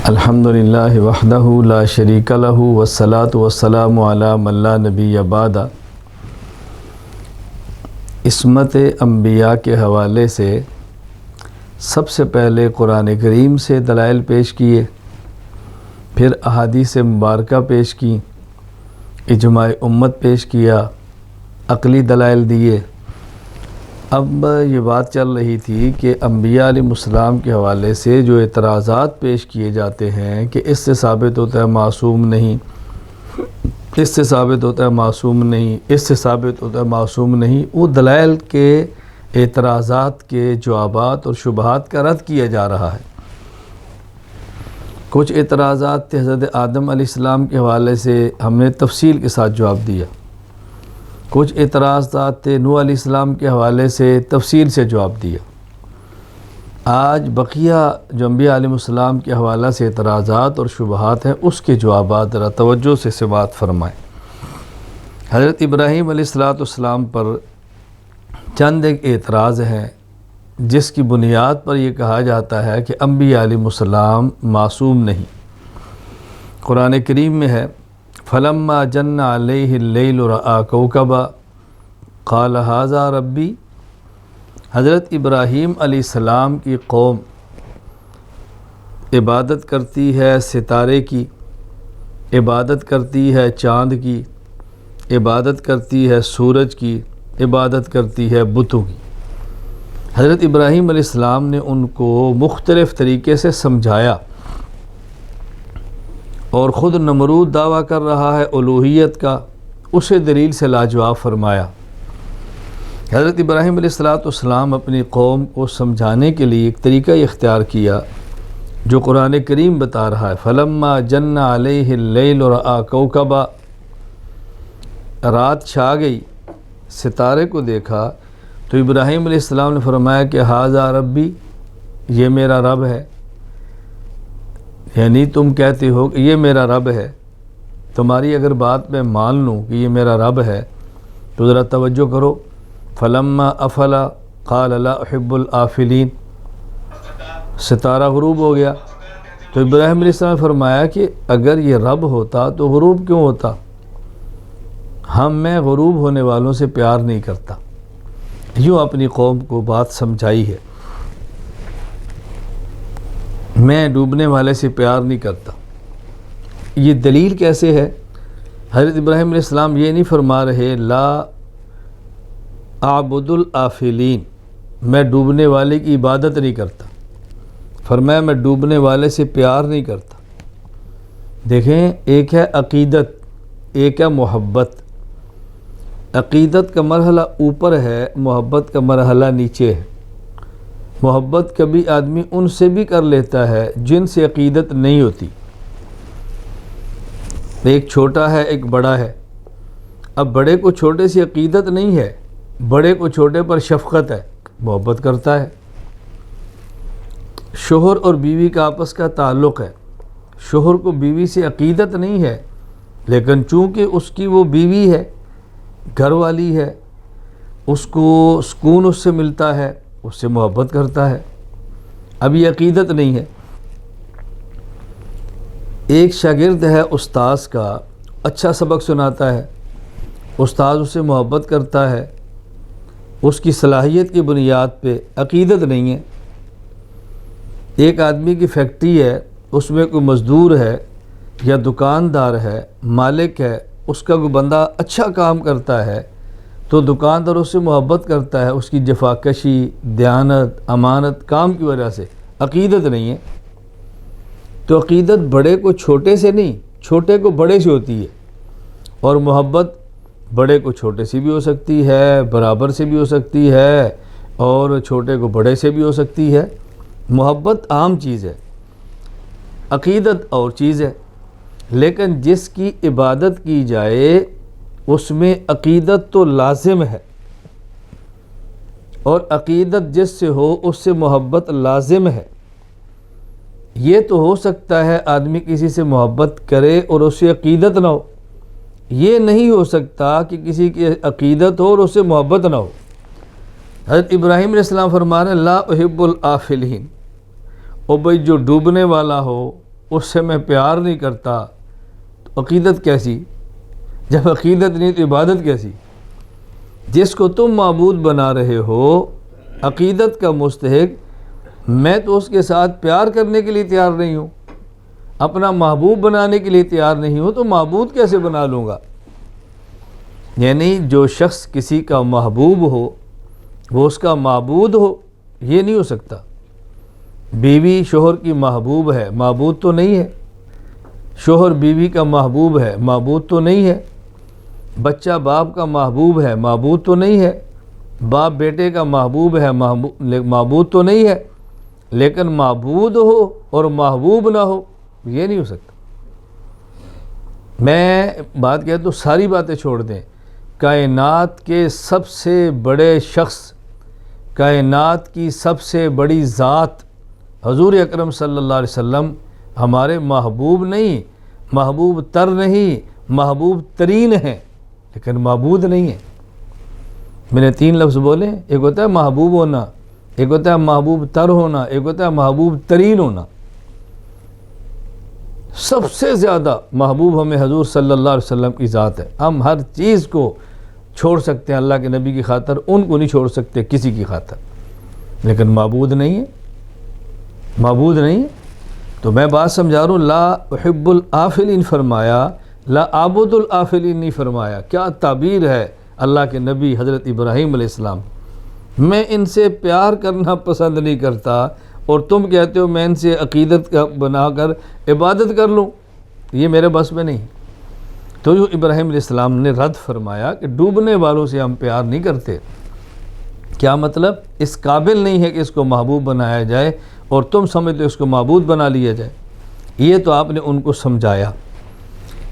الحمدللہ وحدہ لا شریک لہ والصلاۃ والسلام علی من لا نبی بعد۔ عصمت انبیاء کے حوالے سے سب سے پہلے قرآن کریم سے دلائل پیش کیے، پھر احادیث مبارکہ پیش کی، اجماع امت پیش کیا، عقلی دلائل دیے۔ اب یہ بات چل رہی تھی کہ انبیاء علیہ السلام کے حوالے سے جو اعتراضات پیش کیے جاتے ہیں کہ اس سے ثابت ہوتا ہے معصوم نہیں، اس سے ثابت ہوتا ہے معصوم نہیں، اس سے ثابت ہوتا ہے معصوم نہیں، وہ دلائل کے اعتراضات کے جوابات اور شبہات کا رد کیا جا رہا ہے۔ کچھ اعتراضات تھے حضرت آدم علیہ السلام کے حوالے سے، ہم نے تفصیل کے ساتھ جواب دیا۔ کچھ اعتراضات تھے نوح علیہ السلام کے حوالے سے، تفصیل سے جواب دیا۔ آج بقیہ جو انبیاء علیہ السلام کے حوالہ سے اعتراضات اور شبہات ہیں، اس کے جوابات ذرا توجہ سے سماعت فرمائیں۔ حضرت ابراہیم علیہ السلام پر چند ایک اعتراض ہیں جس کی بنیاد پر یہ کہا جاتا ہے کہ انبیاء علیہ السلام معصوم نہیں۔ قرآن کریم میں ہے فلما جن علیہ اللیل رأى کوکبا قال ھذا ربی۔ حضرت ابراہیم علیہ السلام کی قوم عبادت کرتی ہے ستارے کی، عبادت کرتی ہے چاند کی، عبادت کرتی ہے سورج کی، عبادت کرتی ہے بتوں کی۔ حضرت ابراہیم علیہ السلام نے ان کو مختلف طریقے سے سمجھایا، اور خود نمرود دعویٰ کر رہا ہے الوہیت کا، اسے دلیل سے لاجواب فرمایا۔ حضرت ابراہیم علیہ السلام اپنی قوم کو سمجھانے کے لیے ایک طریقہ اختیار کیا جو قرآن کریم بتا رہا ہے فلما جن علیہ اللیل رأى کوکبا۔ رات چھا گئی، ستارے کو دیکھا تو ابراہیم علیہ السلام نے فرمایا کہ ھذا ربی، یہ میرا رب ہے۔ یعنی تم کہتے ہو کہ یہ میرا رب ہے، تمہاری اگر بات میں مان لوں کہ یہ میرا رب ہے تو ذرا توجہ کرو۔ فلما افلا قال لا احب الآفلین۔ ستارہ غروب ہو گیا تو ابراہیم علیہ السلام نے فرمایا کہ اگر یہ رب ہوتا تو غروب کیوں ہوتا؟ میں غروب ہونے والوں سے پیار نہیں کرتا۔ یوں اپنی قوم کو بات سمجھائی ہے، میں ڈوبنے والے سے پیار نہیں کرتا۔ یہ دلیل کیسے ہے؟ حضرت ابراہیم علیہ السلام یہ نہیں فرما رہے لا اعبد الآفلین، میں ڈوبنے والے کی عبادت نہیں کرتا، فرمایا میں ڈوبنے والے سے پیار نہیں کرتا۔ دیکھیں، ایک ہے عقیدت، ایک ہے محبت۔ عقیدت کا مرحلہ اوپر ہے، محبت کا مرحلہ نیچے ہے۔ محبت کبھی آدمی ان سے بھی کر لیتا ہے جن سے عقیدت نہیں ہوتی۔ ایک چھوٹا ہے، ایک بڑا ہے۔ اب بڑے کو چھوٹے سے عقیدت نہیں ہے، بڑے کو چھوٹے پر شفقت ہے، محبت کرتا ہے۔ شوہر اور بیوی کا آپس کا تعلق ہے، شوہر کو بیوی سے عقیدت نہیں ہے، لیکن چونکہ اس کی وہ بیوی ہے، گھر والی ہے، اس کو سکون اس سے ملتا ہے، اس سے محبت کرتا ہے۔ اب یہ عقیدت نہیں ہے۔ ایک شاگرد ہے استاذ کا، اچھا سبق سناتا ہے، استاذ اس سے محبت کرتا ہے، اس کی صلاحیت کی بنیاد پہ، عقیدت نہیں ہے۔ ایک آدمی کی فیکٹری ہے، اس میں کوئی مزدور ہے یا دکاندار ہے، مالک ہے، اس کا کوئی بندہ اچھا کام کرتا ہے تو دکاندار اس سے محبت کرتا ہے، اس کی جفاکشی، دیانت، امانت، کام کی وجہ سے۔ عقیدت نہیں ہے۔ تو عقیدت بڑے کو چھوٹے سے نہیں، چھوٹے کو بڑے سے ہوتی ہے، اور محبت بڑے کو چھوٹے سے بھی ہو سکتی ہے، برابر سے بھی ہو سکتی ہے، اور چھوٹے کو بڑے سے بھی ہو سکتی ہے۔ محبت عام چیز ہے، عقیدت اور چیز ہے۔ لیکن جس کی عبادت کی جائے اس میں عقیدت تو لازم ہے، اور عقیدت جس سے ہو اس سے محبت لازم ہے۔ یہ تو ہو سکتا ہے آدمی کسی سے محبت کرے اور اس سے عقیدت نہ ہو، یہ نہیں ہو سکتا کہ کسی کی عقیدت ہو اور اس سے محبت نہ ہو۔ حضرت ابراہیم علیہ السلام فرما رہے ہیں لا احب الآفلین، اور بھائی جو ڈوبنے والا ہو اس سے میں پیار نہیں کرتا تو عقیدت کیسی؟ جب عقیدت نہیں تو عبادت کیسی؟ جس کو تم معبود بنا رہے ہو عقیدت کا مستحق، میں تو اس کے ساتھ پیار کرنے کے لیے تیار نہیں ہوں، اپنا محبوب بنانے کے لیے تیار نہیں ہوں، تو معبود کیسے بنا لوں گا؟ یعنی جو شخص کسی کا محبوب ہو وہ اس کا معبود ہو، یہ نہیں ہو سکتا۔ بیوی شوہر کی محبوب ہے، معبود تو نہیں ہے۔ شوہر بیوی کا محبوب ہے، معبود تو نہیں ہے۔ بچہ باپ کا محبوب ہے، معبود تو نہیں ہے۔ باپ بیٹے کا محبوب ہے، معبود تو نہیں ہے۔ لیکن معبود ہو اور محبوب نہ ہو، یہ نہیں ہو سکتا۔ میں بات کہتا ہوں، ساری باتیں چھوڑ دیں، کائنات کے سب سے بڑے شخص، کائنات کی سب سے بڑی ذات حضور اکرم صلی اللہ علیہ وسلم ہمارے محبوب نہیں، محبوب تر نہیں، محبوب ترین ہیں، لیکن معبود نہیں ہے۔ میں نے 3 لفظ بولے، ایک ہوتا ہے محبوب ہونا، ایک ہوتا ہے محبوب تر ہونا، ایک ہوتا ہے محبوب ترین ہونا۔ سب سے زیادہ محبوب ہمیں حضور صلی اللہ علیہ وسلم کی ذات ہے۔ ہم ہر چیز کو چھوڑ سکتے ہیں اللہ کے نبی کی خاطر، ان کو نہیں چھوڑ سکتے کسی کی خاطر، لیکن معبود نہیں ہے، معبود نہیں ہے۔ تو میں بات سمجھا رہا ہوں، لا احب الآفلین فرمایا، لا عابد الآفلین نہیں فرمایا۔ کیا تعبیر ہے اللہ کے نبی حضرت ابراہیم علیہ السلام، میں ان سے پیار کرنا پسند نہیں کرتا، اور تم کہتے ہو میں ان سے عقیدت کا بنا کر عبادت کر لوں، یہ میرے بس میں نہیں۔ تو جو ابراہیم علیہ السلام نے رد فرمایا کہ ڈوبنے والوں سے ہم پیار نہیں کرتے۔ کیا مطلب؟ اس قابل نہیں ہے کہ اس کو محبوب بنایا جائے، اور تم سمجھتے اس کو معبود بنا لیا جائے۔ یہ تو آپ نے ان کو سمجھایا۔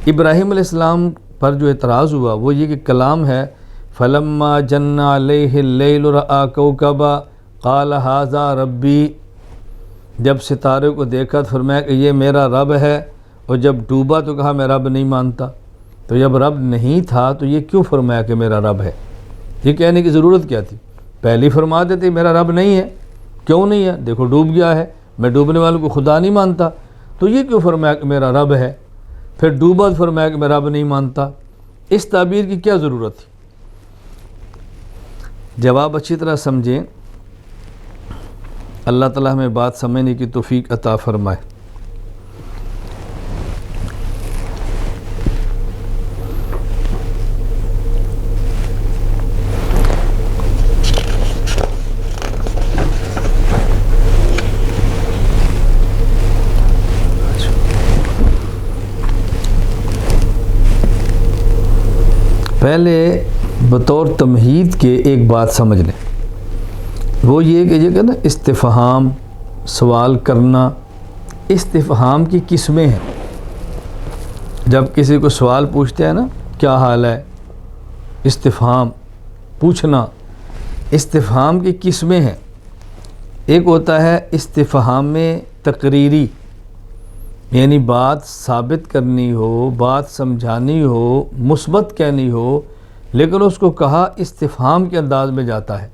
ابراہیم علیہ السلام پر جو اعتراض ہوا وہ یہ کہ کلام ہے، فَلَمَّا جَنَّ عَلَيْهِ اللَّيْلُ رَأَىٰ كَوْكَبًا قَالَ هَٰذَا رَبِّي، جب ستارے کو دیکھا تو فرمایا کہ یہ میرا رب ہے، اور جب ڈوبا تو کہا میں رب نہیں مانتا۔ تو جب رب نہیں تھا تو یہ کیوں فرمایا کہ میرا رب ہے؟ یہ کہنے کی ضرورت کیا تھی؟ پہلے فرما دیتے میرا رب نہیں ہے۔ کیوں نہیں ہے؟ دیکھو ڈوب گیا ہے، میں ڈوبنے والوں کو خدا نہیں مانتا، تو یہ کیوں فرمایا کہ میرا رب ہے؟ پھر ڈوبا تو فرمایا کہ میں رب نہیں مانتا۔ اس تعبیر کی کیا ضرورت تھی؟ جواب اچھی طرح سمجھیں، اللہ تعالیٰ ہمیں بات سمجھنے کی توفیق عطا فرمائے۔ پہلے بطور تمہید کے ایک بات سمجھ لیں، وہ یہ کہ یہ نا استفہام، سوال کرنا، استفہام کی قسمیں ہیں۔ جب کسی کو سوال پوچھتے ہیں نا، کیا حال ہے، استفہام پوچھنا، استفہام کی قسمیں ہیں۔ ایک ہوتا ہے استفہام تقریری، یعنی بات ثابت کرنی ہو، بات سمجھانی ہو، مثبت کہنی ہو، لیکن اس کو کہا استفہام کے انداز میں جاتا ہے،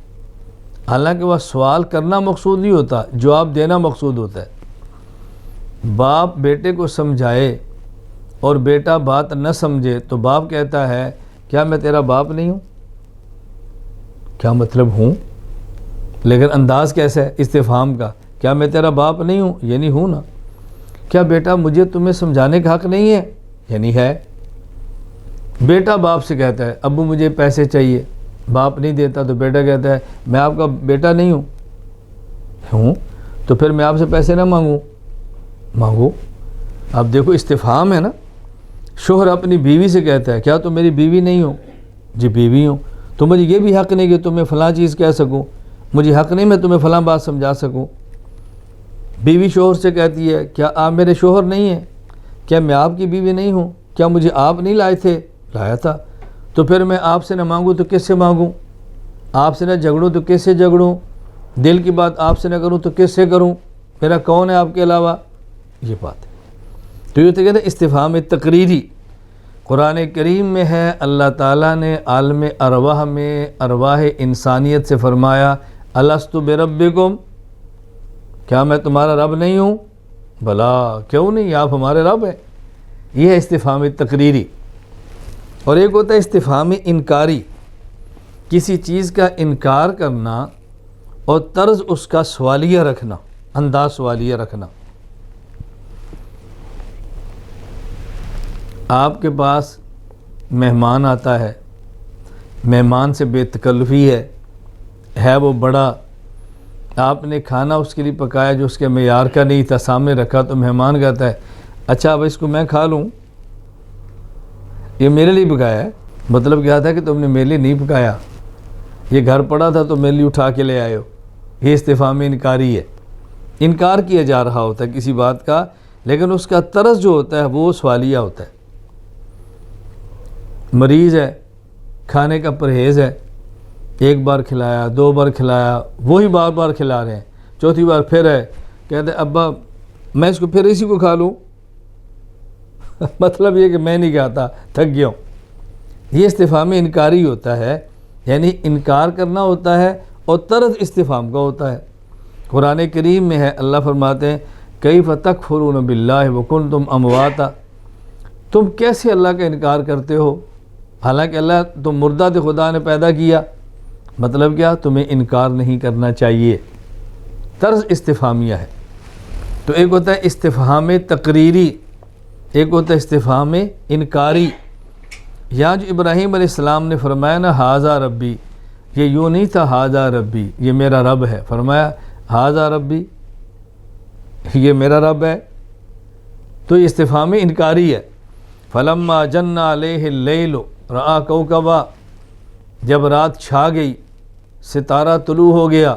حالانکہ وہ سوال کرنا مقصود نہیں ہوتا، جواب دینا مقصود ہوتا ہے۔ باپ بیٹے کو سمجھائے اور بیٹا بات نہ سمجھے تو باپ کہتا ہے کیا میں تیرا باپ نہیں ہوں؟ کیا مطلب ہوں، لیکن انداز کیسا ہے استفہام کا، کیا میں تیرا باپ نہیں ہوں، یعنی ہوں نا۔ کیا بیٹا مجھے تمہیں سمجھانے کا حق نہیں ہے، یعنی ہے۔ بیٹا باپ سے کہتا ہے ابو مجھے پیسے چاہیے، باپ نہیں دیتا تو بیٹا کہتا ہے میں آپ کا بیٹا نہیں ہوں، تو پھر میں آپ سے پیسے نہ مانگو۔ اب دیکھو استفہام ہے نا۔ شوہر اپنی بیوی سے کہتا ہے کیا تم میری بیوی نہیں ہو؟ جی بیوی ہوں۔ تو مجھے یہ بھی حق نہیں کہ تمہیں فلاں چیز کہہ سکوں، مجھے حق نہیں میں تمہیں فلاں بات سمجھا سکوں۔ بیوی شوہر سے کہتی ہے کیا آپ میرے شوہر نہیں ہیں؟ کیا میں آپ کی بیوی نہیں ہوں؟ کیا مجھے آپ نہیں لائے تھے؟ لایا تھا۔ تو پھر میں آپ سے نہ مانگوں تو کس سے مانگوں؟ آپ سے نہ جھگڑوں تو کس سے جھگڑوں؟ دل کی بات آپ سے نہ کروں تو کس سے کروں؟ میرا کون ہے آپ کے علاوہ؟ یہ بات ہے۔ تو یہ تو کہتے ہیں استفہام تقریری قرآن کریم میں ہے۔ اللہ تعالیٰ نے عالم ارواح میں ارواح انسانیت سے فرمایا الستُ بربکم، کیا میں تمہارا رب نہیں ہوں؟ بلا کیوں نہیں، آپ ہمارے رب ہیں۔ یہ ہے استفہام تقریری۔ اور ایک ہوتا ہے استفہام انکاری، کسی چیز کا انکار کرنا اور طرز اس کا سوالیہ رکھنا، انداز سوالیہ رکھنا۔ آپ کے پاس مہمان آتا ہے، مہمان سے بے تکلفی ہے وہ بڑا، آپ نے کھانا اس کے لیے پکایا جو اس کے معیار کا نہیں تھا، سامنے رکھا، تو مہمان کہتا ہے اچھا اب اس کو میں کھا لوں، یہ میرے لیے پکایا ہے۔ مطلب کیا تھا کہ تم نے میرے لیے نہیں پکایا، یہ گھر پڑا تھا تو میرے لیے اٹھا کے لے آئے ہو۔ یہ استفہام انکاری ہے، انکار کیا جا رہا ہوتا ہے کسی بات کا، لیکن اس کا طرز جو ہوتا ہے وہ سوالیہ ہوتا ہے۔ مریض ہے، کھانے کا پرہیز ہے، ایک بار کھلایا، دو بار کھلایا، وہی بار بار کھلا رہے ہیں، چوتھی بار پھر ہے، کہتے ہیں ابا میں اس کو پھر اسی کو کھا لوں، مطلب یہ کہ میں نہیں کھاتا، تھک گیا ہوں۔ یہ استفہام انکاری ہوتا ہے، یعنی انکار کرنا ہوتا ہے اور طرز استفہام کا ہوتا ہے۔ قرآن کریم میں ہے، اللہ فرماتے ہیں کیف تکفرون باللہ وکنتم امواتا، تم کیسے اللہ کا انکار کرتے ہو حالانکہ اللہ تم مردہ تھے، خدا نے پیدا کیا۔ مطلب کیا، تمہیں انکار نہیں کرنا چاہیے، طرز استفہامیہ ہے۔ تو ایک ہوتا ہے استفہام تقریری، ایک ہوتا ہے استفہام انکاری۔ یہاں جو ابراہیم علیہ السلام نے فرمایا نا ھذا ربی، یہ یوں نہیں تھا ھذا ربی یہ میرا رب ہے، فرمایا ھذا ربی یہ میرا رب ہے، تو یہ استفہام انکاری ہے۔ فلما جن علیہ اللیل رأى کوکبا، جب رات چھا گئی، ستارہ طلوع ہو گیا،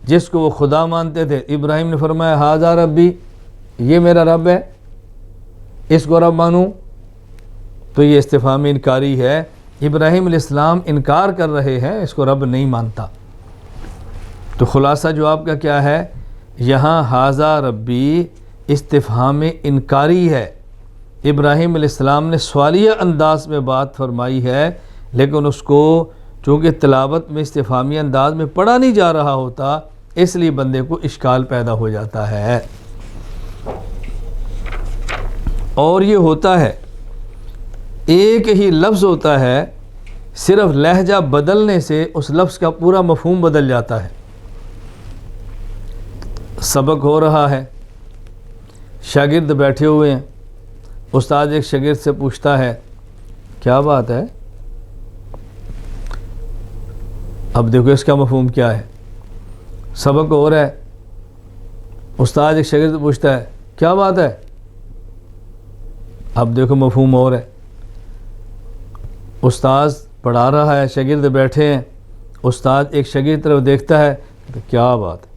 جس کو وہ خدا مانتے تھے، ابراہیم نے فرمایا ھذا ربی یہ میرا رب ہے، اس کو رب مانوں، تو یہ استفہام انکاری ہے۔ ابراہیم علیہ السلام انکار کر رہے ہیں، اس کو رب نہیں مانتا۔ تو خلاصہ جواب کا کیا ہے، یہاں ھذا ربی استفہام انکاری ہے۔ ابراہیم علیہ السلام نے سوالیہ انداز میں بات فرمائی ہے، لیکن اس کو چونکہ تلاوت میں استفہامی انداز میں پڑھا نہیں جا رہا ہوتا، اس لیے بندے کو اشکال پیدا ہو جاتا ہے۔ اور یہ ہوتا ہے، ایک ہی لفظ ہوتا ہے، صرف لہجہ بدلنے سے اس لفظ کا پورا مفہوم بدل جاتا ہے۔ سبق ہو رہا ہے، شاگرد بیٹھے ہوئے ہیں، استاد ایک شاگرد سے پوچھتا ہے کیا بات ہے، اب دیکھو اس کا مفہوم کیا ہے۔ سبق ہو رہا ہے، استاد ایک شاگرد سے پوچھتا ہے کیا بات ہے، اب دیکھو مفہوم اور ہے۔ استاد پڑھا رہا ہے، شاگرد بیٹھے ہیں، استاد ایک شاگرد طرف دیکھتا ہے تو کیا بات ہے،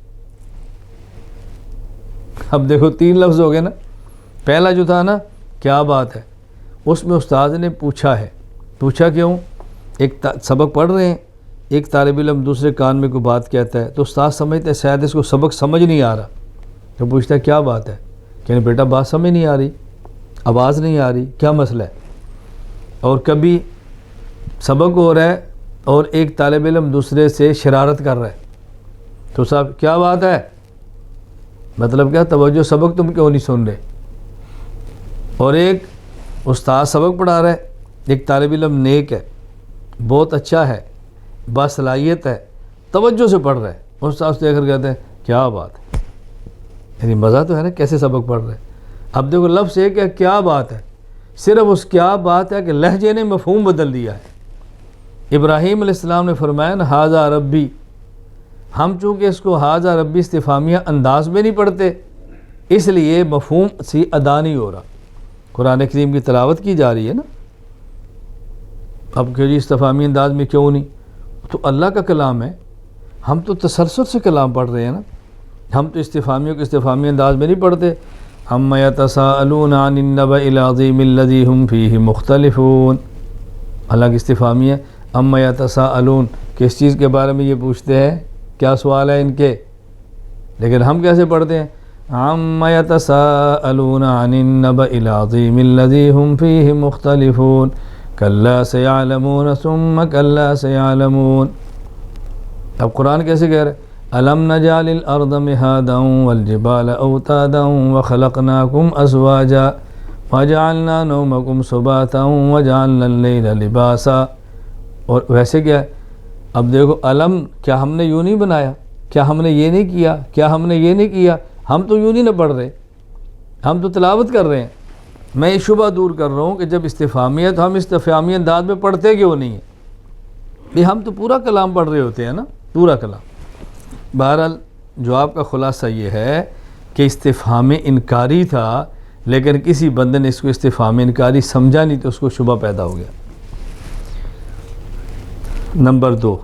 اب دیکھو تین لفظ ہو گئے نا۔ پہلا جو تھا نا کیا بات ہے، اس میں استاد نے پوچھا ہے، پوچھا کیوں، ایک سبق پڑھ رہے ہیں، ایک طالب علم دوسرے کان میں کوئی بات کہتا ہے، تو استاد سمجھتے ہیں شاید اس کو سبق سمجھ نہیں آ رہا، تو پوچھتا ہے کیا بات ہے، کہ بیٹا بات سمجھ نہیں آ رہی، آواز نہیں آ رہی، کیا مسئلہ ہے۔ اور کبھی سبق ہو رہا ہے اور ایک طالب علم دوسرے سے شرارت کر رہا ہے، تو صاحب کیا بات ہے، مطلب کیا، توجہ سبق تم کیوں نہیں سن رہے۔ اور ایک استاد سبق پڑھا رہا ہے، ایک طالب علم نیک ہے، بہت اچھا ہے، باصلاحیت ہے، توجہ سے پڑھ رہا ہے، استاد سے دیکھ کر کہتے ہیں کیا بات ہے، یعنی مزہ تو ہے نا کیسے سبق پڑھ رہے ہیں۔ اب دیکھو لفظ ایک ہے کیا بات ہے، صرف اس کیا بات ہے کہ لہجے نے مفہوم بدل دیا ہے۔ ابراہیم علیہ السلام نے فرمایا نا ھذا ربی، ہم چونکہ اس کو ھذا ربی استفہامیہ انداز میں نہیں پڑھتے، اس لیے مفہوم سی ادا نہیں ہو رہا۔ قرآن کریم کی تلاوت کی جا رہی ہے نا، اب کہ جی استفہامی انداز میں کیوں نہیں، تو اللہ کا کلام ہے، ہم تو تسلسل سے کلام پڑھ رہے ہیں نا، ہم تو استفہامیوں کے استفہامی انداز میں نہیں پڑھتے۔ عَمَّ يَتَسَاءَلُونَ عَنِ النَّبَإِ الْعَظِيمِ الَّذِي هُمْ فِيهِ مُخْتَلِفُونَ، اللہ کی استفہامی ہے، عَمَّ يَتَسَاءَلُونَ، کس چیز کے بارے میں یہ پوچھتے ہیں، کیا سوال ہے ان کے، لیکن ہم کیسے پڑھتے ہیں، عَمَّ يَتَسَاءَلُونَ عَنِ النَّبَإِ الْعَظِيمِ الَّذِي هُمْ فِيهِ مُخْتَلِفُونَ كَلَّا سَيَعْلَمُونَ ثُمَّ كَلَّا سَيَعْلَمُونَ۔ اب قرآن کیسے کہہ رہے ہیں، الم نجعل الارض مہادا والجبال اوتادا وخلقناکم ازواجا وجعلنا نومکم سباتا وجعلنا اللیل لباسا. اور ویسے کیا ہے؟ اب دیکھو علم، کیا ہم نے یوں نہیں بنایا؟ کیا ہم نے یہ نہیں کیا؟ کیا ہم نے یہ نہیں کیا؟ ہم تو یوں نہیں نہ پڑھ رہے، ہم تو تلاوت کر رہے ہیں. میں یہ شبہ دور کر رہا ہوں کہ جب استفہامی ہے تو ہم استفہامی انداز میں پڑھتے کیوں نہیں ہیں؟ یہ ہم تو پورا کلام پڑھ رہے ہوتے ہیں نا، پورا کلام. بہرحال جواب کا خلاصہ یہ ہے کہ استفہام انکاری تھا، لیکن کسی بندے نے اس کو استفہام انکاری سمجھا نہیں تو اس کو شبہ پیدا ہو گیا. نمبر 2،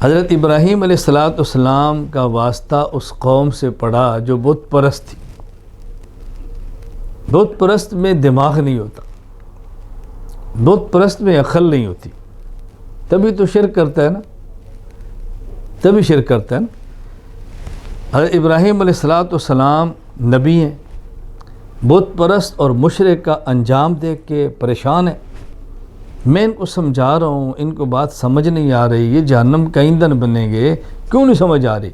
حضرت ابراہیم علیہ السلام کا واسطہ اس قوم سے پڑا جو بت پرست تھی. بت پرست میں دماغ نہیں ہوتا، بت پرست میں عقل نہیں ہوتی، تبھی تو شرک کرتا ہے نا، تبھی شرک کرتا ہے نا. حضرت ابراہیم علیہ السلام نبی ہیں، بت پرست اور مشرک کا انجام دیکھ کے پریشان ہیں. میں ان کو سمجھا رہا ہوں، ان کو بات سمجھ نہیں آ رہی، یہ جہنم کا ایندھن بنیں گے، کیوں نہیں سمجھ آ رہی؟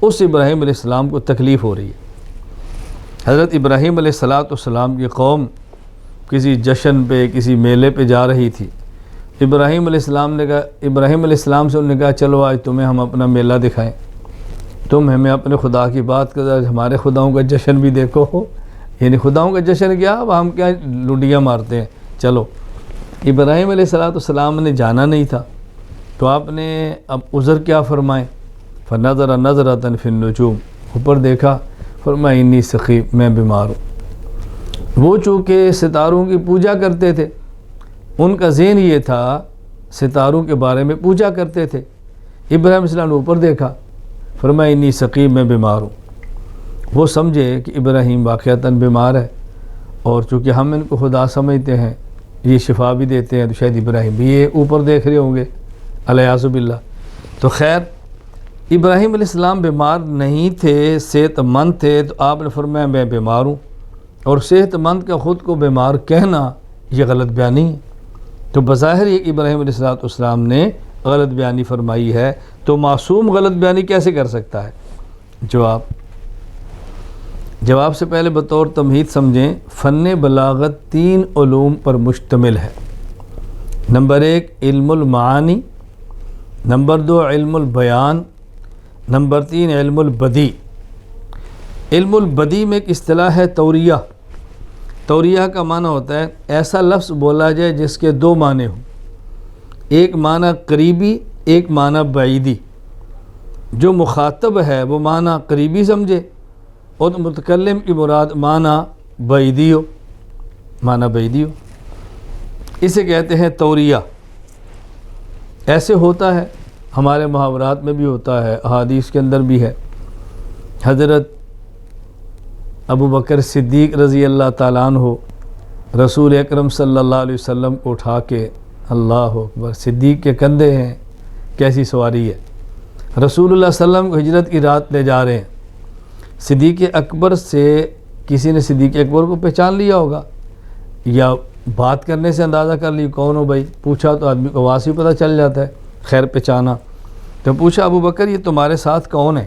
اس ابراہیم علیہ السلام کو تکلیف ہو رہی ہے. حضرت ابراہیم علیہ السلام کی قوم کسی جشن پہ، کسی میلے پہ جا رہی تھی. ابراہیم علیہ السلام سے انہوں نے کہا چلو آج تمہیں ہم اپنا میلہ دکھائیں، تم ہمیں اپنے خدا کی بات کر، ہمارے خداؤں کا جشن بھی دیکھو. یعنی خداؤں کا جشن کیا، اب ہم کیا لڈیاں مارتے ہیں. چلو، ابراہیم علیہ السلام نے جانا نہیں تھا تو آپ نے اب عذر کیا فرمائیں؟ فنظر نظرۃ فی النجوم، اوپر دیکھا، فرمایا انی سقیم، میں بیمار ہوں. وہ چونکہ ستاروں کی پوجا کرتے تھے، ان کا ذہن یہ تھا ستاروں کے بارے میں پوجا کرتے تھے. ابراہیم علیہ السلام نے اوپر دیکھا، فرمایا انی سقیم، میں بیمار ہوں. وہ سمجھے کہ ابراہیم واقعتاً بیمار ہے، اور چونکہ ہم ان کو خدا سمجھتے ہیں، یہ شفا بھی دیتے ہیں، تو شاید ابراہیم بھی یہ اوپر دیکھ رہے ہوں گے، الیاذ باللہ. تو خیر، ابراہیم علیہ السلام بیمار نہیں تھے، صحت مند تھے، تو آپ نے فرمایا میں بیمار ہوں. اور صحت مند کا خود کو بیمار کہنا یہ غلط بیانی ہے. تو بظاہر یہ ابراہیم علیہ السلام نے غلط بیانی فرمائی ہے، تو معصوم غلط بیانی کیسے کر سکتا ہے؟ جواب سے پہلے بطور تمہید سمجھیں، فن بلاغت 3 علوم پر مشتمل ہے. نمبر 1 علم المعانی، نمبر 2 علم البیان، نمبر 3 علم البدی. علم البدی میں ایک اصطلاح ہے توریہ. توریہ کا معنی ہوتا ہے ایسا لفظ بولا جائے جس کے 2 معنی ہوں، ایک معنی قریبی، ایک معنی بعیدی. جو مخاطب ہے وہ معنی قریبی سمجھے، اور متکلم کی مراد معنی بعیدی ہو، معنی بعیدی ہو. اسے کہتے ہیں توریہ. ایسے ہوتا ہے، ہمارے محاورات میں بھی ہوتا ہے، احادیث کے اندر بھی ہے. حضرت ابو بکر صدیق رضی اللہ تعالیٰ عنہ رسول اکرم صلی اللہ علیہ وسلم کو اٹھا کے، اللہ اکبر، صدیق کے کندھے ہیں، کیسی سواری ہے. رسول اللہ صلی اللہ علیہ وسلم کو ہجرت کی رات لے جا رہے ہیں. صدیق اکبر سے کسی نے صدیق اکبر کو پہچان لیا ہوگا، یا بات کرنے سے اندازہ کر لی کون ہو بھائی، پوچھا تو آدمی کو آواز ہی پتہ چل جاتا ہے، خیر پہچانا. تو پوچھا ابو بکر یہ تمہارے ساتھ کون ہے؟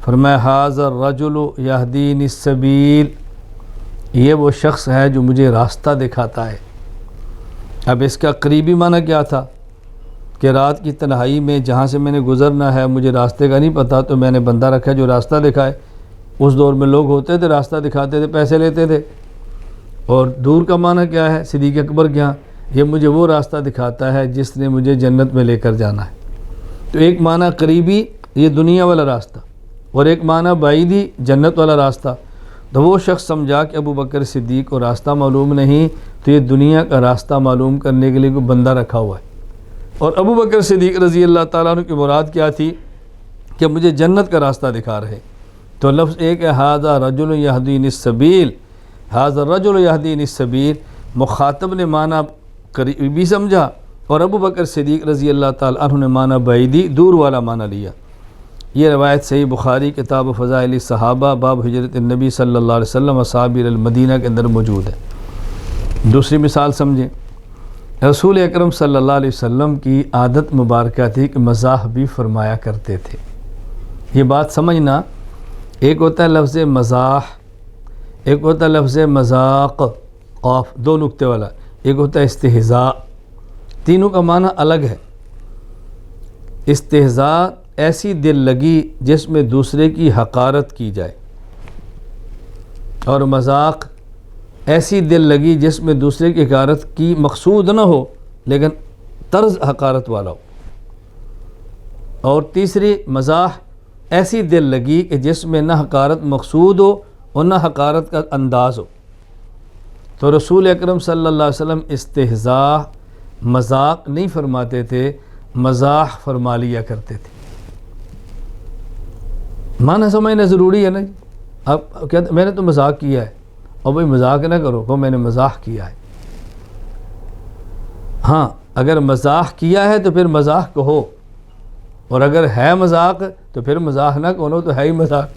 فرمایا ھذا الرجل یہدینی السبیل، یہ وہ شخص ہے جو مجھے راستہ دکھاتا ہے. اب اس کا قریبی معنی کیا تھا کہ رات کی تنہائی میں جہاں سے میں نے گزرنا ہے مجھے راستے کا نہیں پتہ، تو میں نے بندہ رکھا جو راستہ دکھائے. اس دور میں لوگ ہوتے تھے راستہ دکھاتے تھے، پیسے لیتے تھے. اور دور کا معنی کیا ہے صدیق اکبر کے ہاں؟ یہ مجھے وہ راستہ دکھاتا ہے جس نے مجھے جنت میں لے کر جانا ہے. تو ایک معنی قریبی، یہ دنیا والا راستہ، اور ایک معنی بعیدی، جنت والا راستہ. تو وہ شخص سمجھا کہ ابو بکر صدیق کو راستہ معلوم نہیں، تو یہ دنیا کا راستہ معلوم کرنے کے لیے کوئی بندہ رکھا ہوا ہے. اور ابو بکر صدیق رضی اللہ تعالیٰ عنہ کی مراد کیا تھی کہ مجھے جنت کا راستہ دکھا رہے. تو لفظ ایک ہے ھذا رجل یہدینی السبیل، ھذا الرجل یہدینی السبیل. مخاطب نے معنی قریبی سمجھا، اور ابو بکر صدیق رضی اللہ تعالیٰ عنہ نے معنی بعیدی، دور والا معنی لیا. یہ روایت صحیح بخاری کتاب فضائل صحابہ باب ہجرت النبی صلی اللہ علیہ وسلم اصحاب المدینہ کے اندر موجود ہے. دوسری مثال سمجھیں، رسول اکرم صلی اللہ علیہ وسلم کی عادت مبارکہ تھی کہ مزاح بھی فرمایا کرتے تھے۔ یہ بات سمجھنا، ایک ہوتا ہے لفظ مزاح، ایک ہوتا ہے لفظ مذاق، قاف دو نقطے والا، ایک ہوتا ہے استہزاء، تینوں کا معنی الگ ہے۔ استہزاء ایسی دل لگی جس میں دوسرے کی حقارت کی جائے، اور مذاق ایسی دل لگی جس میں دوسرے کی حقارت کی مقصود نہ ہو لیکن طرز حقارت والا ہو، اور تیسری مزاح ایسی دل لگی کہ جس میں نہ حقارت مقصود ہو اور نہ حقارت کا انداز ہو۔ تو رسول اکرم صلی اللہ علیہ وسلم استہزاء مذاق نہیں فرماتے تھے، مزاح فرما لیا کرتے تھے۔ معنی سمجھنا ضروری ہے نا۔ اب کہتے میں نے تو مذاق کیا ہے، اور بھائی مذاق نہ کرو، کہ میں نے مزاح کیا ہے۔ ہاں، اگر مزاح کیا ہے تو پھر مزاح کہو، اور اگر ہے مذاق تو پھر مزاح نہ کہو تو ہے ہی مذاق۔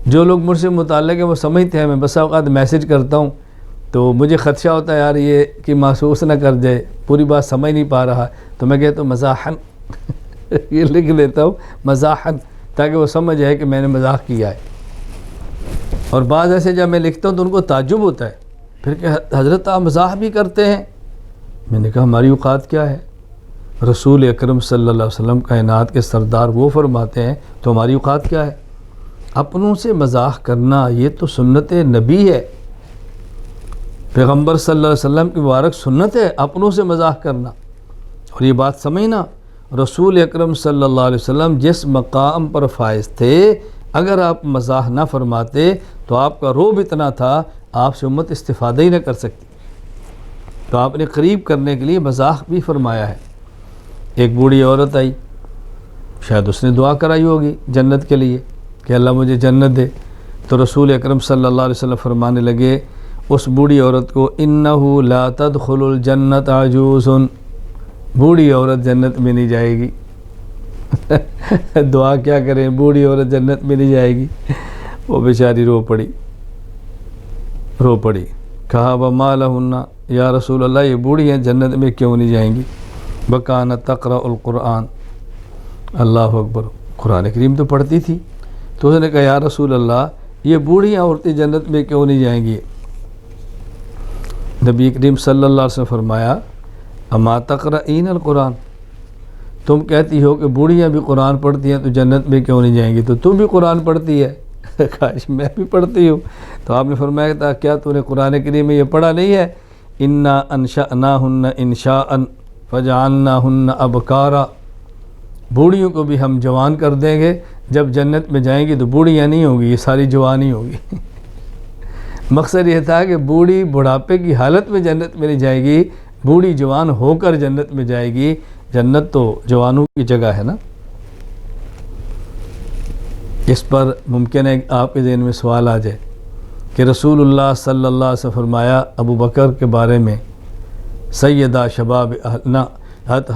جو لوگ مجھ سے متعلق ہیں وہ سمجھتے ہیں، میں بس اوقات میسج کرتا ہوں تو مجھے خدشہ ہوتا ہے یار یہ کہ محسوس نہ کر جائے، پوری بات سمجھ نہیں پا رہا، تو میں کہتا ہوں مزاحن یہ لکھ لیتا ہوں مزاحن، تاکہ وہ سمجھ جائے کہ میں نے مزاح کیا ہے۔ اور بعض ایسے جب میں لکھتا ہوں تو ان کو تعجب ہوتا ہے، پھر کہ حضرت آپ مزاح بھی کرتے ہیں؟ میں نے کہا ہماری اوقات کیا ہے؟ رسول اکرم صلی اللہ علیہ وسلم کائنات کے سردار وہ فرماتے ہیں تو ہماری اوقات کیا ہے؟ اپنوں سے مزاح کرنا یہ تو سنت نبی ہے، پیغمبر صلی اللہ علیہ وسلم کی مبارک سنت ہے اپنوں سے مزاح کرنا۔ اور یہ بات سمجھنا، رسول اکرم صلی اللہ علیہ وسلم جس مقام پر فائز تھے، اگر آپ مزاح نہ فرماتے تو آپ کا روب اتنا تھا آپ سے امت استفادہ ہی نہ کر سکتی، تو آپ نے قریب کرنے کے لیے مزاح بھی فرمایا ہے۔ ایک بوڑھی عورت آئی، شاید اس نے دعا کرائی ہوگی جنت کے لیے کہ اللہ مجھے جنت دے، تو رسول اکرم صلی اللہ علیہ وسلم فرمانے لگے اس بوڑھی عورت کو انہو لا تدخل الجنت عجوز، بوڑھی عورت جنت میں نہیں جائے گی۔ دعا کیا کریں، بوڑھی عورت جنت میں نہیں جائے گی۔ وہ بیچاری رو پڑی، کہا وما لہن، یا رسول اللہ یہ بوڑھی ہیں جنت میں کیوں نہیں جائیں گی؟ وکانت تقرأ القرآن، اللہ اکبر، قرآن کریم تو پڑھتی تھی۔ تو اس نے کہا یا رسول اللہ یہ بوڑھی عورتیں جنت میں کیوں نہیں جائیں گی؟ نبی کریم صلی اللہ علیہ وسلم فرمایا اما تقرئین القرآن، تم کہتی ہو کہ بوڑھیاں بھی قرآن پڑھتی ہیں تو جنت میں کیوں نہیں جائیں گی، تو تم بھی قرآن پڑھتی ہے؟ کاش میں بھی پڑھتی ہوں۔ تو آپ نے فرمایا تھا کیا تو نے قرآن کریم میں یہ پڑھا نہیں ہے انا انشأناہن انشاء فجعلناہن ابکارا، بوڑھیوں کو بھی ہم جوان کر دیں گے، جب جنت میں جائیں گی تو بوڑھیاں نہیں ہوگی، یہ ساری جوانی ہوگی۔ مقصد یہ تھا کہ بوڑھی بڑھاپے کی حالت میں جنت میں نہیں جائے گی، بوڑھی جوان ہو کر جنت میں جائے گی۔ جنت تو جوانوں کی جگہ ہے نا۔ اس پر ممکن ہے آپ کے ذہن میں سوال آ جائے کہ رسول اللہ صلی اللہ علیہ وسلم فرمایا ابو بکر کے بارے میں سیدہ شباب حضرت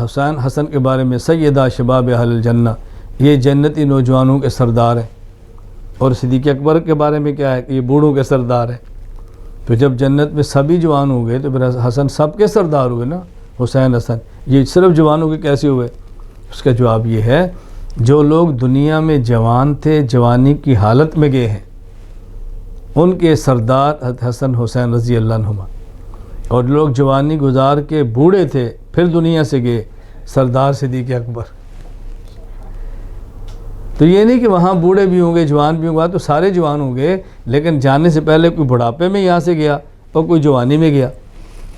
حسن کے بارے میں سیدہ شباب اہل الجنہ، یہ جنتی نوجوانوں کے سردار ہیں، اور صدیق اکبر کے بارے میں کیا ہے کہ یہ بوڑھوں کے سردار ہیں۔ تو جب جنت میں سبھی جوان ہو گئے تو پھر حسن سب کے سردار ہوئے نا، حسین حسن، یہ صرف جوانوں کے کیسے ہوئے؟ اس کا جواب یہ ہے جو لوگ دنیا میں جوان تھے، جوانی کی حالت میں گئے ہیں، ان کے سردار حضرت حسن حسین رضی اللہ عنہما، اور لوگ جوانی گزار کے بوڑھے تھے پھر دنیا سے گئے، سردار صدیق اکبر۔ تو یہ نہیں کہ وہاں بوڑھے بھی ہوں گے جوان بھی ہوں گے، تو سارے جوان ہوں گے، لیکن جانے سے پہلے کوئی بڑھاپے میں یہاں سے گیا اور کوئی جوانی میں گیا،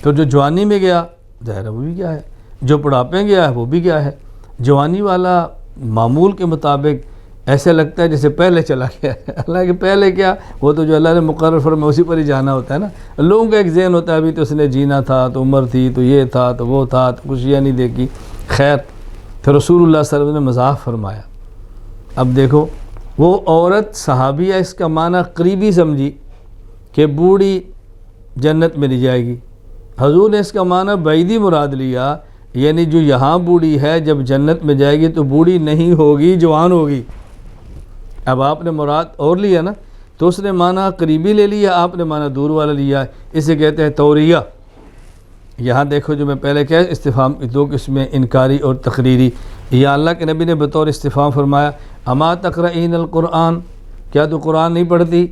تو جو جوانی میں گیا ظاہر وہ بھی کیا ہے، جو بڑھاپے میں گیا ہے وہ بھی کیا ہے۔ جوانی والا معمول کے مطابق ایسے لگتا ہے جیسے پہلے چلا گیا ہے، حالانکہ پہلے کیا، وہ تو جو اللہ نے مقرر فرمایا اسی پر ہی جانا ہوتا ہے نا۔ لوگوں کا ایک ذہن ہوتا ہے ابھی تو اس نے جینا تھا، تو عمر تھی، تو یہ تھا، تو وہ تھا، تو خوشیاں نہیں دیکھی۔ خیر، تو رسول اللہ صلی اللہ علیہ وسلم نے مزاح فرمایا۔ اب دیکھو وہ عورت صحابیہ اس کا معنی قریبی سمجھی کہ بوڑھی جنت میں نہیں جائے گی، حضور نے اس کا معنی بعیدی مراد لیا، یعنی جو یہاں بوڑھی ہے جب جنت میں جائے گی تو بوڑھی نہیں ہوگی، جوان ہوگی۔ اب آپ نے مراد اور لیا نا، تو اس نے معنی قریبی لے لیا، آپ نے معنی دور والا لیا۔ اسے کہتے ہیں توریہ، یہاں دیکھو جو میں پہلے کہا استفہام کی دو قسمیں، انکاری اور تقریری۔ یا اللہ کے نبی نے بطور استفہام فرمایا اما تقرئین القرآن، کیا تو قرآن نہیں پڑھتی،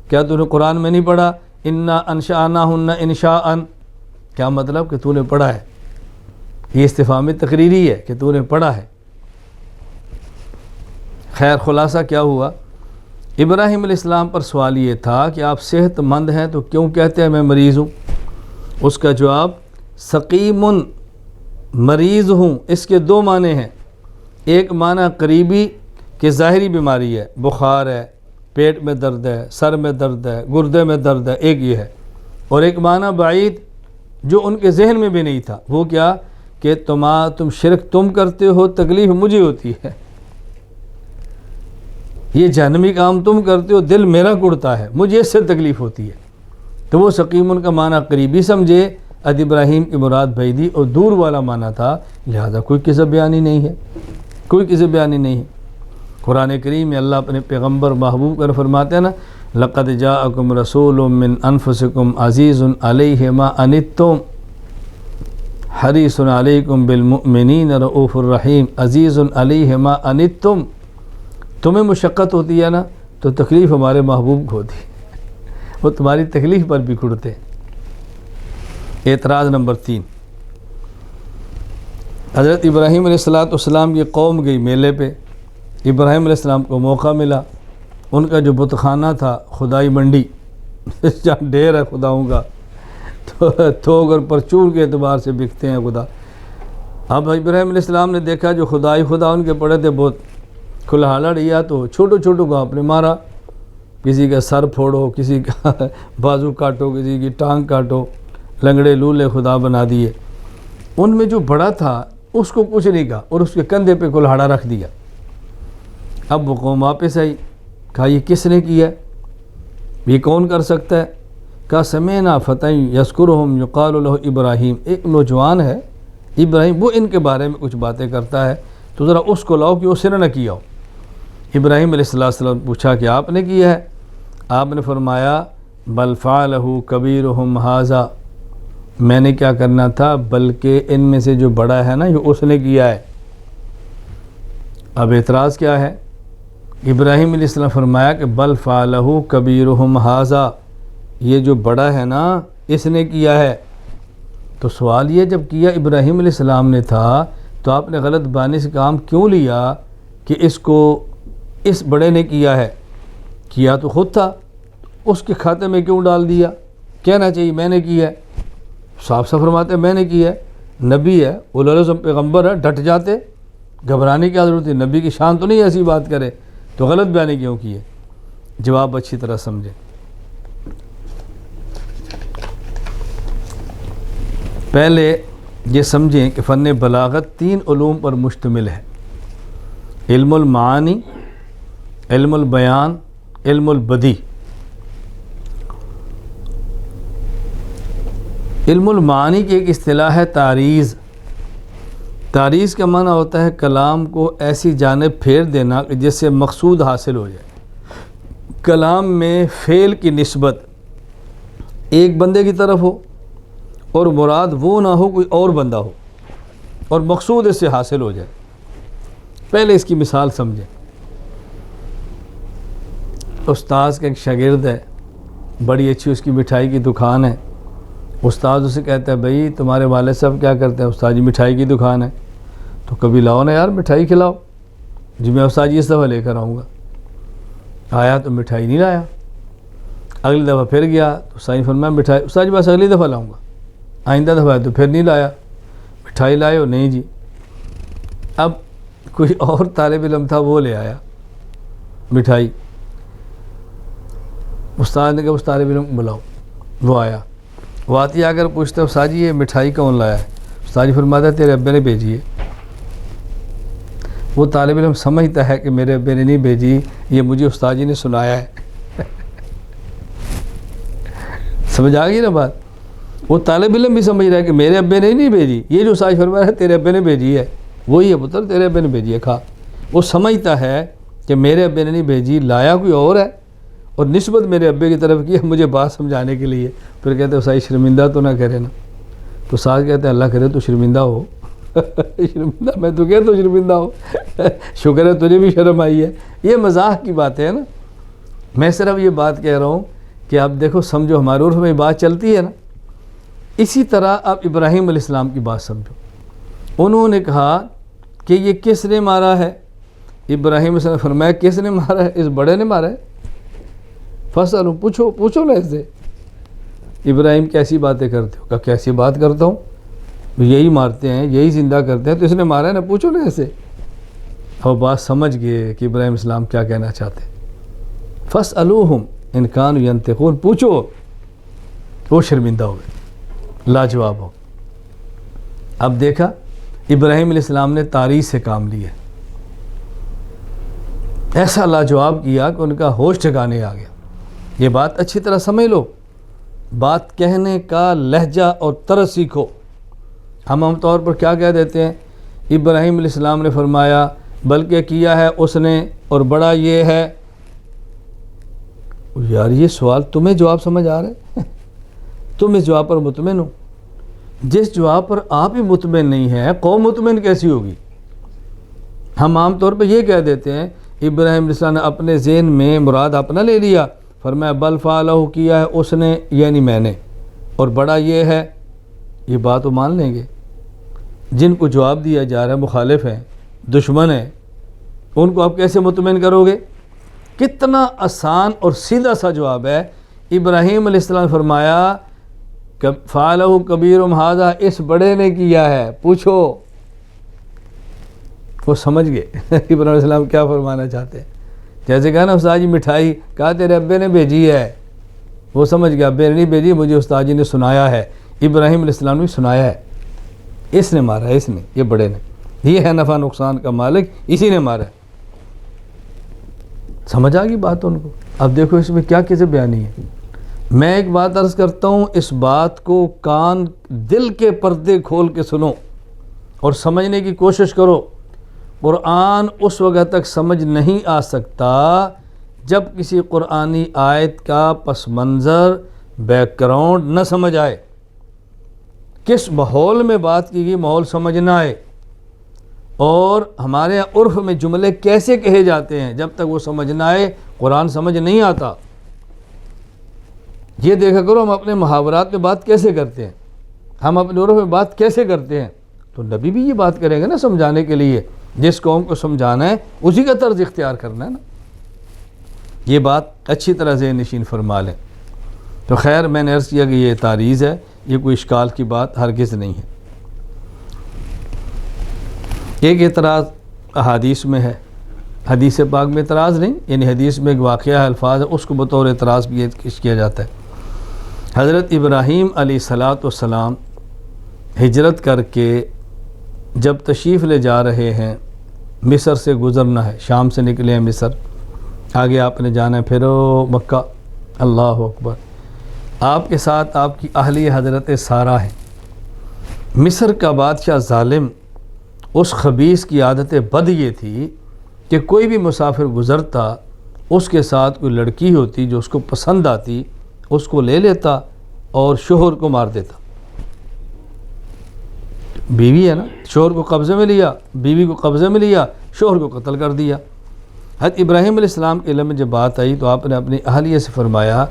کیا تو نے قرآن میں نہیں پڑھا، انا انشأناہن انشاء، کیا مطلب کہ تو نے پڑھا ہے؟ یہ استفہام تقریری ہے کہ تو نے پڑھا ہے۔ خیر خلاصہ کیا ہوا، ابراہیم علیہ السلام پر سوال یہ تھا کہ آپ صحت مند ہیں تو کیوں کہتے ہیں میں مریض ہوں؟ اس کا جواب سقیم، مریض ہوں، اس کے دو معنی ہیں۔ ایک معنی قریبی کہ ظاہری بیماری ہے، بخار ہے، پیٹ میں درد ہے، سر میں درد ہے، گردے میں درد ہے، ایک یہ ہے۔ اور ایک معنی بعید جو ان کے ذہن میں بھی نہیں تھا، وہ کیا کہ تم شرک تم کرتے ہو، تکلیف مجھے ہوتی ہے، یہ جہنمی کام تم کرتے ہو، دل میرا کڑتا ہے، مجھے اس سے تکلیف ہوتی ہے۔ تو وہ سقیم کا معنی قریبی سمجھے، اد ابراہیم کی مراد بعیدی اور دور والا معنی تھا، لہذا کوئی کذب بیانی نہیں ہے، کوئی کذب بیانی نہیں ہے۔ قرآن کریم میں اللہ اپنے پیغمبر محبوب کر فرماتے ہیں نا لقد جاءکم رسول من انفسکم عزیز علیہ ما عنتم حریص علیکم بالمؤمنین رؤوف الرحیم، عزیز علیہ ما عنتم، تمہیں مشقت ہوتی ہے نا تو تکلیف ہمارے محبوب کو ہوتی ہے، وہ تمہاری تکلیف پر بھی کڑتے۔ اعتراض نمبر 3، حضرت ابراہیم علیہ السلام کی قوم گئی میلے پہ، ابراہیم علیہ السلام کو موقع ملا، ان کا جو بت خانہ تھا خدائی منڈی جہاں ڈھیر ہے خداؤں کا، تو تھوک اور پرچون کے اعتبار سے بکتے ہیں خدا۔ اب ابراہیم علیہ السلام نے دیکھا جو خدائی خدا ان کے پڑے تھے بت، کھلہاڑا لیا تو چھوٹو چھوٹو کو آپ نے مارا، کسی کا سر پھوڑو، کسی کا بازو کاٹو، کسی کی ٹانگ کاٹو، لنگڑے لولے خدا بنا دیے۔ ان میں جو بڑا تھا اس کو کچھ نہیں کہا اور اس کے کندھے پہ کلہاڑا رکھ دیا۔ اب وہ قوم واپس آئی، کہا یہ کس نے کیا، یہ کون کر سکتا ہے؟ کہا سمعنا فتى یذکرہم یقال لہ ابراہیم، ایک نوجوان ہے ابراہیم، وہ ان کے بارے میں کچھ باتیں کرتا ہے، تو ذرا اس کو لاؤ کہ اس نے نہ کیا ہو۔ ابراہیم علیہ السلام پوچھا کہ آپ نے کیا ہے؟ آپ نے فرمایا بل فعلہ کبیرہم ھذا، میں نے کیا کرنا تھا بلکہ ان میں سے جو بڑا ہے نا یہ اس نے کیا ہے۔ اب اعتراض کیا ہے؟ ابراہیم علیہ السلام فرمایا کہ بل فعلہ کبیرہم ھذا، یہ جو بڑا ہے نا اس نے کیا ہے۔ تو سوال یہ جب کیا ابراہیم علیہ السلام نے تھا تو آپ نے غلط بانی سے کام کیوں لیا کہ اس کو اس بڑے نے کیا ہے؟ کیا تو خود تھا، اس کے کھاتے میں کیوں ڈال دیا؟ کہنا چاہیے میں نے کیا ہے، صاف صاف فرماتے میں نے کیا ہے، نبی ہے، اولو العزم پیغمبر ہے، ڈٹ جاتے، گھبرانے کی ضرورت ہے، نبی کی شان تو نہیں ایسی بات کرے، تو غلط بیانی کیوں کی ہے؟ جواب اچھی طرح سمجھیں۔ پہلے یہ سمجھیں کہ فن بلاغت 3 علوم پر مشتمل ہے، علم المعانی، علم البیان، علم البدیع۔ علم المعانی کی ایک اصطلاح ہے تعریض۔ تعریض کا معنی ہوتا ہے کلام کو ایسی جانب پھیر دینا کہ جس سے مقصود حاصل ہو جائے۔ کلام میں فعل کی نسبت ایک بندے کی طرف ہو اور مراد وہ نہ ہو کوئی اور بندہ ہو، اور مقصود اس سے حاصل ہو جائے۔ پہلے اس کی مثال سمجھیں۔ استاذ کا ایک شاگرد ہے، بڑی اچھی اس کی مٹھائی کی دکان ہے، استاد اسے کہتا ہے بھائی تمہارے والد صاحب کیا کرتے ہیں؟ استاد جی مٹھائی کی دکان ہے، تو کبھی لاؤ نا یار مٹھائی کھلاؤ۔ جی میں استاد جی اس دفعہ لے کر آؤں گا۔ آیا تو مٹھائی نہیں لایا، اگلی دفعہ پھر گیا تو استاد جی فرمایا مٹھائی، استاد جی بس اگلی دفعہ لاؤں گا۔ آئندہ دفعہ تو پھر نہیں لایا، مٹھائی لائے ہو؟ نہیں جی۔ اب کوئی اور طالب علم تھا وہ لے آیا مٹھائی، استاد نے کہا اس طالب علم کو بلاؤ، وہ آیا، وہ آتی آ کر پوچھتا ہے استاد جی یہ مٹھائی کون لایا ہے؟ استاد جی فرماتا ہے تیرے ابے نے بھیجی ہے۔ وہ طالب علم سمجھتا ہے کہ میرے ابے نے نہیں بھیجی، یہ مجھے استاد جی نے سنایا ہے۔ سمجھ آ گئی نا بات؟ وہ طالب علم بھی سمجھ رہا ہے کہ میرے ابے نے نہیں بھیجی، یہ جو استاد فرما رہا ہے تیرے ابے نے بھیجی ہے، وہی ہے پتر، تیرے ابے نے بھیجی ہے، کھا۔ وہ سمجھتا ہے کہ میرے ابے نے نہیں بھیجی، لایا کوئی اور ہے، اور نسبت میرے ابے کی طرف کی ہے مجھے بات سمجھانے کے لیے۔ پھر کہتے ہیں استاد شرمندہ تو نہ کرے نا، تو ساتھ کہتے ہیں اللہ کرے تو شرمندہ ہو شرمندہ میں تو کہتا ہوں شرمندہ ہو شکر ہے تجھے بھی شرم آئی ہے. یہ مزاح کی بات ہے نا. میں صرف یہ بات کہہ رہا ہوں کہ آپ دیکھو سمجھو ہمارے عرف میں بات چلتی ہے نا. اسی طرح آپ ابراہیم علیہ السلام کی بات سمجھو. انہوں نے کہا کہ یہ کس نے مارا ہے؟ ابراہیم علیہ السلام نے فرمایا کس نے مارا ہے؟ اس بڑے نے مارا ہے. فصل پوچھو نا اس سے. ابراہیم کیسی باتیں کرتے ہو؟ کہ کیسی بات کرتا ہوں، یہی مارتے ہیں یہی زندہ کرتے ہیں، تو اس نے مارا ہے نا، پوچھو نا ایسے. اب بات سمجھ گئے کہ ابراہیم السلام کیا کہنا چاہتے ہیں. فاسألوہم ان کانوا ینطقون، پوچھو. وہ شرمندہ ہو گئے، لاجواب ہو. اب دیکھا ابراہیم علیہ السلام نے تاریخ سے کام لیا، ایسا لاجواب کیا کہ ان کا ہوش ٹھکانے آ گیا. یہ بات اچھی طرح سمجھ لو، بات کہنے کا لہجہ اور طرز سیکھو. ہم عام طور پر کیا کہہ دیتے ہیں؟ ابراہیم علیہ السلام نے فرمایا، بلکہ کیا ہے اس نے، اور بڑا یہ ہے. یار یہ سوال تمہیں جواب سمجھ آ رہا ہے؟ تم اس جواب پر مطمئن ہو؟ جس جواب پر آپ ہی مطمئن نہیں ہیں، قوم مطمئن کیسی ہوگی؟ ہم عام طور پہ یہ کہہ دیتے ہیں ابراہیم علیہ السلام نے اپنے ذہن میں مراد اپنا لے لیا، فرمایا بل فعلہ، کیا ہے اس نے یعنی میں نے، اور بڑا یہ ہے. یہ بات وہ مان لیں گے؟ جن کو جواب دیا جا رہا ہے مخالف ہیں، دشمن ہیں، ان کو آپ کیسے مطمئن کرو گے؟ کتنا آسان اور سیدھا سا جواب ہے. ابراہیم علیہ السلام نے فرمایا فعلہ کبیرہم ھذا، اس بڑے نے کیا ہے، پوچھو. وہ سمجھ گئے ابراہیم علیہ السلام کیا فرمانا چاہتے ہیں. جیسے کہا نا استاد جی مٹھائی، کہا تیرے ابے نے بھیجی ہے. وہ سمجھ گیا ابے نے نہیں بھیجی، مجھے استاد جی نے سنایا ہے. ابراہیم علیہ السلام نے سنایا ہے، اس نے مارا ہے، اس نے، یہ بڑے نے، یہ ہے نفع نقصان کا مالک، اسی نے مارا ہے. سمجھ آ گئی بات ان کو. اب دیکھو اس میں کیا کیسے بیانی ہے. میں ایک بات عرض کرتا ہوں، اس بات کو کان دل کے پردے کھول کے سنو اور سمجھنے کی کوشش کرو. قرآن اس وقت تک سمجھ نہیں آ سکتا جب کسی قرآنی آیت کا پس منظر، بیک گراؤنڈ نہ سمجھ آئے. کس ماحول میں بات کی گئی ماحول سمجھ نہ آئے، اور ہمارے یہاں عرف میں جملے کیسے کہے جاتے ہیں، جب تک وہ سمجھ نہ آئے قرآن سمجھ نہیں آتا. یہ دیکھا کرو ہم اپنے محاورات میں بات کیسے کرتے ہیں، ہم اپنے عرف میں بات کیسے کرتے ہیں. تو نبی بھی یہ بات کریں گے نا سمجھانے کے لیے. جس قوم کو سمجھانا ہے اسی کا طرز اختیار کرنا ہے نا. یہ بات اچھی طرح ذہن نشین فرما لیں. تو خیر میں نے عرض کیا کہ یہ تعریض ہے، یہ کوئی اشکال کی بات ہرگز نہیں ہے. ایک اعتراض احادیث میں ہے، حدیث پاک میں اعتراض نہیں، یعنی حدیث میں ایک واقعہ ہے، الفاظ ہے، اس کو بطور اعتراض بھی کیا جاتا ہے. حضرت ابراہیم علیہ السلام ہجرت کر کے جب تشریف لے جا رہے ہیں، مصر سے گزرنا ہے، شام سے نکلے ہیں مصر، آگے آپ نے جانا ہے پھر مکہ. اللہ اکبر. آپ کے ساتھ آپ کی اہلیہ حضرت سارہ ہے. مصر کا بادشاہ ظالم، اس خبیث کی عادت بد یہ تھی کہ کوئی بھی مسافر گزرتا، اس کے ساتھ کوئی لڑکی ہوتی جو اس کو پسند آتی، اس کو لے لیتا اور شوہر کو مار دیتا. بیوی ہے نا، شوہر کو قبضے میں لیا، بیوی کو قبضے میں لیا، شوہر کو قتل کر دیا. حضرت ابراہیم علیہ السلام کے علم میں جب بات آئی تو آپ نے اپنی اہلیہ سے فرمایا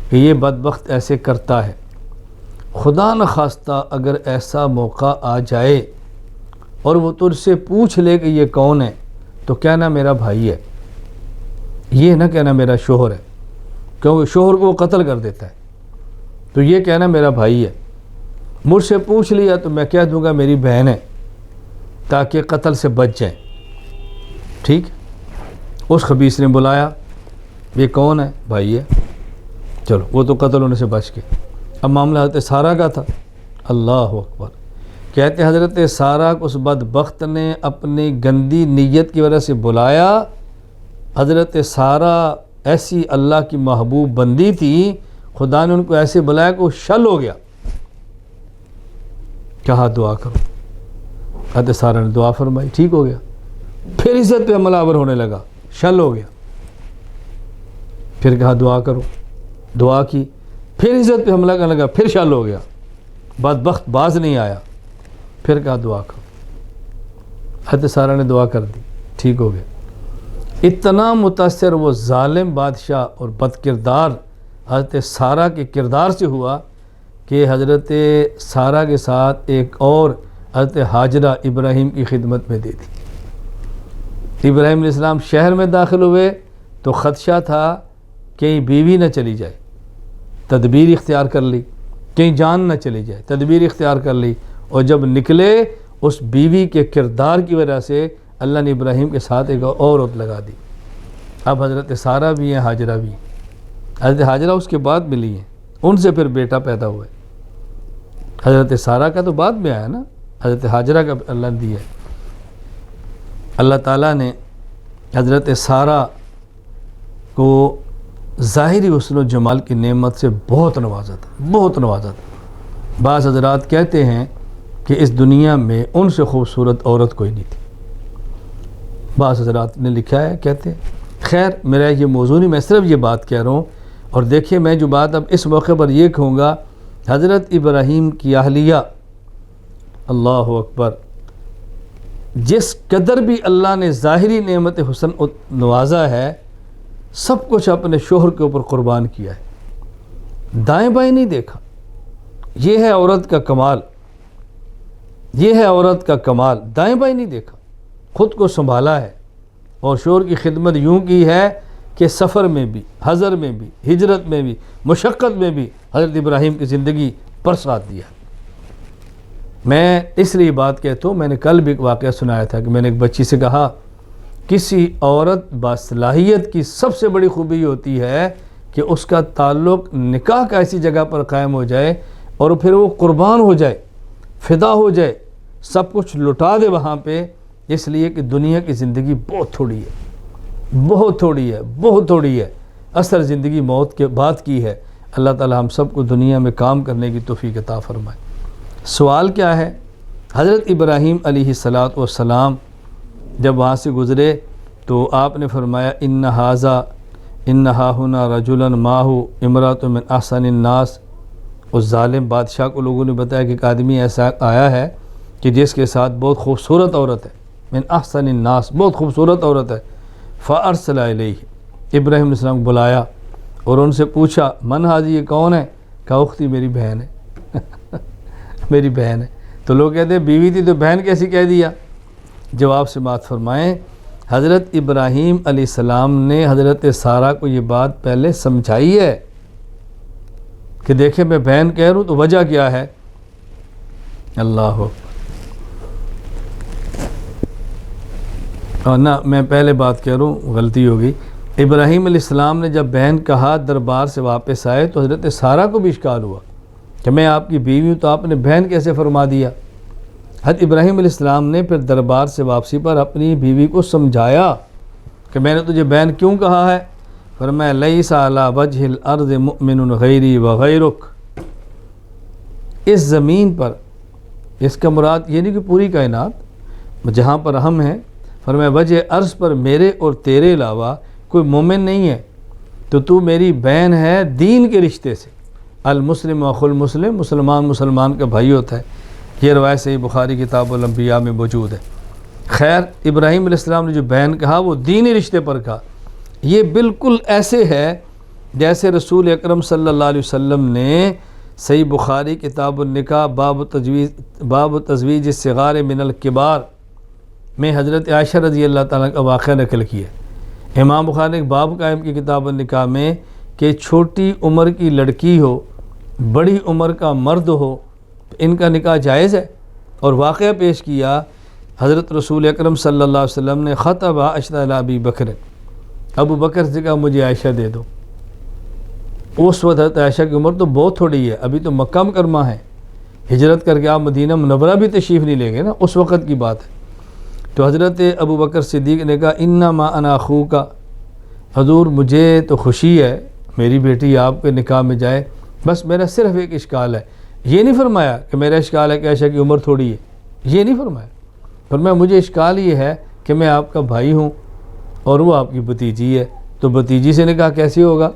کہ یہ بدبخت ایسے کرتا ہے، خدا نخواستہ اگر ایسا موقع آ جائے اور وہ تجھ سے پوچھ لے کہ یہ کون ہے، تو کہنا میرا بھائی ہے، یہ نہ کہنا میرا شوہر ہے، کیونکہ شوہر کو وہ قتل کر دیتا ہے. تو یہ کہنا میرا بھائی ہے. مجھ سے پوچھ لیا تو میں کہہ دوں گا میری بہن ہے، تاکہ قتل سے بچ جائیں. ٹھیک. اس خبیث نے بلایا، یہ کون ہے؟ بھائی ہے. چلو وہ تو قتل ہونے سے بچ گئے. اب معاملہ حضرت سارہ کا تھا. اللہ اکبر. کہتے حضرت سارہ کو اس بدبخت نے اپنی گندی نیت کی وجہ سے بلایا. حضرت سارہ ایسی اللہ کی محبوب بندی تھی، خدا نے ان کو ایسے بلایا کہ وہ شل ہو گیا. کہا دعا کرو. حضرت سارہ نے دعا فرمائی، ٹھیک ہو گیا. پھر عزت پہ حملہ آور ہونے لگا، شل ہو گیا. پھر کہا دعا کرو، دعا کی، پھر عزت پہ حملہ کرنے لگا، پھر شل ہو گیا. بدبخت باز نہیں آیا، پھر کہا دعا کرو۔ حضرت سارہ نے دعا کر دی، ٹھیک ہو گیا۔ اتنا متاثر وہ ظالم بادشاہ اور بد کردار حضرت سارہ کے کردار سے ہوا کہ حضرت سارہ کے ساتھ ایک اور حضرت ہاجرہ ابراہیم کی خدمت میں دے دی۔ ابراہیم علیہ السلام شہر میں داخل ہوئے تو خدشہ تھا کہیں بیوی نہ چلی جائے، تدبیر اختیار کر لی، کہیں جان نہ چلی جائے، تدبیر اختیار کر لی، اور جب نکلے اس بیوی کے کردار کی وجہ سے اللہ نے ابراہیم کے ساتھ ایک اور عورت لگا دی۔ اب حضرت سارہ بھی ہیں، ہاجرہ بھی ہیں۔ حضرت ہاجرہ اس کے بعد ملی ہیں، ان سے پھر بیٹا پیدا ہوا ہے۔ حضرت سارہ کا تو بعد میں آیا نا، حضرت ہاجرہ کا اللہ نے دیا ہے۔ اللہ تعالیٰ نے حضرت سارہ کو ظاہری حسن و جمال کی نعمت سے بہت نوازا تھا، بہت نوازا تھا۔ بعض حضرات کہتے ہیں کہ اس دنیا میں ان سے خوبصورت عورت کوئی نہیں تھی۔ بعض حضرات نے لکھا ہے، کہتے ہیں۔ خیر میرا یہ موضوع نہیں، میں صرف یہ بات کہہ رہا ہوں۔ اور دیکھیے میں جو بات اب اس موقع پر یہ کہوں گا، حضرت ابراہیم کی اہلیہ، اللہ اکبر، جس قدر بھی اللہ نے ظاہری نعمت حسن نوازا ہے، سب کچھ اپنے شوہر کے اوپر قربان کیا ہے، دائیں بائیں نہیں دیکھا۔ یہ ہے عورت کا کمال، یہ ہے عورت کا کمال، دائیں بائیں نہیں دیکھا، خود کو سنبھالا ہے، اور شوہر کی خدمت یوں کی ہے کہ سفر میں بھی، حضر میں بھی، ہجرت میں بھی، مشقت میں بھی حضرت ابراہیم کی زندگی پر ساتھ دیا۔ میں اس لیے بات کہتا ہوں، میں نے کل بھی ایک واقعہ سنایا تھا کہ میں نے ایک بچی سے کہا، کسی عورت باصلاحیت کی سب سے بڑی خوبی یہ ہوتی ہے کہ اس کا تعلق نکاح کا ایسی جگہ پر قائم ہو جائے اور پھر وہ قربان ہو جائے، فدا ہو جائے، سب کچھ لٹا دے وہاں پہ، اس لیے کہ دنیا کی زندگی بہت تھوڑی ہے، بہت تھوڑی ہے، بہت تھوڑی ہے۔ اصل زندگی موت کے بعد کی ہے۔ اللہ تعالی ہم سب کو دنیا میں کام کرنے کی توفیق عطا فرمائے۔ سوال کیا ہے؟ حضرت ابراہیم علیہ الصلاۃ والسلام جب وہاں سے گزرے تو آپ نے فرمایا، ان ہا ہنا رجلا ماہ امرأۃ من احسن الناس۔ اس ظالم بادشاہ کو لوگوں نے بتایا کہ ایک آدمی ایسا آیا ہے کہ جس کے ساتھ بہت خوبصورت عورت ہے، من احسن الناس، بہت خوبصورت عورت ہے۔ فارسل الیہ، ابراہیم علیہ السلام کو بلایا اور ان سے پوچھا، من حاضی، یہ کون ہے؟ کہا اختی، میری بہن ہے، میری بہن ہے۔ تو لوگ کہتے ہیں بیوی تھی تو بہن کیسی کہہ دیا؟ جواب سے بات فرمائیں، حضرت ابراہیم علیہ السلام نے حضرت سارہ کو یہ بات پہلے سمجھائی ہے کہ دیکھیں میں بہن کہہ رہا ہوں تو وجہ کیا ہے۔ اللہ اور نہ میں پہلے بات کہہ رہا ہوں، غلطی ہوگی۔ ابراہیم علیہ السلام نے جب بہن کہا دربار سے واپس آئے تو حضرت سارہ کو بھی اشکال ہوا کہ میں آپ کی بیوی ہوں تو آپ نے بہن کیسے فرما دیا؟ حضرت ابراہیم علیہ السلام نے پھر دربار سے واپسی پر اپنی بیوی کو سمجھایا کہ میں نے تجھے بہن کیوں کہا ہے؟ فرمایا، لیس علی وجہ الارض مؤمن غیری وغیرک، اس زمین پر، اس کا مراد یہ نہیں کہ پوری کائنات جہاں پر ہم ہیں، فرمایا وجہ عرض پر میرے اور تیرے علاوہ کوئی مومن نہیں ہے، تو میری بہن ہے دین کے رشتے سے۔ المسلم اخو المسلم، مسلمان مسلمان کا بھائی ہوتا ہے۔ یہ روایت صحیح بخاری کتاب الانبیاء میں موجود ہے۔ خیر ابراہیم علیہ السلام نے جو بہن کہا وہ دینی رشتے پر کہا۔ یہ بالکل ایسے ہے جیسے رسول اکرم صلی اللہ علیہ وسلم نے صحیح بخاری کتاب النکاح باب تزویج الصغار من الکبار میں حضرت عائشہ رضی اللہ تعالیٰ کا واقعہ نقل کیا۔ امام بخاری نے ایک باب قائم کی کتاب النکاح میں کہ چھوٹی عمر کی لڑکی ہو، بڑی عمر کا مرد ہو، ان کا نکاح جائز ہے، اور واقعہ پیش کیا حضرت رسول اکرم صلی اللہ علیہ وسلم نے خطب عائشہ علی ابی بکر، ابو بکر سے کہا مجھے عائشہ دے دو۔ اس وقت حضرت عائشہ کی عمر تو بہت تھوڑی ہے، ابھی تو مکہ مکرمہ ہے، ہجرت کر کے آپ مدینہ منورہ بھی تشریف نہیں لیں گے نا، اس وقت کی بات ہے۔ تو حضرت ابو بکر صدیق نے کہا انما انا اخوک، حضور مجھے تو خوشی ہے میری بیٹی آپ کے نکاح میں جائے، بس میرا صرف ایک اشکال ہے۔ یہ نہیں فرمایا کہ میرا اشکال ہے کہ عائشہ کی عمر تھوڑی ہے، یہ نہیں فرمایا، فرمایا مجھے اشکال یہ ہے کہ میں آپ کا بھائی ہوں اور وہ آپ کی بھتیجی ہے، تو بھتیجی سے نکاح کیسے ہوگا؟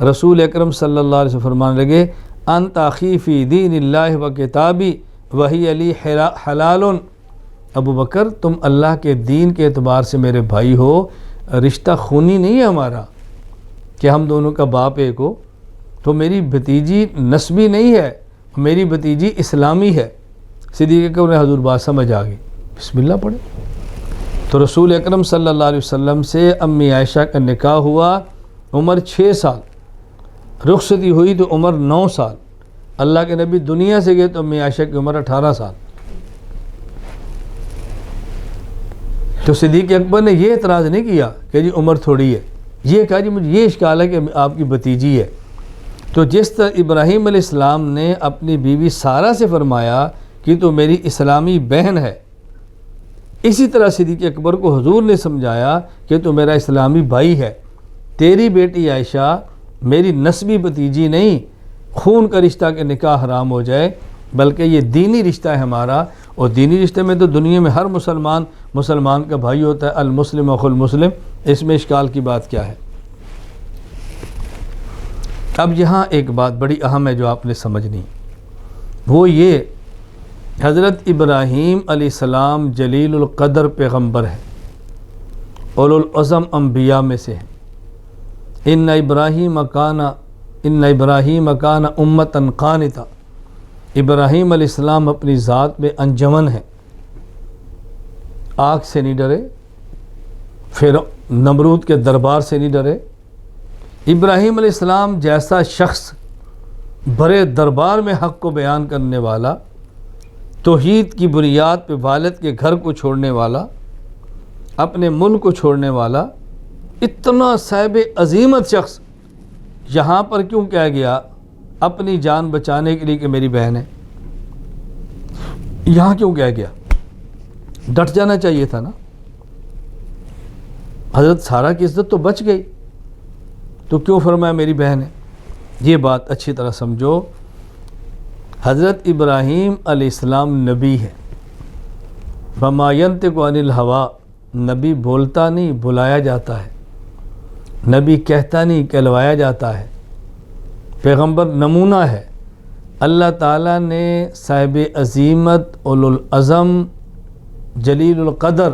رسول اکرم صلی اللہ علیہ وسلم فرمانے لگے انت اخی فی دین اللہ و کتابی وہی علی حلال، ابو بکر تم اللہ کے دین کے اعتبار سے میرے بھائی ہو، رشتہ خونی نہیں ہے ہمارا کہ ہم دونوں کا باپ ایک ہو، تو میری بھتیجی نسبی نہیں ہے، میری بھتیجی اسلامی ہے۔ صدیق اکبر نے حضور بات سمجھ آ گئی، بسم اللہ پڑھے۔ تو رسول اکرم صلی اللہ علیہ وسلم سے امی عائشہ کا نکاح ہوا، عمر 6 سال، رخصتی ہوئی تو عمر 9 سال، اللہ کے نبی دنیا سے گئے تو امی عائشہ کی عمر 18 سال۔ تو صدیق اکبر نے یہ اعتراض نہیں کیا کہ جی عمر تھوڑی ہے، یہ کہا جی مجھے یہ اشکال ہے کہ آپ کی بھتیجی ہے۔ تو جس طرح ابراہیم علیہ السلام نے اپنی بیوی سارہ سے فرمایا کہ تو میری اسلامی بہن ہے، اسی طرح صدیق اکبر کو حضور نے سمجھایا کہ تو میرا اسلامی بھائی ہے، تیری بیٹی عائشہ میری نسبی بھتیجی نہیں، خون کا رشتہ کے نکاح حرام ہو جائے، بلکہ یہ دینی رشتہ ہے ہمارا، اور دینی رشتے میں تو دنیا میں ہر مسلمان کا بھائی ہوتا ہے، المسلم اخو المسلم، اس میں اشکال کی بات کیا ہے؟ اب یہاں ایک بات بڑی اہم ہے جو آپ نے سمجھنی، وہ یہ حضرت ابراہیم علیہ السلام جلیل القدر پیغمبر ہے، اولو العزم انبیاء میں سے ہیں۔ ان ابراہیم کان امتا قانتا، ابراہیم علیہ السلام اپنی ذات میں انجمن ہیں، آگ سے نہیں ڈرے، پھر نمرود کے دربار سے نہیں ڈرے۔ ابراہیم علیہ السلام جیسا شخص بڑے دربار میں حق کو بیان کرنے والا، توحید کی بنیاد پہ والد کے گھر کو چھوڑنے والا، اپنے ملک کو چھوڑنے والا، اتنا صاحب عظیمت شخص یہاں پر کیوں کہا گیا اپنی جان بچانے کے لیے کہ میری بہن ہے؟ یہاں کیوں کہا گیا؟ ڈٹ جانا چاہیے تھا نا، حضرت سارہ کی عزت تو بچ گئی، تو کیوں فرمایا میری بہن ہے؟ یہ بات اچھی طرح سمجھو، حضرت ابراہیم علیہ السلام نبی ہے، وما ینطق عن الہوی، نبی بولتا نہیں بلایا جاتا ہے، نبی کہتا نہیں کہلوایا جاتا ہے، پیغمبر نمونہ ہے۔ اللہ تعالیٰ نے صاحب عظیمت اولو العزم جلیل القدر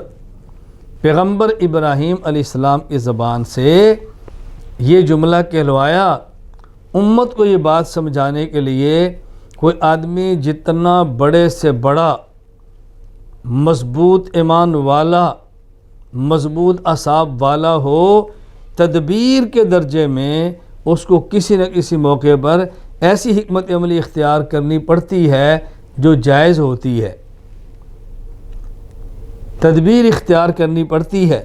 پیغمبر ابراہیم علیہ السلام کی زبان سے یہ جملہ کہلوایا، امت کو یہ بات سمجھانے کے لیے کوئی آدمی جتنا بڑے سے بڑا مضبوط ایمان والا، مضبوط اعصاب والا ہو، تدبیر کے درجے میں اس کو کسی نہ کسی موقع پر ایسی حکمت عملی اختیار کرنی پڑتی ہے جو جائز ہوتی ہے، تدبیر اختیار کرنی پڑتی ہے۔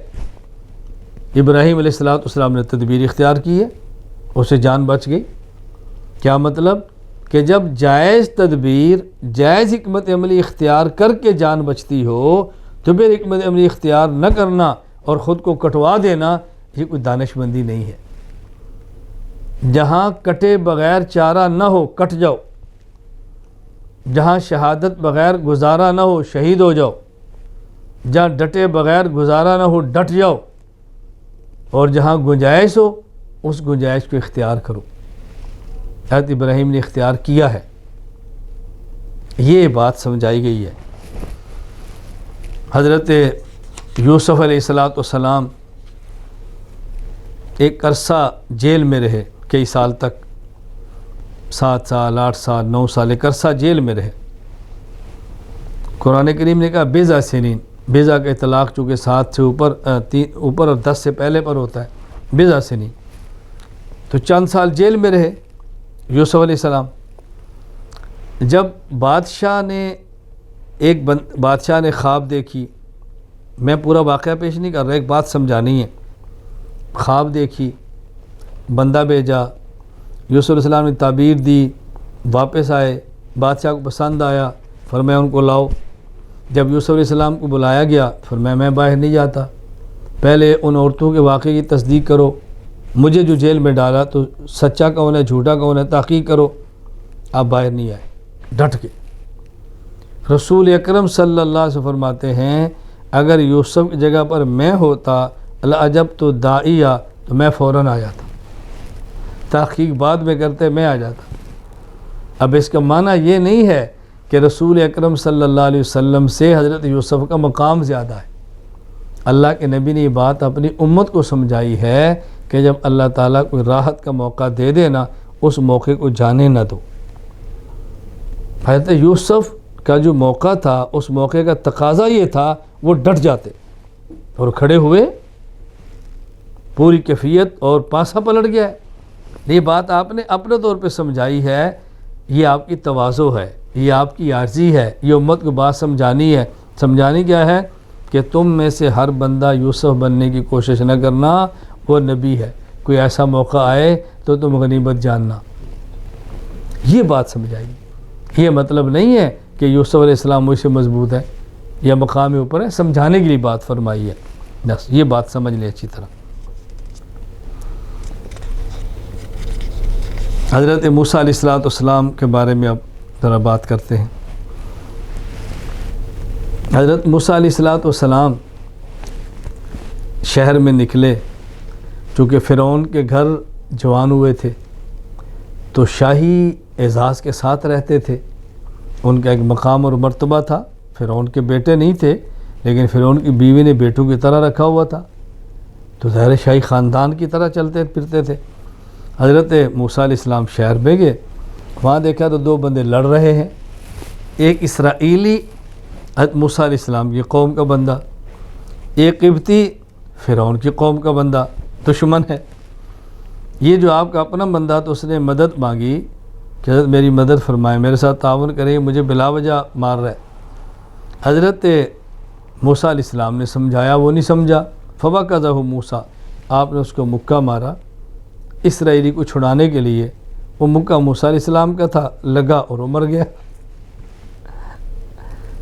ابراہیم علیہ السلام نے تدبیر اختیار کی ہے، اسے جان بچ گئی۔ کیا مطلب؟ کہ جب جائز تدبیر، جائز حکمت عملی اختیار کر کے جان بچتی ہو تو پھر حکمت عملی اختیار نہ کرنا اور خود کو کٹوا دینا یہ کوئی دانش مندی نہیں ہے۔ جہاں کٹے بغیر چارہ نہ ہو کٹ جاؤ، جہاں شہادت بغیر گزارا نہ ہو شہید ہو جاؤ، جہاں ڈٹے بغیر گزارا نہ ہو ڈٹ جاؤ، اور جہاں گنجائش ہو اس گنجائش کو اختیار کرو۔ حضرت ابراہیم نے اختیار کیا ہے، یہ بات سمجھائی گئی ہے۔ حضرت یوسف علیہ السلام ایک عرصہ جیل میں رہے، کئی سال تک، 7 سال 8 سال 9 سال، ایک عرصہ جیل میں رہے۔ قرآن کریم نے کہا بیضا سنین، بیضا کا اطلاق چونکہ 7 سے اوپر اور 10 سے پہلے پر ہوتا ہے، بیضا سنین، تو چند سال جیل میں رہے یوسف علیہ السلام۔ جب بادشاہ نے خواب دیکھی، میں پورا واقعہ پیش نہیں کر رہا، ایک بات سمجھانی ہے۔ خواب دیکھی، بندہ بھیجا، یوسف علیہ السلام نے تعبیر دی، واپس آئے، بادشاہ کو پسند آیا، فرمایا ان کو لاؤ۔ جب یوسف علیہ السلام کو بلایا گیا فرمایا میں باہر نہیں جاتا، پہلے ان عورتوں کے واقعے کی تصدیق کرو، مجھے جو جیل میں ڈالا تو سچا کون ہے جھوٹا کون ہے تحقیق کرو۔ آپ باہر نہیں آئے، ڈٹ کے۔ رسول اکرم صلی اللہ علیہ وسلم فرماتے ہیں اگر یوسف کی جگہ پر میں ہوتا لعجب تو داعیہ، تو میں فوراً آ جاتا، تحقیق بعد میں کرتے میں آ جاتا۔ اب اس کا معنی یہ نہیں ہے کہ رسول اکرم صلی اللہ علیہ وسلم سے حضرت یوسف کا مقام زیادہ ہے۔ اللہ کے نبی نے یہ بات اپنی امت کو سمجھائی ہے کہ جب اللہ تعالیٰ کوئی راحت کا موقع دے دے نا، اس موقع کو جانے نہ دو۔ حضرت یوسف کا جو موقع تھا، اس موقع کا تقاضا یہ تھا وہ ڈٹ جاتے اور کھڑے ہوئے، پوری کیفیت اور پاسا پلٹ گیا ہے۔ یہ بات آپ نے اپنے طور پہ سمجھائی ہے، یہ آپ کی تواضع ہے، یہ آپ کی عاجزی ہے، یہ امت کو بات سمجھانی ہے۔ سمجھانی کیا ہے کہ تم میں سے ہر بندہ یوسف بننے کی کوشش نہ کرنا، وہ نبی ہے، کوئی ایسا موقع آئے تو تم غنیمت جاننا، یہ بات سمجھائی۔ یہ مطلب نہیں ہے کہ یوسف علیہ السلام مجھ سے مضبوط ہے یا مقام اوپر ہے، سمجھانے کے لیے بات فرمائی ہے، بس یہ بات سمجھ لیں اچھی طرح۔ حضرت موسیٰ علیہ السلام کے بارے میں اب ذرا بات کرتے ہیں۔ حضرت موسیٰ علیہ السلام شہر میں نکلے، چونکہ فرعون کے گھر جوان ہوئے تھے تو شاہی اعزاز کے ساتھ رہتے تھے، ان کا ایک مقام اور مرتبہ تھا۔ فرعون کے بیٹے نہیں تھے، لیکن فرعون کی بیوی نے بیٹوں کی طرح رکھا ہوا تھا، تو ظاہر شاہی خاندان کی طرح چلتے پھرتے تھے۔ حضرت موسیٰ علیہ السلام شہر میں گئے، وہاں دیکھا تو دو بندے لڑ رہے ہیں، ایک اسرائیلی حضرت موسیٰ علیہ السلام کی قوم کا بندہ، ایک قبطی فرعون کی قوم کا بندہ، دشمن ہے۔ یہ جو آپ کا اپنا بندہ تو اس نے مدد مانگی کہ حضرت میری مدد فرمائیں، میرے ساتھ تعاون کریں، مجھے بلا وجہ مار رہا ہے۔ حضرت موسیٰ علیہ السلام نے سمجھایا، وہ نہیں سمجھا، فوقذہ موسیٰ، آپ نے اس کو مکہ مارا اسرائیلی کو چھڑانے کے لیے۔ وہ مکہ موسیٰ علیہ السلام کا تھا، لگا اور وہ مر گیا۔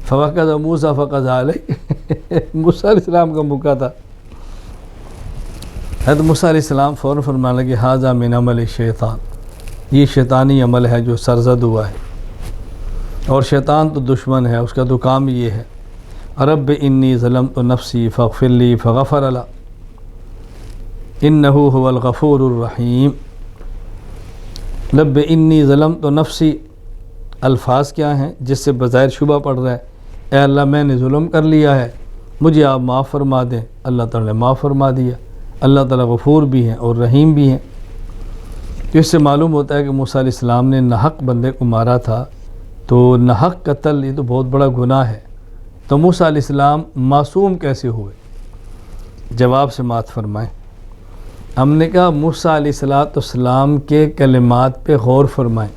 فوقذہ موسیٰ فقضى علیہ، موسیٰ علیہ السلام کا مکہ تھا۔ حضرت موسیٰ علیہ السلام فوراً فرمانے لگے ھذا من عمل الشیطان، یہ شیطانی عمل ہے جو سرزد ہوا ہے، اور شیطان تو دشمن ہے، اس کا تو کام یہ ہے۔ رب انی ظلمت نفسی فاغفر لی فغفر لی انہ هو الغفور الرحیم۔ رب انی ظلمت نفسی، الفاظ کیا ہیں جس سے بظاہر شبہ پڑ رہا ہے، اے اللہ میں نے ظلم کر لیا ہے، مجھے آپ معاف فرما دیں۔ اللہ تعالیٰ نے معاف فرما دیا۔ اللہ تعالیٰ غفور بھی ہیں اور رحیم بھی ہیں۔ تو اس سے معلوم ہوتا ہے کہ موسیٰ علیہ السلام نے ناحق بندے کو مارا تھا، تو ناحق قتل یہ تو بہت بڑا گناہ ہے۔ تو موسیٰ علیہ السلام معصوم کیسے ہوئے؟ جواب سے مات فرمائیں۔ ہم نے کہا موسیٰ علیہ السلام کے کلمات پہ غور فرمائیں۔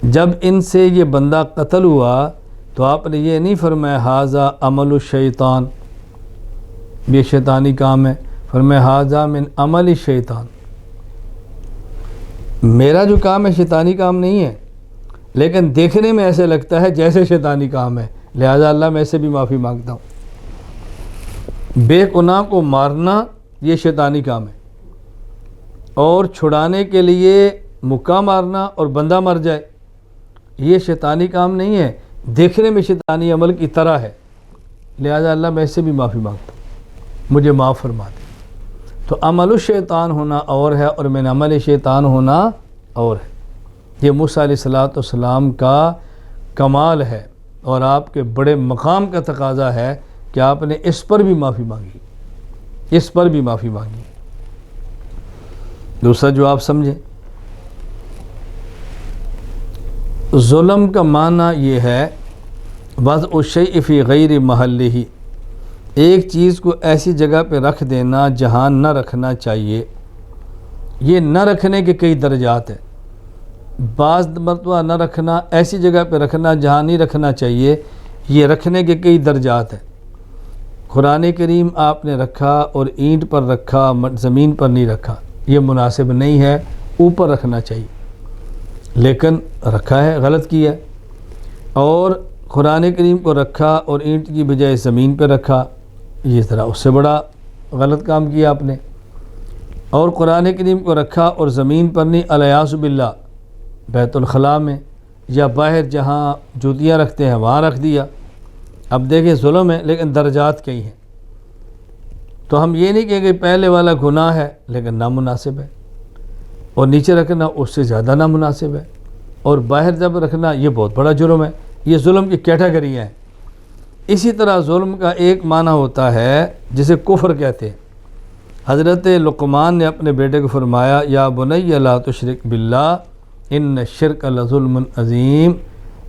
جب ان سے یہ بندہ قتل ہوا تو آپ نے یہ نہیں فرمایا ھذا عمل الشیطان، یہ شیطانی کام ہے، فرمایا ھذا من عمل الشیطان، میرا جو کام ہے شیطانی کام نہیں ہے، لیکن دیکھنے میں ایسے لگتا ہے جیسے شیطانی کام ہے، لہذا اللہ میں سے بھی معافی مانگتا ہوں۔ بے گناہ کو مارنا یہ شیطانی کام ہے، اور چھڑانے کے لیے مکہ مارنا اور بندہ مر جائے یہ شیطانی کام نہیں ہے، دیکھنے میں شیطانی عمل کی طرح ہے، لہذا اللہ میں سے بھی معافی مانگتا ہوں، مجھے معاف فرما دے۔ تو عمل الشیطان ہونا اور ہے اور من عمل شیطان ہونا اور ہے۔ یہ موسیٰ علیہ السلام کا کمال ہے اور آپ کے بڑے مقام کا تقاضا ہے کہ آپ نے اس پر بھی معافی مانگی، اس پر بھی معافی مانگی۔ دوسرا جو آپ سمجھیں، ظلم کا معنی یہ ہے وضع الشیء فی غیر محلہ، ایک چیز کو ایسی جگہ پہ رکھ دینا جہاں نہ رکھنا چاہیے۔ یہ نہ رکھنے کے کئی درجات ہیں، بعض مرتبہ نہ رکھنا، ایسی جگہ پہ رکھنا جہاں نہیں رکھنا چاہیے، یہ رکھنے کے کئی درجات ہیں۔ قرآن کریم آپ نے رکھا اور اینٹ پر رکھا، زمین پر نہیں رکھا، یہ مناسب نہیں ہے، اوپر رکھنا چاہیے، لیکن رکھا ہے، غلط کیا ہے۔ اور قرآن کریم کو رکھا اور اینٹ کی بجائے زمین پہ رکھا، یہ ذرا اس سے بڑا غلط کام کیا آپ نے۔ اور قرآن کریم کو رکھا اور زمین پر نہیں، الیاذ باللہ بیت الخلاء میں یا باہر جہاں جوتیاں رکھتے ہیں وہاں رکھ دیا۔ اب دیکھیں ظلم ہے لیکن درجات کئی ہیں، تو ہم یہ نہیں کہیں کہ پہلے والا گناہ ہے لیکن نامناسب ہے، اور نیچے رکھنا اس سے زیادہ نامناسب ہے۔ اور باہر جب رکھنا یہ بہت بڑا جرم ہے. یہ ظلم کی کیٹیگریاں ہیں. اسی طرح ظلم کا ایک معنی ہوتا ہے جسے کفر کہتے ہیں. حضرت لقمان نے اپنے بیٹے کو فرمایا یا بنی لا تشرک باللہ ان الشرک لظلم عظیم.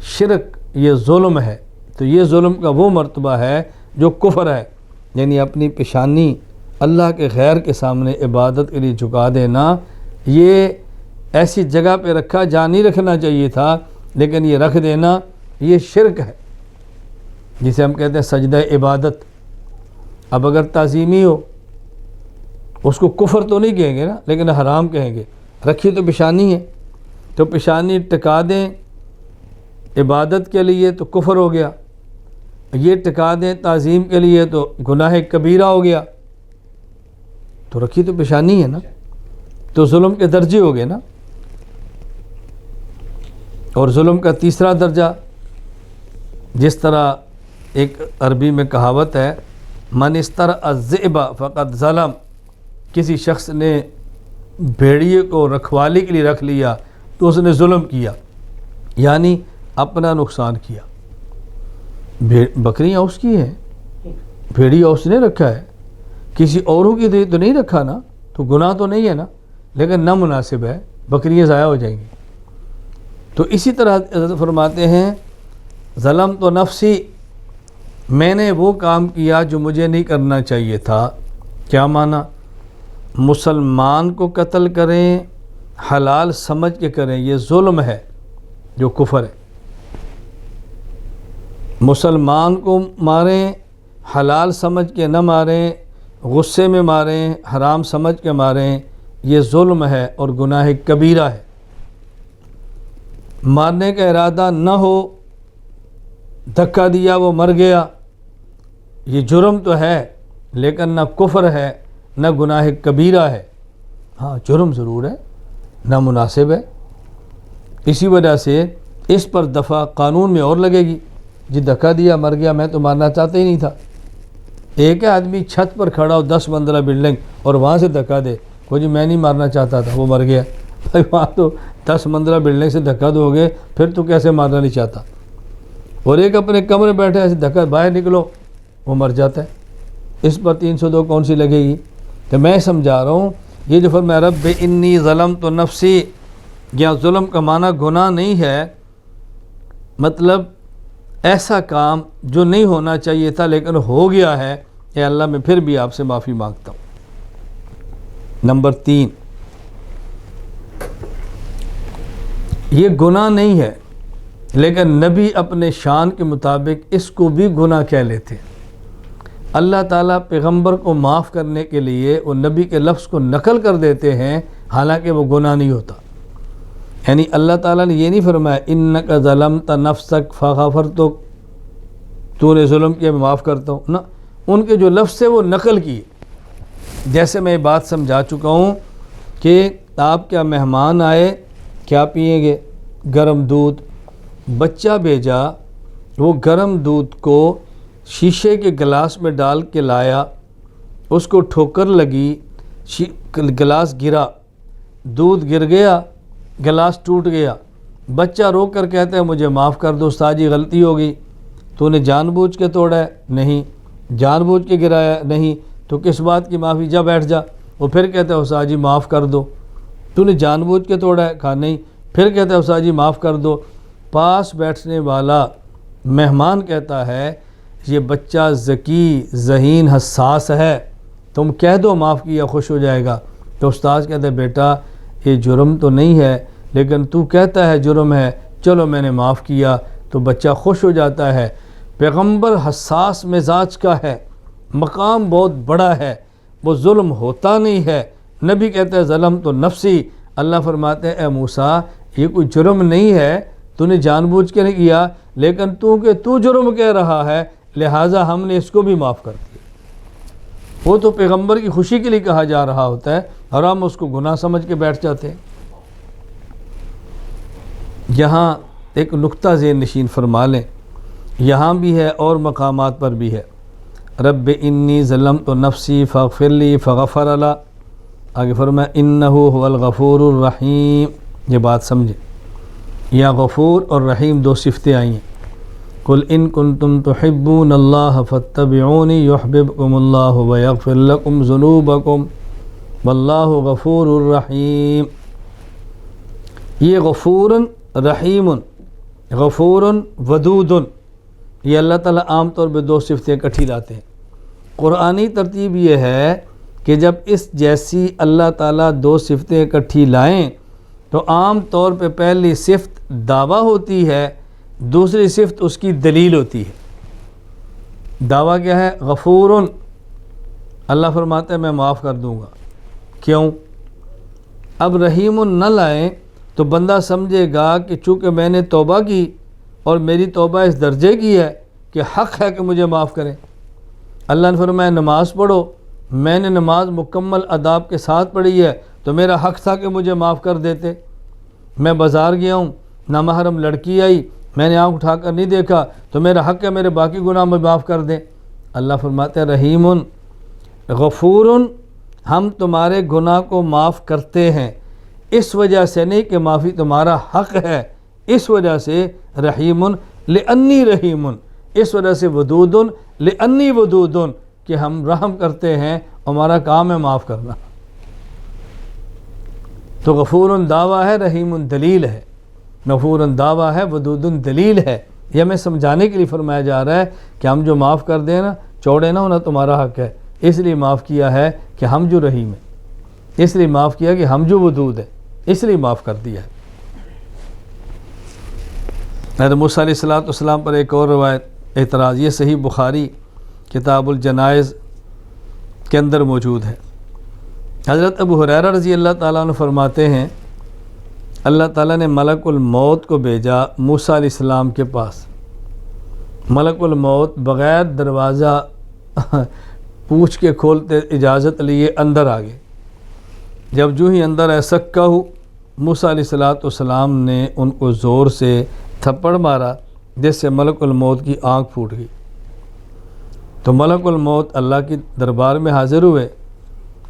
شرک یہ ظلم ہے. تو یہ ظلم کا وہ مرتبہ ہے جو کفر ہے، یعنی اپنی پیشانی اللہ کے غیر کے سامنے عبادت کے لیے جھکا دینا. یہ ایسی جگہ پہ رکھا جہاں نہیں رکھنا چاہیے تھا لیکن یہ رکھ دینا، یہ شرک ہے جسے ہم کہتے ہیں سجدہ عبادت. اب اگر تعظیمی ہو اس کو کفر تو نہیں کہیں گے نا، لیکن حرام کہیں گے. رکھی تو پیشانی ہے، تو پیشانی ٹکا دیں عبادت کے لیے تو کفر ہو گیا، یہ ٹکا دیں تعظیم کے لیے تو گناہ کبیرہ ہو گیا. تو رکھی تو پیشانی ہے نا، تو ظلم کے درجے ہو گئے نا. اور ظلم کا تیسرا درجہ، جس طرح ایک عربی میں کہاوت ہے من استرعى الذئب فقد ظلم، کسی شخص نے بھیڑیے کو رکھوالی کے لیے رکھ لیا تو اس نے ظلم کیا، یعنی اپنا نقصان کیا. بکریاں اس کی ہیں، بھیڑیا اس نے رکھا ہے، کسی اوروں کی تو نہیں رکھا نا، تو گناہ تو نہیں ہے نا، لیکن نامناسب ہے، بکریاں ضائع ہو جائیں گی. تو اسی طرح حضرت فرماتے ہیں ظلم تو نفسی، میں نے وہ کام کیا جو مجھے نہیں کرنا چاہیے تھا. کیا معنی؟ مسلمان کو قتل کریں حلال سمجھ کے کریں، یہ ظلم ہے جو کفر ہے. مسلمان کو ماریں حلال سمجھ کے نہ ماریں، غصے میں ماریں، حرام سمجھ کے ماریں، یہ ظلم ہے اور گناہ کبیرہ ہے. مارنے کا ارادہ نہ ہو، دھکا دیا وہ مر گیا، یہ جرم تو ہے لیکن نہ کفر ہے نہ گناہ کبیرہ ہے. ہاں جرم ضرور ہے، نہ مناسب ہے. اسی وجہ سے اس پر دفعہ قانون میں اور لگے گی. جی دھکا دیا مر گیا، میں تو مارنا چاہتا ہی نہیں تھا. ایک آدمی چھت پر کھڑا ہو 10-15 بلڈنگ اور وہاں سے دھکا دے، کوئی جی میں نہیں مارنا چاہتا تھا، وہ مر گیا. وہاں تو 10-15 بلڈنگ سے دھکا دو گے، پھر تو کیسے مارنا نہیں چاہتا. اور ایک اپنے کمرے بیٹھے ایسے دھکا باہر نکلو، وہ مر جاتا ہے. اس پر 302 کون سی لگے گی؟ تو میں سمجھا رہا ہوں یہ جو فرمایا رب انی ظلمت نفسی، یا ظلم کا معنی گناہ نہیں ہے، مطلب ایسا کام جو نہیں ہونا چاہیے تھا لیکن ہو گیا ہے، اے اللہ میں پھر بھی آپ سے معافی مانگتا ہوں. نمبر 3، یہ گناہ نہیں ہے لیکن نبی اپنے شان کے مطابق اس کو بھی گناہ کہہ لیتے. اللہ تعالیٰ پیغمبر کو معاف کرنے کے لیے وہ نبی کے لفظ کو نقل کر دیتے ہیں حالانکہ وہ گناہ نہیں ہوتا. یعنی اللہ تعالیٰ نے یہ نہیں فرمایا انک ظلمت نفسک فغفرتک، تو نے ظلم کیا میں معاف کرتا ہوں، نہ، ان کے جو لفظ سے وہ نقل کیے. جیسے میں یہ بات سمجھا چکا ہوں کہ آپ کیا مہمان آئے، کیا پئیں گے؟ گرم دودھ. بچہ بھیجا، وہ گرم دودھ کو شیشے کے گلاس میں ڈال کے لایا، اس کو ٹھوکر لگی، گلاس گرا، دودھ گر گیا، گلاس ٹوٹ گیا. بچہ رو کر کہتا ہے مجھے معاف کر دو استاد جی غلطی ہو گئی. تو نے جان بوجھ کے توڑا ہے؟ نہیں. جان بوجھ کے گرایا؟ نہیں. تو کس بات کی معافی؟ جا بیٹھ جا. وہ پھر کہتا ہے استاد جی معاف کر دو. تو نے جان بوجھ کے توڑا ہے؟ کہا نہیں. پھر کہتا ہے استاد جی معاف کر دو. پاس بیٹھنے والا مہمان کہتا ہے یہ بچہ ذکی، ذہین، حساس ہے، تم کہہ دو معاف کیا خوش ہو جائے گا. تو استاد کہتا ہے بیٹا یہ جرم تو نہیں ہے لیکن تو کہتا ہے جرم ہے، چلو میں نے معاف کیا. تو بچہ خوش ہو جاتا ہے. پیغمبر حساس مزاج کا ہے، مقام بہت بڑا ہے، وہ ظلم ہوتا نہیں ہے. نبی کہتا ہے ظلم تو نفسی. اللہ فرماتے ہیں اے موسیٰ یہ کوئی جرم نہیں ہے، تو نے جان بوجھ کے نہیں کیا، لیکن تو جرم کہہ رہا ہے لہٰذا ہم نے اس کو بھی معاف کر دیا. وہ تو پیغمبر کی خوشی کے لیے کہا جا رہا ہوتا ہے اور ہم اس کو گناہ سمجھ کے بیٹھ جاتے ہیں. یہاں ایک نقطہ ذہن نشین فرما لیں، یہاں بھی ہے اور مقامات پر بھی ہے. رب انی ظلمت نفسی فاغفر لی فغفر لی. آگے فرمایا انہ هو الغفور الرحیم. یہ بات سمجھیں، یا غفور اور رحیم دو صفتیں آئی ہیں۔ قل ان کنتم تحبون اللہ فاتبعونی یحببکم اللہ ویغفر لکم ذنوبکم واللہ غفور الرحیم۔ یہ غفور رحیم، غفور ودود، یہ اللہ تعالیٰ عام طور پہ دو صفتیں اکٹھی لاتے ہیں۔ قرآنی ترتیب یہ ہے کہ جب اس جیسی اللہ تعالیٰ دو صفتیں اکٹھی لائیں تو عام طور پہ پہلی صفت دعویٰ ہوتی ہے، دوسری صفت اس کی دلیل ہوتی ہے۔ دعویٰ کیا ہے؟ غفور، اللہ فرماتا ہے میں معاف کر دوں گا۔ کیوں؟ اب رحیم نہ لائیں تو بندہ سمجھے گا کہ چونکہ میں نے توبہ کی اور میری توبہ اس درجے کی ہے کہ حق ہے کہ مجھے معاف کریں۔ اللہ نے فرمایا نماز پڑھو، میں نے نماز مکمل آداب کے ساتھ پڑھی ہے تو میرا حق تھا کہ مجھے معاف کر دیتے۔ میں بازار گیا ہوں، نامحرم لڑکی آئی، میں نے آنکھ اٹھا کر نہیں دیکھا تو میرا حق ہے میرے باقی گناہ مجھے معاف کر دیں۔ اللہ فرماتے ہیں رحیم غفور، ہم تمہارے گناہ کو معاف کرتے ہیں، اس وجہ سے نہیں کہ معافی تمہارا حق ہے، اس وجہ سے رحیم لانی رحیم، اس وجہ سے ودود لانی ودود، کہ ہم رحم کرتے ہیں، ہمارا کام ہے معاف کرنا۔ تو غفور دعویٰ ہے، رحیم دلیل ہے۔ غفور دعویٰ ہے، ودود دلیل ہے۔ یہ ہمیں سمجھانے کے لیے فرمایا جا رہا ہے کہ ہم جو معاف کر دیں نا، چوڑے نہ ہونا تمہارا حق ہے، اس لیے معاف کیا ہے کہ ہم جو رحیم ہیں، اس لیے معاف کیا کہ ہم جو ودود ہیں، اس لیے معاف کر دیا ہے۔ حضرت موسیٰ علیہ السلام پر ایک اور روایت اعتراض، یہ صحیح بخاری کتاب الجنائز کے اندر موجود ہے۔ حضرت ابو ہریرہ رضی اللہ تعالیٰ عنہ فرماتے ہیں اللہ تعالیٰ نے ملک الموت کو بھیجا موسیٰ علیہ السلام کے پاس۔ ملک الموت بغیر دروازہ پوچھ کے کھولتے اجازت لیے اندر آ گئے۔ جب جو ہی اندر آئے سکہ موسیٰ علیہ السلام نے ان کو زور سے تھپڑ مارا جس سے ملک الموت کی آنکھ پھوٹ گئی۔ تو ملک الموت اللہ کی دربار میں حاضر ہوئے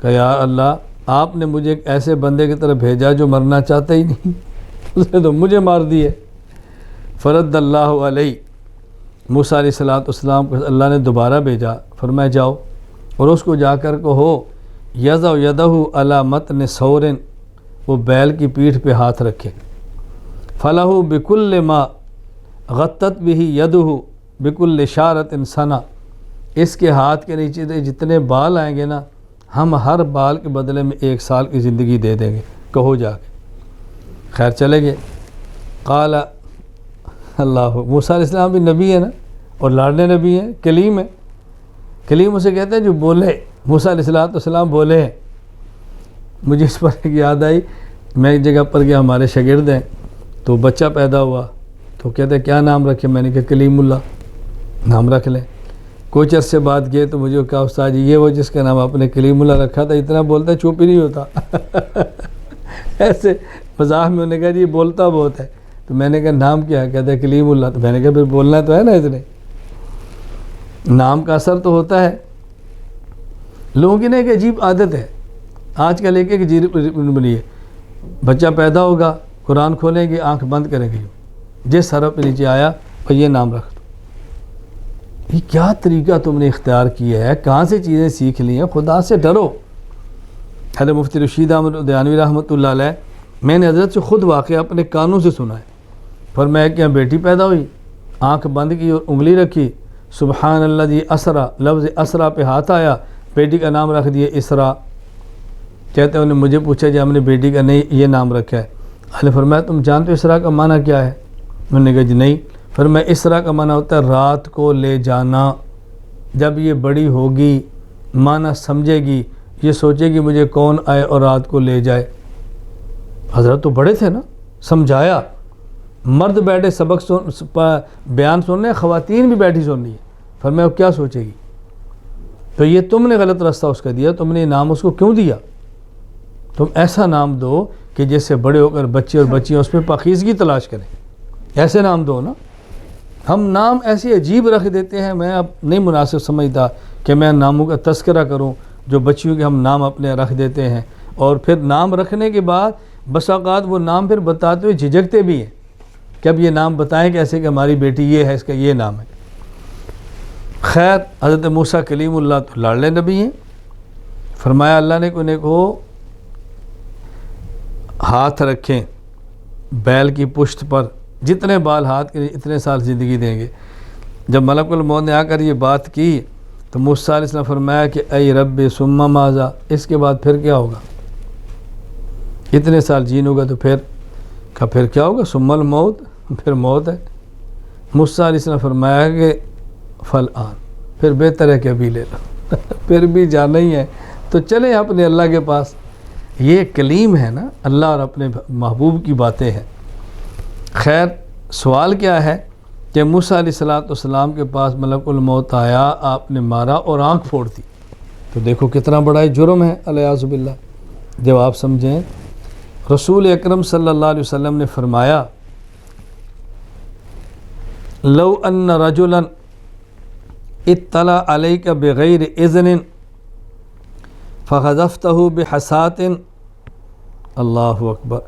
کہ یا اللہ آپ نے مجھے ایک ایسے بندے کی طرف بھیجا جو مرنا چاہتا ہی نہیں، اس نے تو مجھے مار دیے۔ فرد اللہ علیہ، موسیٰ علیہ السلام کو اللہ نے دوبارہ بھیجا، فرمایا جاؤ اور اس کو جا کر کہو یضع یدہ علی متن ثور، وہ بیل کی پیٹھ پہ ہاتھ رکھے، فلہ بکل ما غطت بہ یدہ بکل شعرۃ ثنا، اس کے ہاتھ کے نیچے جتنے بال آئیں گے نا، ہم ہر بال کے بدلے میں 1 سال کی زندگی دے دیں گے، کہو جا کے۔ خیر چلے گئے۔ قال اللہ، موسیٰ علیہ السلام بھی نبی ہے نا، اور لاڈلے نبی ہیں، کلیم ہے، کلیم اسے کہتے ہیں جو بولے۔ موسیٰ علیہ السلام بولے ہیں۔ مجھے اس پر ایک یاد آئی، میں ایک جگہ پر گیا، ہمارے شاگرد ہیں، تو بچہ پیدا ہوا تو کہتے ہیں کیا نام رکھے؟ میں نے کہا کلیم اللہ نام رکھ لیں۔ کچھ عرصے بعد گئے تو مجھے کہا استاد جی یہ وہ جس کا نام آپ نے کلیم اللہ رکھا تھا، اتنا بولتا ہے چپ ہی نہیں ہوتا۔ ایسے مزاح میں انہوں نے کہا جی یہ بولتا بہت ہے، تو میں نے کہا نام کیا ہے؟ کہتا ہے کلیم اللہ۔ تو میں نے کہا پھر بولنا تو ہے نا، اس نے نام کا اثر تو ہوتا ہے۔ لوگوں کی نا ایک عجیب عادت ہے آج کل، ایک عجیب بنی ہے، بچہ پیدا ہوگا، قرآن کھولیں گے، آنکھ بند کریں گے، جس حرف پہ نیچے آیا اور یہ نام رکھ دو۔ یہ کیا طریقہ تم نے اختیار کیا ہے؟ کہاں سے چیزیں سیکھ لی ہیں؟ خدا سے ڈرو۔ حضرت مفتی رشید احمد دیانوی رحمۃ اللہ علیہ، میں نے حضرت سے خود واقعہ اپنے کانوں سے سنا ہے۔ فرمایا کہ بیٹی پیدا ہوئی، آنکھ بند کی اور انگلی رکھی، سبحان الذی اسرا، لفظ اسرا پہ ہاتھ آیا، بیٹی کا نام رکھ دیا اسرا۔ کہتے ہیں انہوں نے مجھے پوچھا جی ہم نے بیٹی کا نہیں یہ نام رکھا ہے۔ اللہ فرمایا تم جانتے ہو اسرا کا معنی کیا ہے؟ انہوں نے کہا جی نہیں۔ فرمایا اسرا کا معنی ہوتا ہے رات کو لے جانا۔ جب یہ بڑی ہوگی، معنی سمجھے گی، یہ سوچے گی مجھے کون آئے اور رات کو لے جائے۔ حضرت تو بڑے تھے نا، سمجھایا۔ مرد بیٹھے سبق بیان سن رہے ہیں، خواتین بھی بیٹھی سن رہی ہیں۔ فرمایا کیا سوچے گی؟ تو یہ تم نے غلط راستہ اس کا دیا، تم نے یہ نام اس کو کیوں دیا؟ تم ایسا نام دو کہ جس سے بڑے ہو کر بچے اور بچیاں اس پہ پاکیزگی تلاش کریں، ایسے نام دو نا۔ ہم نام ایسے عجیب رکھ دیتے ہیں، میں اب نہیں مناسب سمجھتا کہ میں ناموں کا تذکرہ کروں جو بچیوں کے ہم نام اپنے رکھ دیتے ہیں، اور پھر نام رکھنے کے بعد بس اوقات وہ نام پھر بتاتے ہوئے جھجکتے بھی ہیں کہ اب یہ نام بتائیں کیسے کہ ہماری بیٹی یہ ہے، اس کا یہ نام ہے۔ خیر، حضرت موسیٰ کلیم اللہ تو لاڑلے نبی ہیں۔ فرمایا اللہ نے انہیں کو ہاتھ رکھیں بیل کی پشت پر، جتنے بال ہاتھ کے اتنے سال زندگی دیں گے۔ جب ملک الموت نے آ کر یہ بات کی تو موسیٰ علیہ السلام فرمایا کہ اے رب ثم ماذا، اس کے بعد پھر کیا ہوگا؟ اتنے سال جین ہوگا تو پھر کیا ہوگا؟ ثم الموت، پھر موت ہے۔ موسیٰ علیہ السلام فرمایا کہ فالآن، پھر بہتر ہے کہ ابھی لے لو، پھر بھی جانا ہی ہے تو چلیں اپنے اللہ کے پاس۔ یہ کلیم ہے نا، اللہ اور اپنے محبوب کی باتیں ہیں۔ خیر، سوال کیا ہے کہ موسیٰ علیہ السلام کے پاس ملک الموت آیا، آپ نے مارا اور آنکھ پھوڑ دی، تو دیکھو کتنا بڑا جرم ہے الیاذ باللہ۔ جب آپ سمجھیں، رسول اکرم صلی اللہ علیہ وسلم نے فرمایا لو ان رجلا اطلع علیک بغیر اذن فخذفتہ بحسات، اللہ اکبر،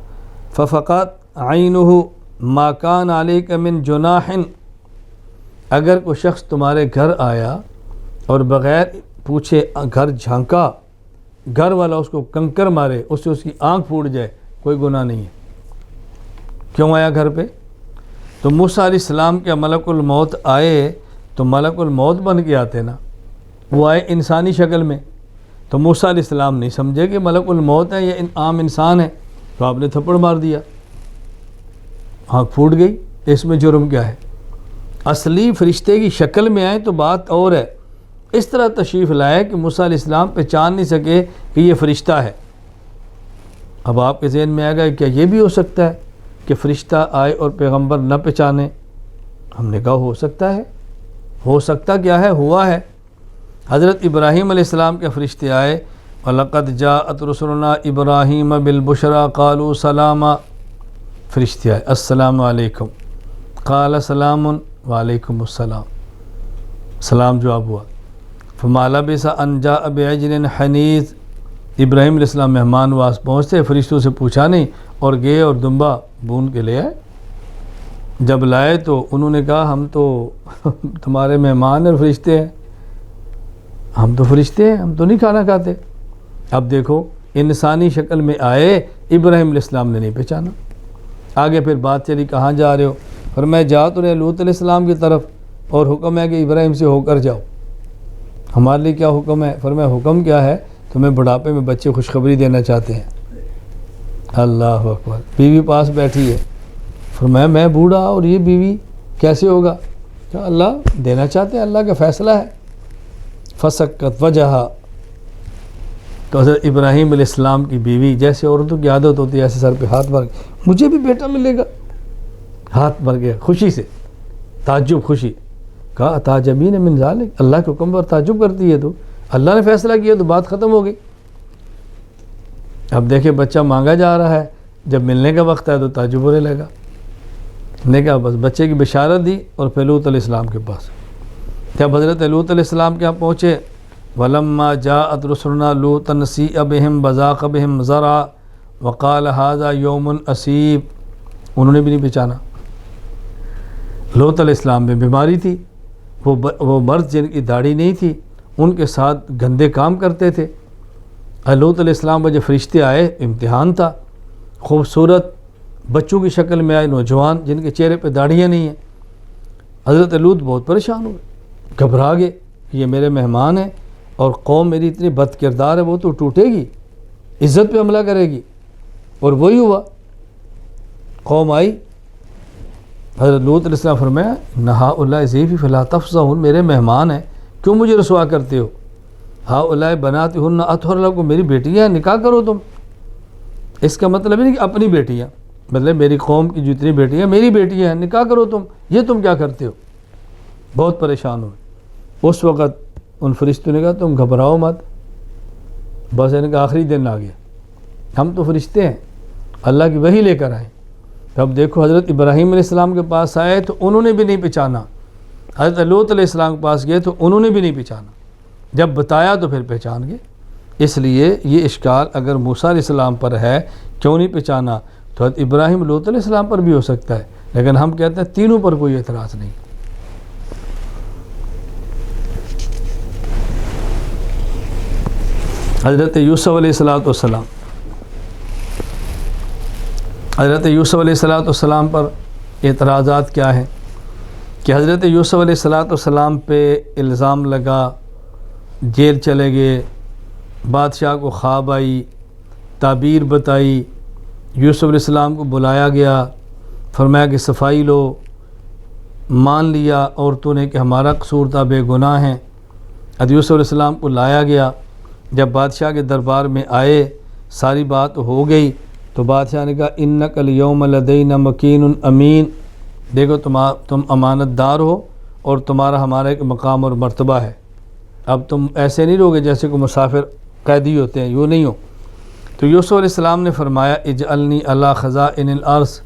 ففقت عینہ ما کان علیک من جناح، اگر کوئی شخص تمہارے گھر آیا اور بغیر پوچھے گھر جھانکا، گھر والا اس کو کنکر مارے، اس سے اس کی آنکھ پھوٹ جائے، کوئی گناہ نہیں ہے۔ کیوں آیا گھر پہ؟ تو موسیٰ علیہ السلام کے ملک الموت آئے تو ملک الموت بن کے آتے نا، وہ آئے انسانی شکل میں، تو موسیٰ علیہ السلام نہیں سمجھے کہ ملک الموت ہے یا عام انسان ہے، تو آپ نے تھپڑ مار دیا، آنکھ پھوٹ گئی۔ اس میں جرم کیا ہے؟ اصلی فرشتے کی شکل میں آئے تو بات اور ہے، اس طرح تشریف لائے کہ موسیٰ علیہ السلام پہچان نہیں سکے کہ یہ فرشتہ ہے۔ اب آپ کے ذہن میں آئے گا کیا یہ بھی ہو سکتا ہے کہ فرشتہ آئے اور پیغمبر نہ پہچانے؟ ہم نے کہا ہو سکتا ہے۔ ہو سکتا کیا ہے؟ ہوا ہے۔ حضرت ابراہیم علیہ السلام کے فرشتے آئے، وَلَقَدْ جَاءَتْ رُسُلُنَا إِبْرَاهِيمَ بِالْبُشْرَىٰ قَالُوا سَلَامًا، فرشتے آئے السلام علیکم، قال سلام وعلیکم السلام، سلام جواب ہوا۔ فَمَا لَبِثَ أَن جَاءَ بِعِجْلٍ حَنِيذٍ، ابراہیم علیہ السلام مہمان واس پہنچتے، فرشتوں سے پوچھا نہیں اور گئے اور دمبا بون کے لے آئے۔ جب لائے تو انہوں نے کہا ہم تو تمہارے مہمان اور فرشتے ہیں، ہم تو فرشتے ہیں، ہم تو نہیں کھانا کھاتے۔ اب دیکھو انسانی شکل میں آئے، ابراہیم علیہ السلام نے نہیں پہچانا۔ آگے پھر بات چلی کہاں جا رہے ہو؟ فرمایا جا تو رہے لوط علیہ السلام کی طرف، اور حکم ہے کہ ابراہیم سے ہو کر جاؤ۔ ہمارے لیے کیا حکم ہے؟ فرمایا حکم کیا ہے؟ تمہیں بڑھاپے میں بچے خوشخبری دینا چاہتے ہیں۔ اللہ اکبر، بیوی پاس بیٹھی ہے، فرمایا میں بوڑھا اور یہ بیوی کیسے ہوگا؟ کہ اللہ دینا چاہتے ہیں، اللہ کا فیصلہ ہے۔ فسکت وجہا، تو حضرت ابراہیم علیہ السلام کی بیوی، جیسے عورتوں کی عادت ہوتی ہے ایسے سر پہ ہاتھ مار کے، مجھے بھی بیٹا ملے گا، ہاتھ مر گیا خوشی سے، تعجب خوشی۔ کہا اتعجبین من ذالک، اللہ کے حکم پر تعجب کرتی ہے تو اللہ نے فیصلہ کیا تو بات ختم ہو گئی۔ اب دیکھیں بچہ مانگا جا رہا ہے، جب ملنے کا وقت ہے تو تعجب ہونے لگا۔ نے کہا بس بچے کی بشارت دی اور پھر لوط علیہ السلام کے پاس، جب حضرت لوط علیہ السلام کے یہاں پہنچے، وَلَمَّا جَاءَتْ رُسُلُنَا لُوطًا سِیءَ بِهِمْ وَضَاقَ بِهِمْ ذَرْعًا وَقَالَ هَذَا يَوْمٌ عَصِیبٌ، انہوں نے بھی نہیں پہچانا۔ لوط علیہ السلام میں بیماری تھی، وہ مرد جن کی داڑھی نہیں تھی، ان کے ساتھ گندے کام کرتے تھے۔ لوط علیہ السلام کا جب فرشتے آئے، امتحان تھا، خوبصورت بچوں کی شکل میں آئے، نوجوان جن کے چہرے پہ داڑھیاں نہیں ہیں۔ حضرت لوط بہت پریشان ہوئے، گھبرا گئے کہ یہ میرے مہمان ہیں اور قوم میری اتنی بد کردار ہے، وہ تو ٹوٹے گی، عزت پہ حملہ کرے گی، اور وہی ہوا۔ قوم آئی، حضرت لوط علیہ السلام فرمایا ہؤلاء ضیفی فلا تفضحون، میرے مہمان ہیں، کیوں مجھے رسوا کرتے ہو؟ ہؤلاء بناتہن اطہر لکم، میری بیٹیاں، نکاح کرو تم۔ اس کا مطلب نہیں کہ اپنی بیٹیاں، مطلب میری قوم کی جتنی بیٹیاں میری بیٹیاں ہیں، نکاح کرو تم، یہ تم کیا کرتے ہو؟ بہت پریشان ہوئے۔ اس وقت ان فرشتوں نے کہا تم گھبراؤ مت، بس ان کا آخری دن آ گیا، ہم تو فرشتے ہیں، اللہ کی وحی لے کر آئے۔ اب دیکھو حضرت ابراہیم علیہ السلام کے پاس آئے تو انہوں نے بھی نہیں پہچانا، حضرت لوط علیہ السلام کے پاس گئے تو انہوں نے بھی نہیں پہچانا، جب بتایا تو پھر پہچان گئے۔ اس لیے یہ اشکال اگر موسیٰ علیہ السلام پر ہے کیوں نہیں پہچانا، تو حضرت ابراہیم لوط علیہ السلام پر بھی ہو سکتا ہے لیکن ہم کہتے ہیں تینوں پر کوئی اعتراض نہیں۔ حضرت یوسف علیہ السلام حضرت یوسف علیہ السلام پر اعتراضات کیا ہیں کہ حضرت یوسف علیہ السلام پہ الزام لگا، جیل چلے گئے، بادشاہ کو خواب آئی، تعبیر بتائی، یوسف علیہ السلام کو بلایا گیا، فرمایا کہ صفائی لو، مان لیا عورتوں نے کہ ہمارا قصور تھا، بے گناہ ہیں۔ حضرت یوسف علیہ السلام کو لایا گیا، جب بادشاہ کے دربار میں آئے ساری بات ہو گئی تو بادشاہ نے کہا انک الیوم لدینا مکین امین، دیکھو تم امانت دار ہو اور تمہارا ہمارا ایک مقام اور مرتبہ ہے، اب تم ایسے نہیں رہو گے جیسے کوئی مسافر قیدی ہوتے ہیں، یوں نہیں ہو۔ تو یوسف علیہ السلام نے فرمایا اجعلنی علی خزائن الارض،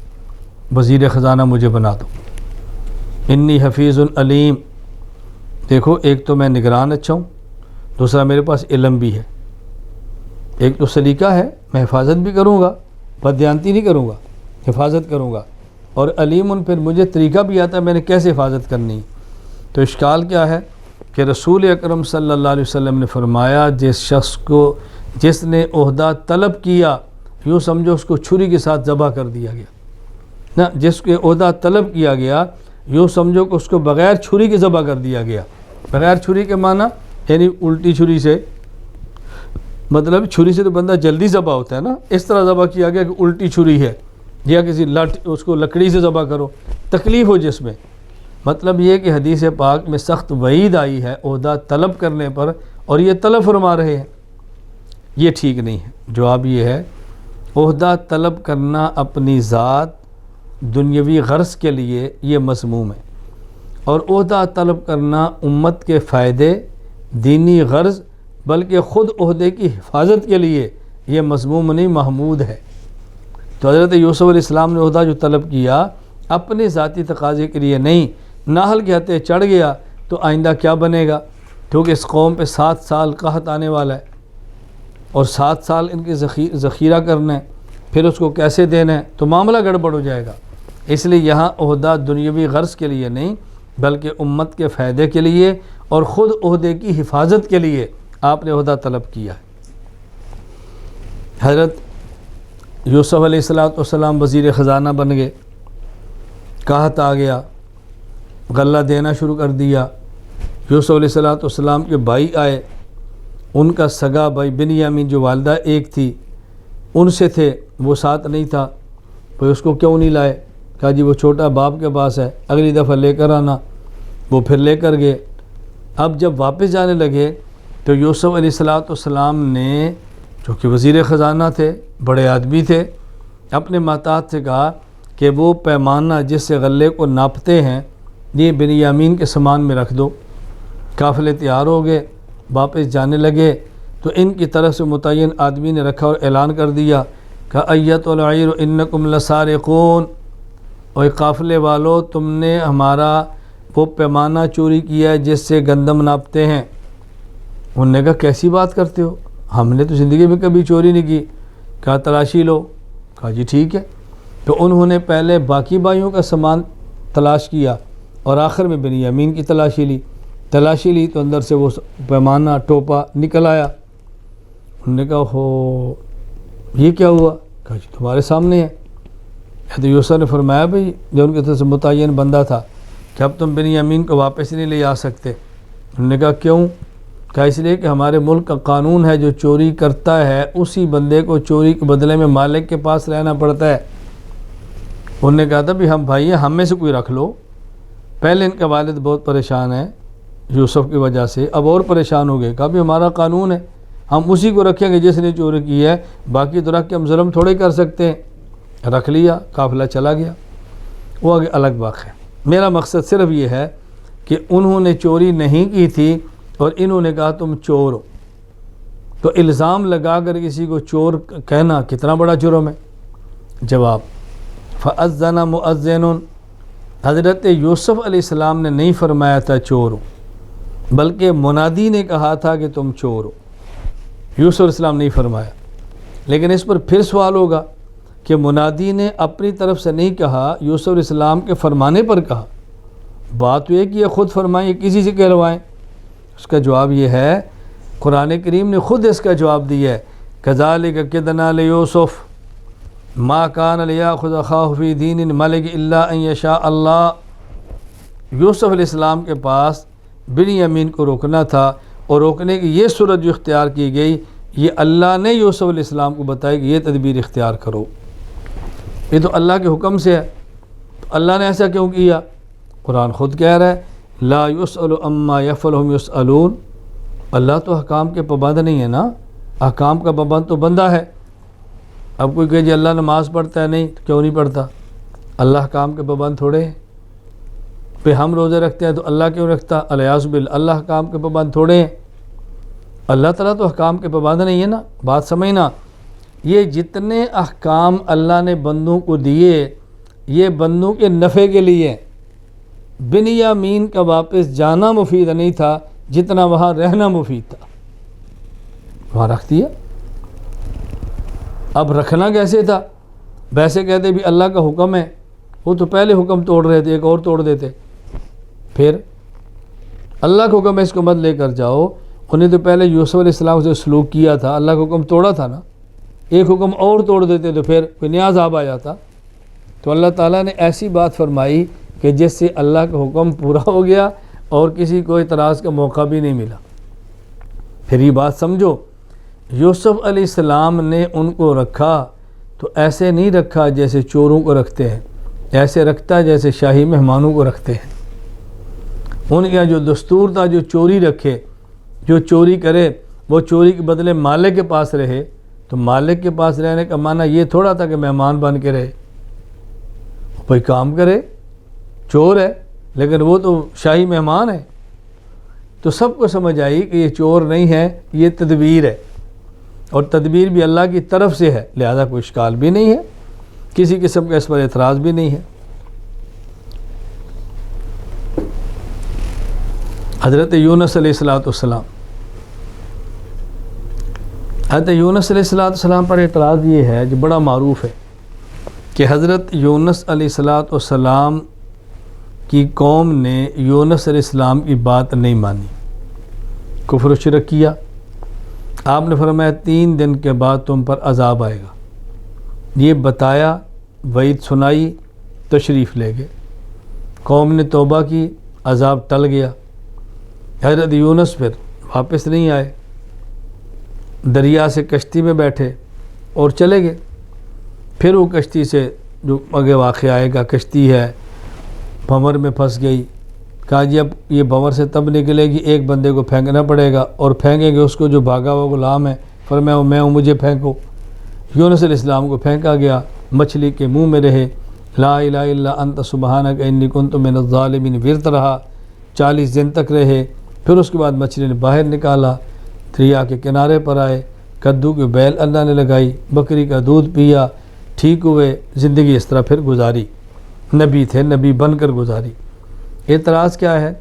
وزیر خزانہ مجھے بنا دو، انی حفیظ علیم، دیکھو ایک تو میں نگران اچھا ہوں، دوسرا میرے پاس علم بھی ہے، ایک تو سلیقہ ہے، میں حفاظت بھی کروں گا، بددیانتی نہیں کروں گا، حفاظت کروں گا، اور علیم پھر مجھے طریقہ بھی آتا ہے میں نے کیسے حفاظت کرنی۔ تو اشکال کیا ہے کہ رسول اکرم صلی اللہ علیہ وسلم نے فرمایا جس نے عہدہ طلب کیا، یوں سمجھو اس کو چھری کے ساتھ ذبح کر دیا گیا نا، جس کے عہدہ طلب کیا گیا یوں سمجھو کہ اس کو بغیر چھری کے ذبح کر دیا گیا۔ بغیر چھری کے معنی یعنی الٹی چھری سے، مطلب چھری سے تو بندہ جلدی ذبح ہوتا ہے نا، اس طرح ذبح کیا گیا کہ الٹی چھری ہے، یا کسی اس کو لکڑی سے ذبح کرو، تکلیف ہو جس میں۔ مطلب یہ کہ حدیث پاک میں سخت وعید آئی ہے عہدہ طلب کرنے پر، اور یہ طلب فرما رہے ہیں، یہ ٹھیک نہیں ہے۔ جواب یہ ہے عہدہ طلب کرنا اپنی ذات دنیاوی غرض کے لیے یہ مذموم ہے، اور عہدہ طلب کرنا امت کے فائدے دینی غرض بلکہ خود عہدے کی حفاظت کے لیے یہ مذموم نہیں محمود ہے۔ تو حضرت یوسف علیہ السلام نے عہدہ جو طلب کیا اپنے ذاتی تقاضے کے لیے نہیں، ناحل کے ہتھے چڑھ گیا تو آئندہ کیا بنے گا، کیونکہ اس قوم پہ 7 سال قحط آنے والا ہے، اور 7 سال ان کے ذخیرہ کرنا ہے، پھر اس کو کیسے دینا ہے، تو معاملہ گڑبڑ ہو جائے گا۔ اس لیے یہاں عہدہ دنیاوی غرض کے لیے نہیں بلکہ امت کے فائدے کے لیے اور خود عہدے کی حفاظت کے لیے آپ نے عہدہ طلب کیا ہے۔ حضرت یوسف علیہ السلام وزیر خزانہ بن گئے، قحط آ گیا، غلہ دینا شروع کر دیا۔ یوسف علیہ السلام کے بھائی آئے، ان کا سگا بھائی بنیامین جو والدہ ایک تھی ان سے تھے، وہ ساتھ نہیں تھا، تو اس کو کیوں نہیں لائے؟ کہا جی وہ چھوٹا باپ کے پاس ہے، اگلی دفعہ لے کر آنا۔ وہ پھر لے کر گئے۔ اب جب واپس جانے لگے تو یوسف علیہ السلام نے، جو کہ وزیر خزانہ تھے، بڑے آدمی تھے، اپنے محتاط سے کہا کہ وہ پیمانہ جس سے غلے کو ناپتے ہیں یہ بنیامین کے سامان میں رکھ دو۔ قافلے تیار ہو گئے، واپس جانے لگے تو ان کی طرف سے متعین آدمی نے رکھا اور اعلان کر دیا کہ ایت العیر انکم لسارقون، اور قافلے والو تم نے ہمارا وہ پیمانہ چوری کیا ہے جس سے گندم ناپتے ہیں۔ انہوں نے کہا کیسی بات کرتے ہو، ہم نے تو زندگی میں کبھی چوری نہیں کی۔ کہا تلاشی لو۔ کہا جی ٹھیک ہے۔ تو انہوں نے پہلے باقی بھائیوں کا سامان تلاش کیا اور آخر میں بنیامین کی تلاشی لی تو اندر سے وہ پیمانہ ٹوپا نکل آیا۔ انہوں نے کہا ہو یہ کیا ہوا؟ کہا جی تمہارے سامنے ہے۔ حضرت یوسف نے فرمایا بھئی جو ان کی طرف سے متعین بندہ تھا کہ اب تم بنیامین کو واپس نہیں لے آ سکتے۔ انہوں نے کہا کیوں؟ کہا اس لیے کہ ہمارے ملک کا قانون ہے جو چوری کرتا ہے اسی بندے کو چوری کے بدلے میں مالک کے پاس رہنا پڑتا ہے۔ انہوں نے کہا تھا بھی ہم بھائی ہیں، ہم میں سے کوئی رکھ لو۔ پہلے ان کا والد بہت پریشان ہے یوسف کی وجہ سے، اب اور پریشان ہو گئے۔ کہا بھی ہمارا قانون ہے، ہم اسی کو رکھیں گے جس نے چوری کی ہے، باقی تو رکھ کے ہم ظلم تھوڑے کر سکتے ہیں۔ رکھ لیا، قافلہ چلا گیا، وہ آگے الگ بات ہے۔ میرا مقصد صرف یہ ہے کہ انہوں نے چوری نہیں کی تھی اور انہوں نے کہا تم چور ہو، تو الزام لگا کر کسی کو چور کہنا کتنا بڑا جرم ہے۔ جواب فَأَذَّنَ مُؤَذِّنٌ، حضرت یوسف علیہ السلام نے نہیں فرمایا تھا چور ہو، بلکہ منادی نے کہا تھا کہ تم چور ہو، یوسف علیہ السلام نہیں فرمایا۔ لیکن اس پر پھر سوال ہوگا کہ منادی نے اپنی طرف سے نہیں کہا، یوسف علیہ السلام کے فرمانے پر کہا۔ بات تو یہ کہ یہ خود فرمائیں، یہ کسی سے کہلوائیں؟ اس کا جواب یہ ہے، قرآن کریم نے خود اس کا جواب دیا ہے، کذالک کدنا لیوسف ما کان لیاخذ اخاہ فی دین الملک الا ان یشاء اللہ۔ یوسف علیہ السلام کے پاس بنیامین کو روکنا تھا، اور روکنے کی یہ صورت جو اختیار کی گئی، یہ اللہ نے یوسف علیہ السلام کو بتایا کہ یہ تدبیر اختیار کرو، یہ تو اللہ کے حکم سے ہے۔ تو اللہ نے ایسا کیوں کیا؟ قرآن خود کہہ رہا ہے لا یسأل عما یفعل وهم یسألون، اللہ تو احکام کے پابند نہیں ہے نا، احکام کا پابند تو بندہ ہے۔ اب کوئی کہے جی اللہ نماز پڑھتا ہے، نہیں کیوں نہیں پڑھتا؟ اللہ احکام کے پابند تھوڑے ہیں۔ پہ ہم روزے رکھتے ہیں تو اللہ کیوں رکھتا؟ الیاذ باللہ، اللہ احکام کے پابند تھوڑے ہیں۔ اللہ تعالیٰ تو احکام کے پابند نہیں ہے نا، بات سمجھنا۔ یہ جتنے احکام اللہ نے بندوں کو دیے، یہ بندوں کے نفع کے لیے۔ بنیامین کا واپس جانا مفید نہیں تھا جتنا وہاں رہنا مفید تھا، وہاں رکھ دیا۔ اب رکھنا کیسے تھا؟ ویسے کہتے بھی اللہ کا حکم ہے، وہ تو پہلے حکم توڑ رہے تھے، ایک اور توڑ دیتے۔ پھر اللہ کا حکم ہے اس کو مت لے کر جاؤ، انہیں تو پہلے یوسف علیہ السلام سے سلوک کیا تھا، اللہ کا حکم توڑا تھا نا، ایک حکم اور توڑ دیتے تو پھر کوئی نیا عذاب آ جاتا۔ تو اللہ تعالیٰ نے ایسی بات فرمائی کہ جس سے اللہ کا حکم پورا ہو گیا اور کسی کو اعتراض کا موقع بھی نہیں ملا۔ پھر یہ بات سمجھو، یوسف علیہ السلام نے ان کو رکھا تو ایسے نہیں رکھا جیسے چوروں کو رکھتے ہیں، ایسے رکھتا جیسے شاہی مہمانوں کو رکھتے ہیں۔ ان کا جو دستور تھا، جو چوری رکھے، جو چوری کرے وہ چوری کے بدلے مالک کے پاس رہے، تو مالک کے پاس رہنے کا معنی یہ تھوڑا تھا کہ مہمان بن کے رہے، کوئی کام کرے، چور ہے لیکن وہ تو شاہی مہمان ہے۔ تو سب کو سمجھ آئی کہ یہ چور نہیں ہے، یہ تدبیر ہے، اور تدبیر بھی اللہ کی طرف سے ہے، لہذا کوئی اشکال بھی نہیں ہے، کسی قسم کا اس پر اعتراض بھی نہیں ہے۔ حضرت یونس علیہ السلام، حضرت یونس علیہ السلام پر اعتراض یہ ہے جو بڑا معروف ہے کہ حضرت یونس علیہ السلام کی قوم نے یونس علیہ السلام کی بات نہیں مانی، کفر و شرک کیا۔ آپ نے فرمایا 3 دن کے بعد تم پر عذاب آئے گا، یہ بتایا، وعید سنائی، تشریف لے گئے۔ قوم نے توبہ کی، عذاب ٹل گیا۔ حضرت یونس پھر واپس نہیں آئے، دریا سے کشتی میں بیٹھے اور چلے گئے۔ پھر وہ کشتی سے جو آگے واقعہ آئے گا، کشتی ہے بھنور میں پھنس گئی، کہا جی اب یہ بھنور سے تب نکلے گی ایک بندے کو پھینکنا پڑے گا، اور پھینکیں گے اس کو جو بھاگا ہوا غلام ہے، فرمایا میں ہوں مجھے پھینکو۔ یونس علیہ السلام کو پھینکا گیا، مچھلی کے منہ میں رہے، لا الہ الا انت سبحانک انی کنت من الظالمین، ورت رہا، 40 دن تک رہے۔ پھر اس کے بعد مچھلی نے باہر نکالا، دریا کے کنارے پر آئے، کدو کی بیل اللہ نے لگائی، بکری کا دودھ پیا، ٹھیک ہوئے، زندگی اس طرح پھر گزاری، نبی تھے، نبی بن کر گزاری۔ اعتراض کیا ہے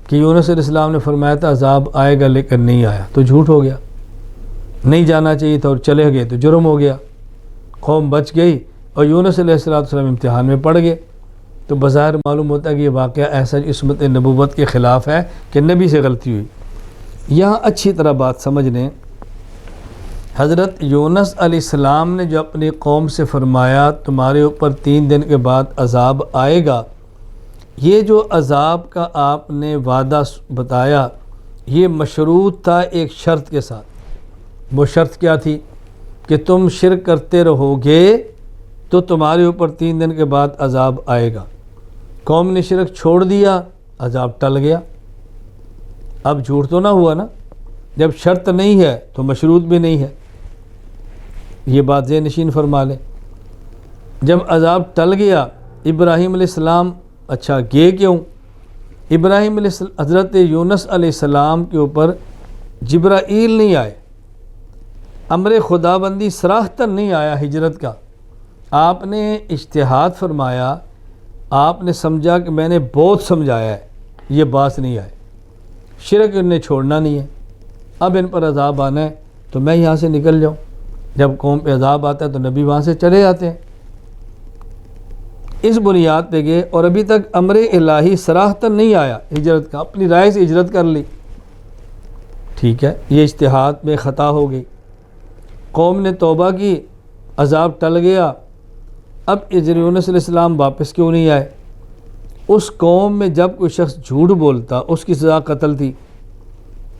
کہ یونس علیہ السلام نے فرمایا تھا عذاب آئے گا لیکن نہیں آیا، تو جھوٹ ہو گیا، نہیں جانا چاہیے تھا اور چلے گئے تو جرم ہو گیا، قوم بچ گئی اور یونس علیہ السلام امتحان میں پڑ گئے۔ تو بظاہر معلوم ہوتا ہے کہ یہ واقعہ ایسا عصمت نبوت کے خلاف ہے کہ نبی سے غلطی ہوئی۔ یہاں اچھی طرح بات سمجھ لیں، حضرت یونس علیہ السلام نے جو اپنی قوم سے فرمایا تمہارے اوپر 3 دن کے بعد عذاب آئے گا، یہ جو عذاب کا آپ نے وعدہ بتایا یہ مشروط تھا ایک شرط کے ساتھ۔ وہ شرط کیا تھی؟ کہ تم شرک کرتے رہو گے تو تمہارے اوپر 3 دن کے بعد عذاب آئے گا۔ قوم نے شرک چھوڑ دیا، عذاب ٹل گیا۔ اب جھوٹ تو نہ ہوا نا، جب شرط نہیں ہے تو مشروط بھی نہیں ہے، یہ بات ذہن نشین فرما لیں۔ جب عذاب ٹل گیا، ابراہیم علیہ السلام اچھا گئے کیوں؟ ابراہیم علیہ السلام، حضرت یونس علیہ السلام کے اوپر جبرائیل نہیں آئے، امر خدا بندی صراحتاً نہیں آیا ہجرت کا۔ آپ نے اجتہاد فرمایا، آپ نے سمجھا کہ میں نے بہت سمجھایا ہے، یہ بات نہیں آئے، شرک انہیں چھوڑنا نہیں ہے، اب ان پر عذاب آنا ہے تو میں یہاں سے نکل جاؤں۔ جب قوم پہ عذاب آتا ہے تو نبی وہاں سے چلے جاتے ہیں۔ اس بنیاد پہ گئے اور ابھی تک امر الہی صراحتاً نہیں آیا ہجرت کا، اپنی رائے سے ہجرت کر لی، ٹھیک ہے، یہ اجتہاد میں خطا ہو گئی، قوم نے توبہ کی، عذاب ٹل گیا، اب حضرت یونس علیہ السلام واپس کیوں نہیں آئے؟ اس قوم میں جب کوئی شخص جھوٹ بولتا اس کی سزا قتل تھی،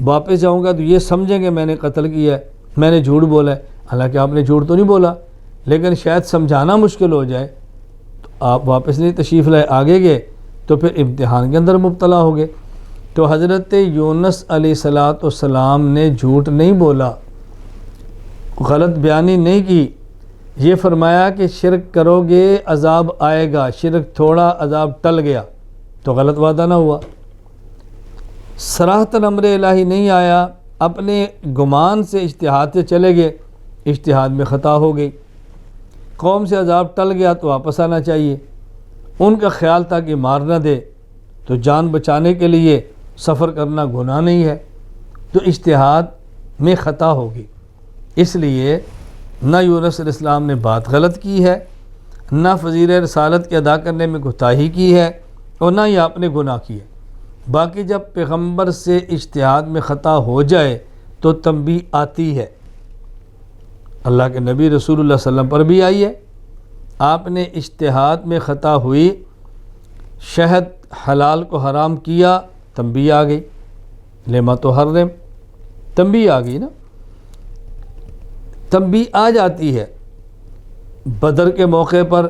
واپس جاؤں گا تو یہ سمجھیں گے میں نے قتل کیا ہے، میں نے جھوٹ بولا ہے، حالانکہ آپ نے جھوٹ تو نہیں بولا، لیکن شاید سمجھانا مشکل ہو جائے تو آپ واپس نہیں تشریف لائے، آگے گئے تو پھر امتحان کے اندر مبتلا ہو گئے۔ تو حضرت یونس علیہ السلام نے جھوٹ نہیں بولا، غلط بیانی نہیں کی، یہ فرمایا کہ شرک کرو گے عذاب آئے گا، شرک تھوڑا عذاب ٹل گیا، تو غلط وعدہ نہ ہوا۔ صراحتاً امر الہی نہیں آیا، اپنے گمان سے اجتہاد سے چلے گئے، اجتہاد میں خطا ہو گئی، قوم سے عذاب ٹل گیا تو واپس آنا چاہیے، ان کا خیال تھا کہ مار نہ دے، تو جان بچانے کے لیے سفر کرنا گناہ نہیں ہے، تو اجتہاد میں خطا ہوگی، اس لیے نہ یونس علیہ السلام نے بات غلط کی ہے، نہ فضیلہ رسالت کے ادا کرنے میں کوتاہی کی ہے، اور نہ ہی آپ نے گناہ کی ہے۔ باقی جب پیغمبر سے اجتہاد میں خطا ہو جائے تو تنبیہ آتی ہے، اللہ کے نبی رسول اللہ صلی اللہ علیہ وسلم پر بھی آئی ہے، آپ نے اجتہاد میں خطا ہوئی، شہد حلال کو حرام کیا، تنبیہ آ گئی، لما تحرم، تنبیہ آ گئی نا، تنبیہ آ جاتی ہے۔ بدر کے موقع پر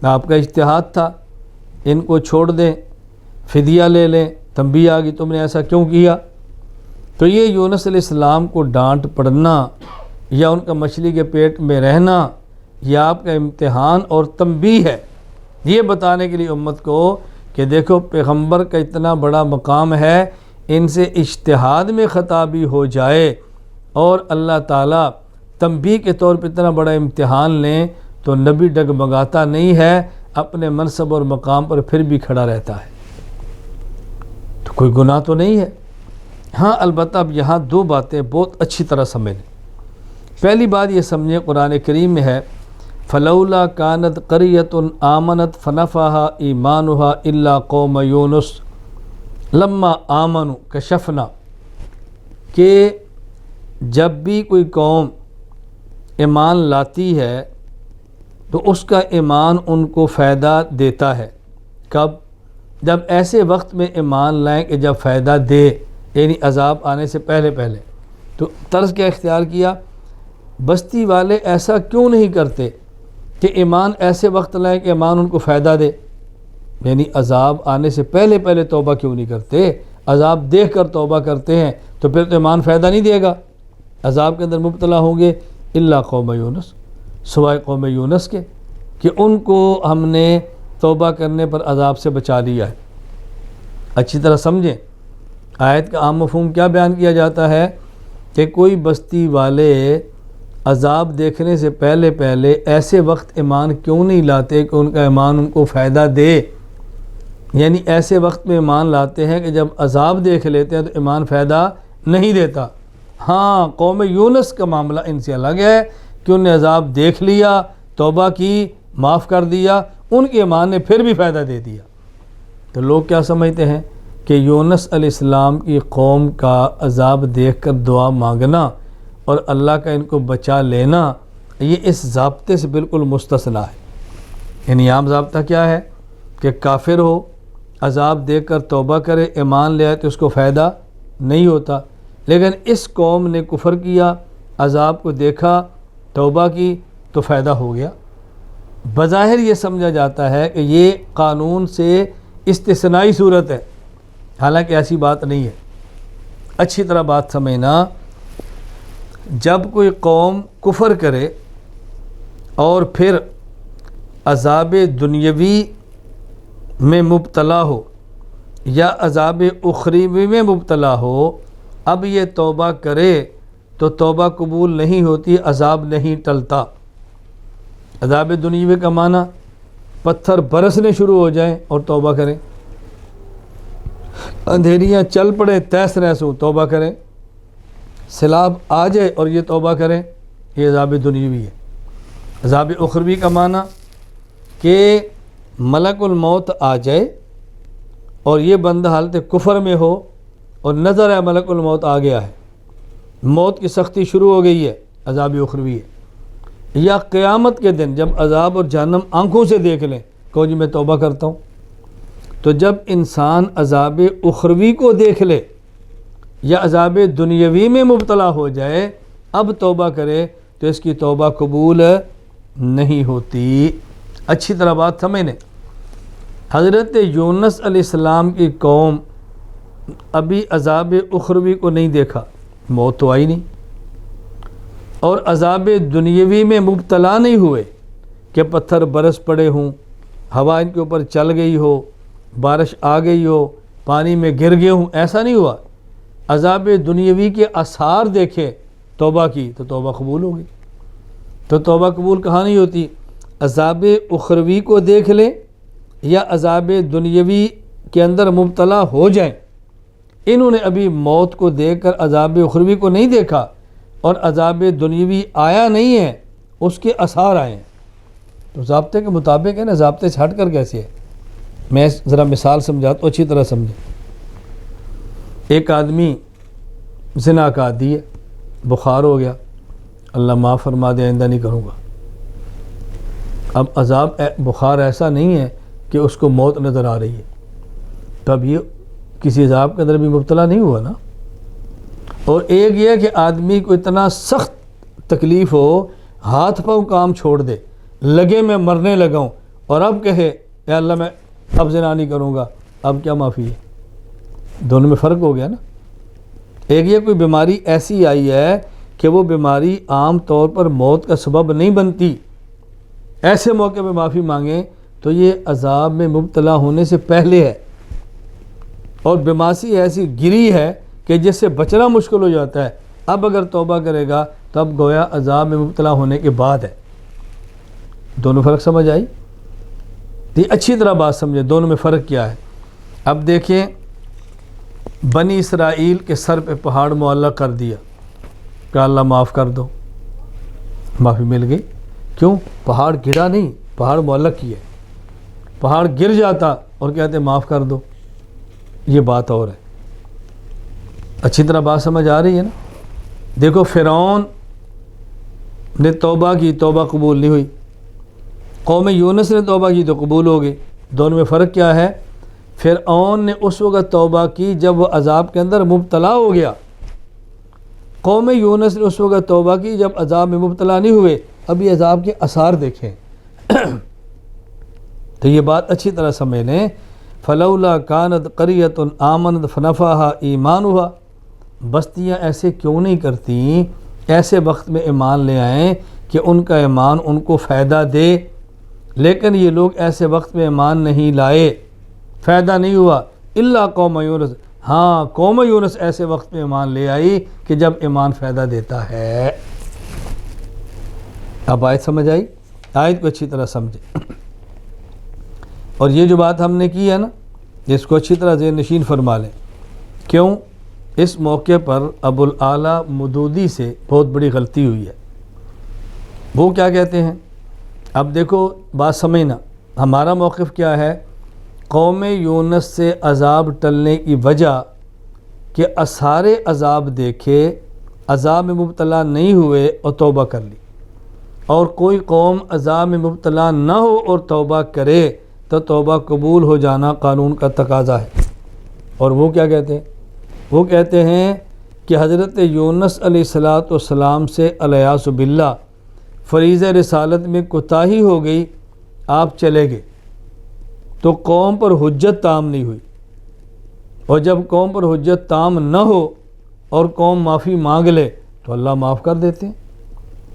آپ کا اجتہاد تھا، ان کو چھوڑ دیں، فدیہ لے لیں، تنبیہ آ گئی تم نے ایسا کیوں کیا؟ تو یہ یونس علیہ السلام کو ڈانٹ پڑنا یا ان کا مچھلی کے پیٹ میں رہنا یہ آپ کا امتحان اور تنبیہ ہے، یہ بتانے کے لیے امت کو کہ دیکھو پیغمبر کا اتنا بڑا مقام ہے، ان سے اجتہاد میں خطا بھی ہو جائے اور اللہ تعالیٰ تنبیہ کے طور پہ اتنا بڑا امتحان لیں تو نبی ڈگمگاتا نہیں ہے، اپنے منصب اور مقام پر پھر بھی کھڑا رہتا ہے، تو کوئی گناہ تو نہیں ہے۔ ہاں البتہ اب یہاں دو باتیں بہت اچھی طرح سمجھیں۔ پہلی بات یہ سمجھیں، قرآن کریم میں ہے فلولا کانت قریۃ آمنت فنفعها ایمانها الا قوم یونس لما آمنوا کشفنا، کہ جب بھی کوئی قوم ایمان لاتی ہے تو اس کا ایمان ان کو فائدہ دیتا ہے، کب؟ جب ایسے وقت میں ایمان لائیں کہ جب فائدہ دے، یعنی عذاب آنے سے پہلے پہلے۔ تو طرز کیا اختیار کیا؟ بستی والے ایسا کیوں نہیں کرتے کہ ایمان ایسے وقت لائیں کہ ایمان ان کو فائدہ دے، یعنی عذاب آنے سے پہلے پہلے توبہ کیوں نہیں کرتے؟ عذاب دیکھ کر توبہ کرتے ہیں تو پھر تو ایمان فائدہ نہیں دے گا، عذاب کے اندر مبتلا ہوں گے، الا قوم یونس، سوائے قوم یونس کے کہ ان کو ہم نے توبہ کرنے پر عذاب سے بچا لیا ہے۔ اچھی طرح سمجھیں، آیت کا عام مفہوم کیا بیان کیا جاتا ہے کہ کوئی بستی والے عذاب دیکھنے سے پہلے پہلے ایسے وقت ایمان کیوں نہیں لاتے کہ ان کا ایمان ان کو فائدہ دے، یعنی ایسے وقت میں ایمان لاتے ہیں کہ جب عذاب دیکھ لیتے ہیں تو ایمان فائدہ نہیں دیتا۔ ہاں قوم یونس کا معاملہ ان سے الگ ہے کہ انہوں نے عذاب دیکھ لیا، توبہ کی، معاف کر دیا، ان کے ایمان نے پھر بھی فائدہ دے دیا۔ تو لوگ کیا سمجھتے ہیں کہ یونس علیہ السلام کی قوم کا عذاب دیکھ کر دعا مانگنا اور اللہ کا ان کو بچا لینا یہ اس ضابطے سے بالکل مستثنیٰ ہے۔ یعنی عام ضابطہ کیا ہے کہ کافر ہو، عذاب دیکھ کر توبہ کرے، ایمان لے آئے تو اس کو فائدہ نہیں ہوتا، لیکن اس قوم نے کفر کیا، عذاب کو دیکھا، توبہ کی تو فائدہ ہو گیا۔ بظاہر یہ سمجھا جاتا ہے کہ یہ قانون سے استثنائی صورت ہے، حالانکہ ایسی بات نہیں ہے۔ اچھی طرح بات سمجھنا، جب کوئی قوم کفر کرے اور پھر عذاب دنیاوی میں مبتلا ہو یا عذاب اخروی میں مبتلا ہو، اب یہ توبہ کرے تو توبہ قبول نہیں ہوتی، عذاب نہیں ٹلتا۔ عذاب دنیاوی کا معنی پتھر برسنے شروع ہو جائیں اور توبہ کریں، اندھیریاں چل پڑے تیس نیسوں توبہ کریں، سیلاب آ جائے اور یہ توبہ کریں، یہ عذاب دنیاوی ہے۔ عذاب اخروی کا معنی کہ ملک الموت آ جائے اور یہ بندہ حالت کفر میں ہو اور نظر ہے ملک الموت آ گیا ہے، موت کی سختی شروع ہو گئی ہے، عذاب اخروی ہے، یا قیامت کے دن جب عذاب اور جہنم آنکھوں سے دیکھ لیں کہ جی میں توبہ کرتا ہوں، تو جب انسان عذاب اخروی کو دیکھ لے یا عذاب دنیاوی میں مبتلا ہو جائے اب توبہ کرے تو اس کی توبہ قبول نہیں ہوتی۔ اچھی طرح بات سمجھیں، حضرت یونس علیہ السلام کی قوم ابھی عذاب اخروی کو نہیں دیکھا، موت تو آئی نہیں، اور عذاب دنیاوی میں مبتلا نہیں ہوئے کہ پتھر برس پڑے ہوں، ہوا ان کے اوپر چل گئی ہو، بارش آ گئی ہو، پانی میں گر گئے ہوں، ایسا نہیں ہوا۔ عذاب دنیاوی کے آثار دیکھے توبہ کی تو توبہ قبول ہوگی۔ تو توبہ قبول کہاں نہیں ہوتی؟ عذاب اخروی کو دیکھ لیں یا عذاب دنیاوی کے اندر مبتلا ہو جائیں۔ انہوں نے ابھی موت کو دیکھ کر عذاب اخروی کو نہیں دیکھا اور عذاب دنیاوی آیا نہیں ہے، اس کے آثار آئے ہیں، تو ضابطے کے مطابق ہے نا، ضابطے سے ہٹ کر کیسے ہے؟ میں ذرا مثال سمجھاتا ہوں، اچھی طرح سمجھیں۔ ایک آدمی زنا کا عادی ہے، بخار ہو گیا، اللہ معاف فرما دے آئندہ نہیں کروں گا۔ اب عذاب بخار ایسا نہیں ہے کہ اس کو موت نظر آ رہی ہے، تب یہ کسی عذاب کے اندر بھی مبتلا نہیں ہوا نا۔ اور ایک یہ ہے کہ آدمی کو اتنا سخت تکلیف ہو، ہاتھ پاؤں کام چھوڑ دے، لگے میں مرنے لگا ہوں، اور اب کہے یا اللہ میں اب زنا نہیں کروں گا، اب کیا معافی ہے؟ دونوں میں فرق ہو گیا نا۔ ایک یہ کوئی بیماری ایسی آئی ہے کہ وہ بیماری عام طور پر موت کا سبب نہیں بنتی، ایسے موقع پہ معافی مانگیں تو یہ عذاب میں مبتلا ہونے سے پہلے ہے، اور بیماری ایسی گری ہے کہ جس سے بچنا مشکل ہو جاتا ہے، اب اگر توبہ کرے گا تو اب گویا عذاب میں مبتلا ہونے کے بعد ہے۔ دونوں فرق سمجھ آئی؟ یہ اچھی طرح بات سمجھے دونوں میں فرق کیا ہے۔ اب دیکھیں، بنی اسرائیل کے سر پہ پہاڑ معلق کر دیا کہ اللہ معاف کر دو، معافی مل گئی۔ کیوں؟ پہاڑ گرا نہیں، پہاڑ معلق کیا ہے۔ پہاڑ گر جاتا اور کہتے معاف کر دو، یہ بات اور ہے۔ اچھی طرح بات سمجھ آ رہی ہے نا؟ دیکھو فرعون نے توبہ کی، توبہ قبول نہیں ہوئی، قوم یونس نے توبہ کی تو قبول ہو گئی۔ دونوں میں فرق کیا ہے؟ فرعون نے اس وقت توبہ کی جب وہ عذاب کے اندر مبتلا ہو گیا، قوم یونس نے اس وقت توبہ کی جب عذاب میں مبتلا نہیں ہوئے، ابھی عذاب کے آثار دیکھیں۔ تو یہ بات اچھی طرح سمجھ لیں، فلولا کانت قریۃ آمنت فنفعها ایمانها، بستیاں ایسے کیوں نہیں کرتی ایسے وقت میں ایمان لے آئیں کہ ان کا ایمان ان کو فائدہ دے، لیکن یہ لوگ ایسے وقت میں ایمان نہیں لائے، فائدہ نہیں ہوا، الا قوم یونس، ہاں قوم یونس ایسے وقت میں ایمان لے آئی کہ جب ایمان فائدہ دیتا ہے۔ اب آیت سمجھ آئی؟ آیت کو اچھی طرح سمجھے، اور یہ جو بات ہم نے کی ہے نا اس کو اچھی طرح ذہن نشین فرما لیں۔ کیوں؟ اس موقع پر ابو الاعلیٰ مودودی سے بہت بڑی غلطی ہوئی ہے۔ وہ کیا کہتے ہیں؟ اب دیکھو بات سمجھنا، ہمارا موقف کیا ہے؟ قوم یونس سے عذاب ٹلنے کی وجہ کہ سارے عذاب دیکھے، عذاب میں مبتلا نہیں ہوئے اور توبہ کر لی، اور کوئی قوم عذاب میں مبتلا نہ ہو اور توبہ کرے تو توبہ قبول ہو جانا قانون کا تقاضا ہے۔ اور وہ کیا کہتے ہیں؟ وہ کہتے ہیں کہ حضرت یونس علیہ السلام سے الیاذ باللہ فریضہ رسالت میں کوتاہی ہو گئی، آپ چلے گئے تو قوم پر حجت تام نہیں ہوئی، اور جب قوم پر حجت تام نہ ہو اور قوم معافی مانگ لے تو اللہ معاف کر دیتے ہیں۔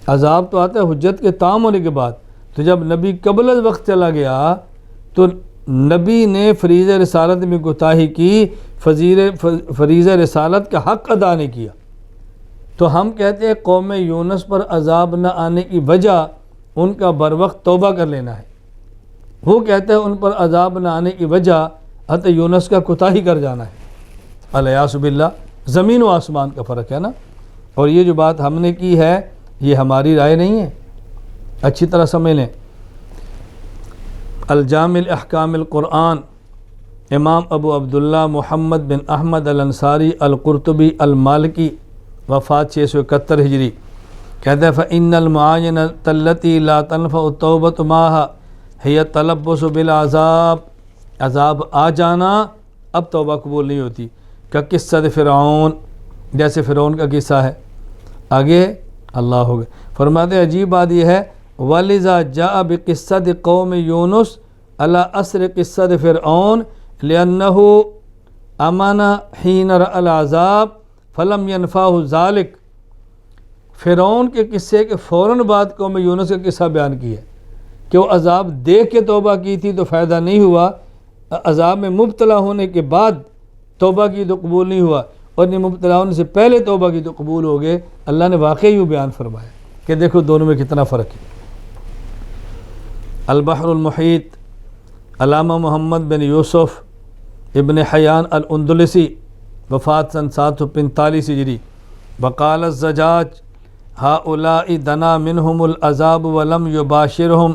عذاب تو آتا ہے حجت کے تام ہونے کے بعد، تو جب نبی قبل از وقت چلا گیا تو نبی نے فریضہ رسالت میں کوتاہی کی، فریضہ رسالت کا حق ادا نہیں کیا، تو ہم کہتے ہیں قوم یونس پر عذاب نہ آنے کی وجہ ان کا بروقت توبہ کر لینا ہے، وہ کہتے ہیں ان پر عذاب نہ آنے کی وجہ حضرت یونس کا کوتاہی کر جانا ہے۔ الیاذ باللہ، زمین و آسمان کا فرق ہے نا۔ اور یہ جو بات ہم نے کی ہے یہ ہماری رائے نہیں ہے، اچھی طرح سمجھ لیں۔ الجامع الاحکام القرآن امام ابو عبداللہ محمد بن احمد الانصاری القرطبی المالکی وفات 671 ہجری کہتے ہیں فإن المعاینۃ التی لا تنفع التوبۃ معها هي التلبس بالعذاب، عذاب آ جانا اب توبہ قبول نہیں ہوتی، کا قصہ فرعون، جیسے فرعون کا قصہ ہے۔ آگے اللہ ہو گئے فرماتے ہیں عجیب بات یہ ہے وَلِذَا جَاءَ بِقِصَّةِ قَوْمِ یونس عَلَى أَثْرِ قِصَّةِ فرعون لِأَنَّهُ أَمَنَ حِينَ رَأَى الْعَذَابَ فَلَمْ يَنْفَعْهُ ذَلِكَ، فرعون کے قصے کے فوراً بعد قوم یونس کا قصہ بیان کیا ہے کہ وہ عذاب دیکھ کے توبہ کی تھی تو فائدہ نہیں ہوا، عذاب میں مبتلا ہونے کے بعد توبہ کی تو قبول نہیں ہوا، اور مبتلا ہونے سے پہلے توبہ کی تو قبول ہو گئے۔ اللہ نے واقعی یوں بیان فرمایا کہ دیکھو دونوں میں کتنا فرق ہے۔ البحر المحیط علامہ محمد بن یوسف ابن حیان الاندلسی وفات سن 745 ہجری وقال الزجاج هؤلاء دنا منهم العذاب ولم يباشرهم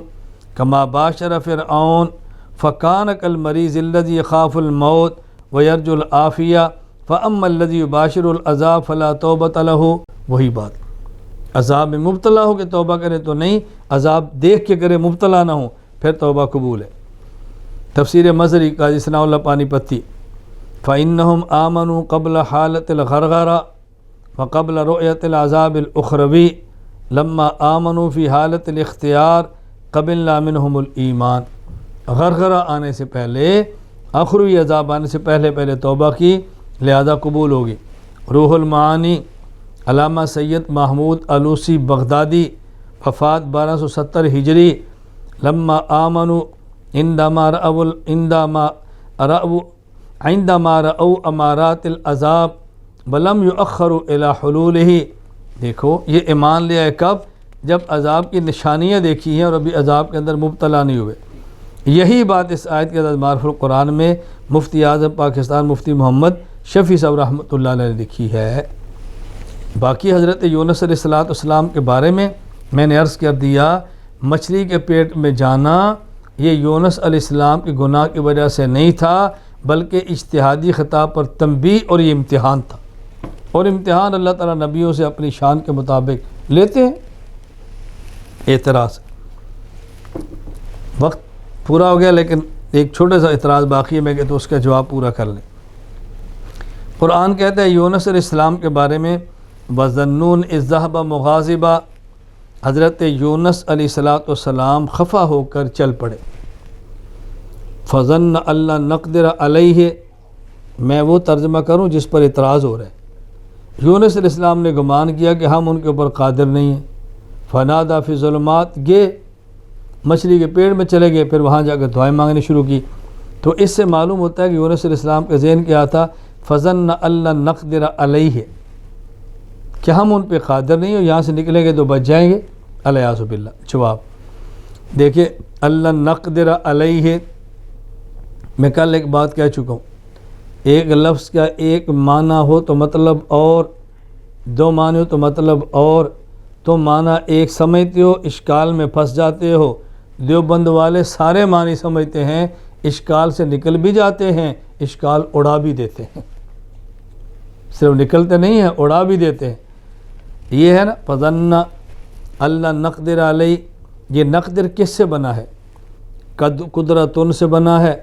كما باشر فرعون فكان كالمريض الذي يخاف الموت ويرجو العافية فأما الذي يباشر العذاب فلا توبة له، وہی بات عذاب میں مبتلا ہو کہ توبہ کرے تو نہیں، عذاب دیکھ کے کرے مبتلا نہ ہو پھر توبہ قبول ہے۔ تفسیر مظہری قاضی ثناء اللہ پانی پتی فإنهم آمنوا قبل حالة الغرغرة وقبل رؤية العذاب الأخروي لما آمنوا في حالة الاختیار قبلنا منهم الایمان، غرغرہ آنے سے پہلے، اخروی عذاب آنے سے پہلے توبہ کی لہذا قبول ہوگی۔ روح المعانی علامہ سید محمود علوسی بغدادی وفات 1270 ہجری لما آمنوا عندما رأوا امارات العذاب ولم يؤخروا الى حلوله، دیکھو یہ ایمان لے آئے کب؟ جب عذاب کی نشانیاں دیکھی ہیں اور ابھی عذاب کے اندر مبتلا نہیں ہوئے۔ یہی بات اس آیت کے اندر معرف القرآن میں مفتی اعظم پاکستان مفتی محمد شفیع صاحب رحمۃ اللہ علیہ نے لکھی ہے۔ باقی حضرت یونس علیہ السلام کے بارے میں نے عرض کر دیا مچھلی کے پیٹ میں جانا یہ یونس علیہ السلام کے گناہ کی وجہ سے نہیں تھا بلکہ اجتہادی خطاب پر تنبیہ اور یہ امتحان تھا، اور امتحان اللہ تعالیٰ نبیوں سے اپنی شان کے مطابق لیتے ہیں۔ اعتراض وقت پورا ہو گیا لیکن ایک چھوٹا سا اعتراض باقی ہے، میں کہ تو اس کا جواب پورا کر لیں۔ قرآن کہتا ہے یونس علیہ السلام کے بارے میں وَظَنُّونَ إِذْ ذَهَبَ مُغَاضِبًا، حضرت یونس علیہ السلام خفا ہو کر چل پڑے۔ فَظَنَّ أَلَّا نَقْدِرَ عَلَيْهِ، میں وہ ترجمہ کروں جس پر اعتراض ہو رہا ہے۔ یونس علیہ السلام نے گمان کیا کہ ہم ان کے اوپر قادر نہیں ہیں۔ فَنَادَى فِي الظُّلُمَاتِ، گئے مچھلی کے پیڑ میں چلے گئے، پھر وہاں جا کر دعائیں مانگنے شروع کی۔ تو اس سے معلوم ہوتا ہے کہ یونس علیہ السلام کا ذہن کیا تھا فَظَنَّ أَلَّا نَقْدِرَ عَلَيْهِ، کہ ہم ان پہ قادر نہیں ہو، یہاں سے نکلیں گے تو بچ جائیں گے، الیاذ باللہ۔ جواب دیکھیں اللہ نقدر علیہ، میں کل ایک بات کہہ چکا ہوں، ایک لفظ کا ایک معنی ہو تو مطلب اور، دو معنی ہو تو مطلب اور، تو معنی ایک سمجھتے ہو اشکال میں پھنس جاتے ہو۔ دیوبند والے سارے معنی سمجھتے ہیں، اشکال سے نکل بھی جاتے ہیں، اشکال اڑا بھی دیتے ہیں، صرف نکلتے نہیں ہیں اڑا بھی دیتے ہیں۔ یہ ہے نا فظن اللہ نقدر علیہ، یہ نقدر کس سے بنا ہے؟ قدرتن سے بنا ہے،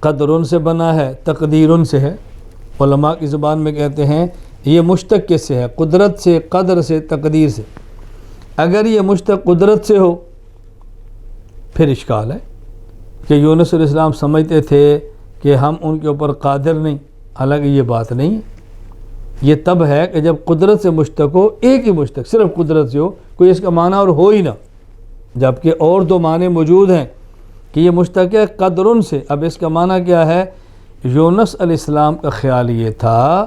قدرن سے بنا ہے، تقدیرن سے ہے۔ علماء کی زبان میں کہتے ہیں یہ مشتق کس سے ہے؟ قدرت سے، قدر سے، تقدیر سے۔ اگر یہ مشتق قدرت سے ہو پھر اشکال ہے کہ یونس علیہ السلام سمجھتے تھے کہ ہم ان کے اوپر قادر نہیں، حالانکہ یہ بات نہیں ہے۔ یہ تب ہے کہ جب قدرت سے مشتق ہو، ایک ہی مشتق صرف قدرت سے ہو، کوئی اس کا معنی اور ہو ہی نہ، جبکہ اور دو معنی موجود ہیں کہ یہ مشتق ہے قدرن سے۔ اب اس کا معنی کیا ہے؟ یونس علیہ السلام کا خیال یہ تھا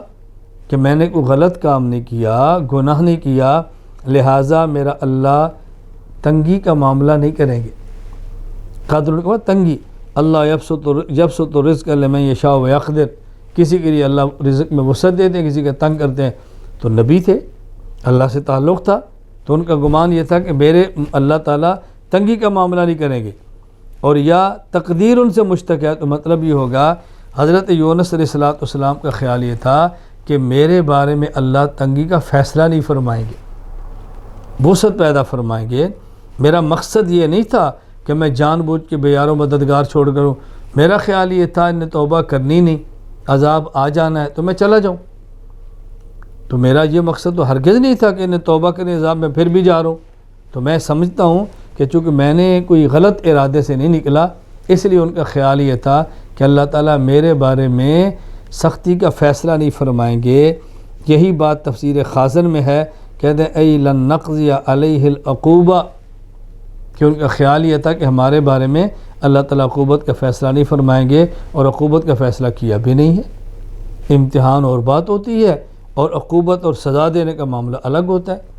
کہ میں نے کوئی غلط کام نہیں کیا، گناہ نہیں کیا، لہٰذا میرا اللہ تنگی کا معاملہ نہیں کریں گے۔ قدر کا تنگی، اللہ یبسط الرزق لمن یشاء ویقدر، کسی کے لیے اللہ رزق میں وسعت دیتے ہیں، کسی کا تنگ کرتے ہیں۔ تو نبی تھے، اللہ سے تعلق تھا، تو ان کا گمان یہ تھا کہ میرے اللہ تعالیٰ تنگی کا معاملہ نہیں کریں گے۔ اور یا تقدیر ان سے مشتق ہے، تو مطلب یہ ہوگا حضرت یونس علیہ السلام کا خیال یہ تھا کہ میرے بارے میں اللہ تنگی کا فیصلہ نہیں فرمائیں گے، وسعت پیدا فرمائیں گے۔ میرا مقصد یہ نہیں تھا کہ میں جان بوجھ کے بے یار و مددگار چھوڑ کروں، میرا خیال یہ تھا انہیں توبہ کرنی نہیں، عذاب آ جانا ہے تو میں چلا جاؤں۔ تو میرا یہ مقصد تو ہرگز نہیں تھا کہ انہیں توبہ کرنے عذاب میں پھر بھی جا رہا ہوں۔ تو میں سمجھتا ہوں کہ چونکہ میں نے کوئی غلط ارادے سے نہیں نکلا، اس لیے ان کا خیال یہ تھا کہ اللہ تعالیٰ میرے بارے میں سختی کا فیصلہ نہیں فرمائیں گے۔ یہی بات تفسیر خازن میں ہے، کہتے ہیں ای لن نقضی علیہ العقوبہ، کہ ان کا خیال یہ تھا کہ ہمارے بارے میں اللہ تعالیٰ عقوبت کا فیصلہ نہیں فرمائیں گے، اور عقوبت کا فیصلہ کیا بھی نہیں ہے۔ امتحان اور بات ہوتی ہے، اور عقوبت اور سزا دینے کا معاملہ الگ ہوتا ہے۔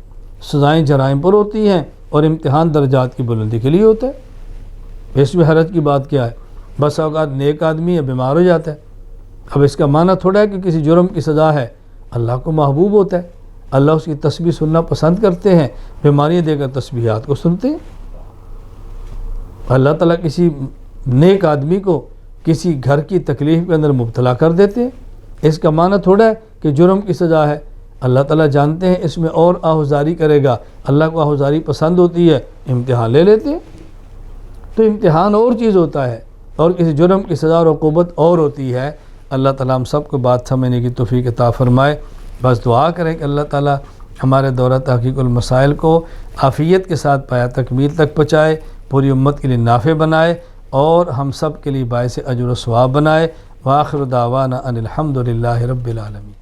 سزائیں جرائم پر ہوتی ہیں، اور امتحان درجات کی بلندی کے لیے ہوتا ہے۔ اس میں حرج کی بات کیا ہے؟ بس اوقات نیک آدمی ہے، بیمار ہو جاتا ہے، اب اس کا معنی تھوڑا ہے کہ کسی جرم کی سزا ہے، اللہ کو محبوب ہوتا ہے، اللہ اس کی تسبیح سننا پسند کرتے ہیں، بیماریاں دے کر تسبیحات کو سنتے ہیں۔ اللہ تعالیٰ کسی نیک آدمی کو کسی گھر کی تکلیف کے اندر مبتلا کر دیتے ہیں، اس کا معنی تھوڑا ہے کہ جرم کی سزا ہے۔ اللہ تعالیٰ جانتے ہیں اس میں اور آہوزاری کرے گا، اللہ کو آہوزاری پسند ہوتی ہے، امتحان لے لیتے ہیں۔ تو امتحان اور چیز ہوتا ہے، اور کسی جرم کی سزا اور عقوبت اور ہوتی ہے۔ اللہ تعالیٰ ہم سب کو بات سمجھنے کی توفیق عطا فرمائے۔ بس دعا کریں کہ اللہ تعالیٰ ہمارے دورہ تحقیق المسائل کو عافیت کے ساتھ پایا تکمیل تک پہنچائے، پوری امت کے لیے نافع بنائے، اور ہم سب کے لیے باعث اجر و ثواب بنائے۔ وآخر دعوانا ان الحمد للہ رب العالمین۔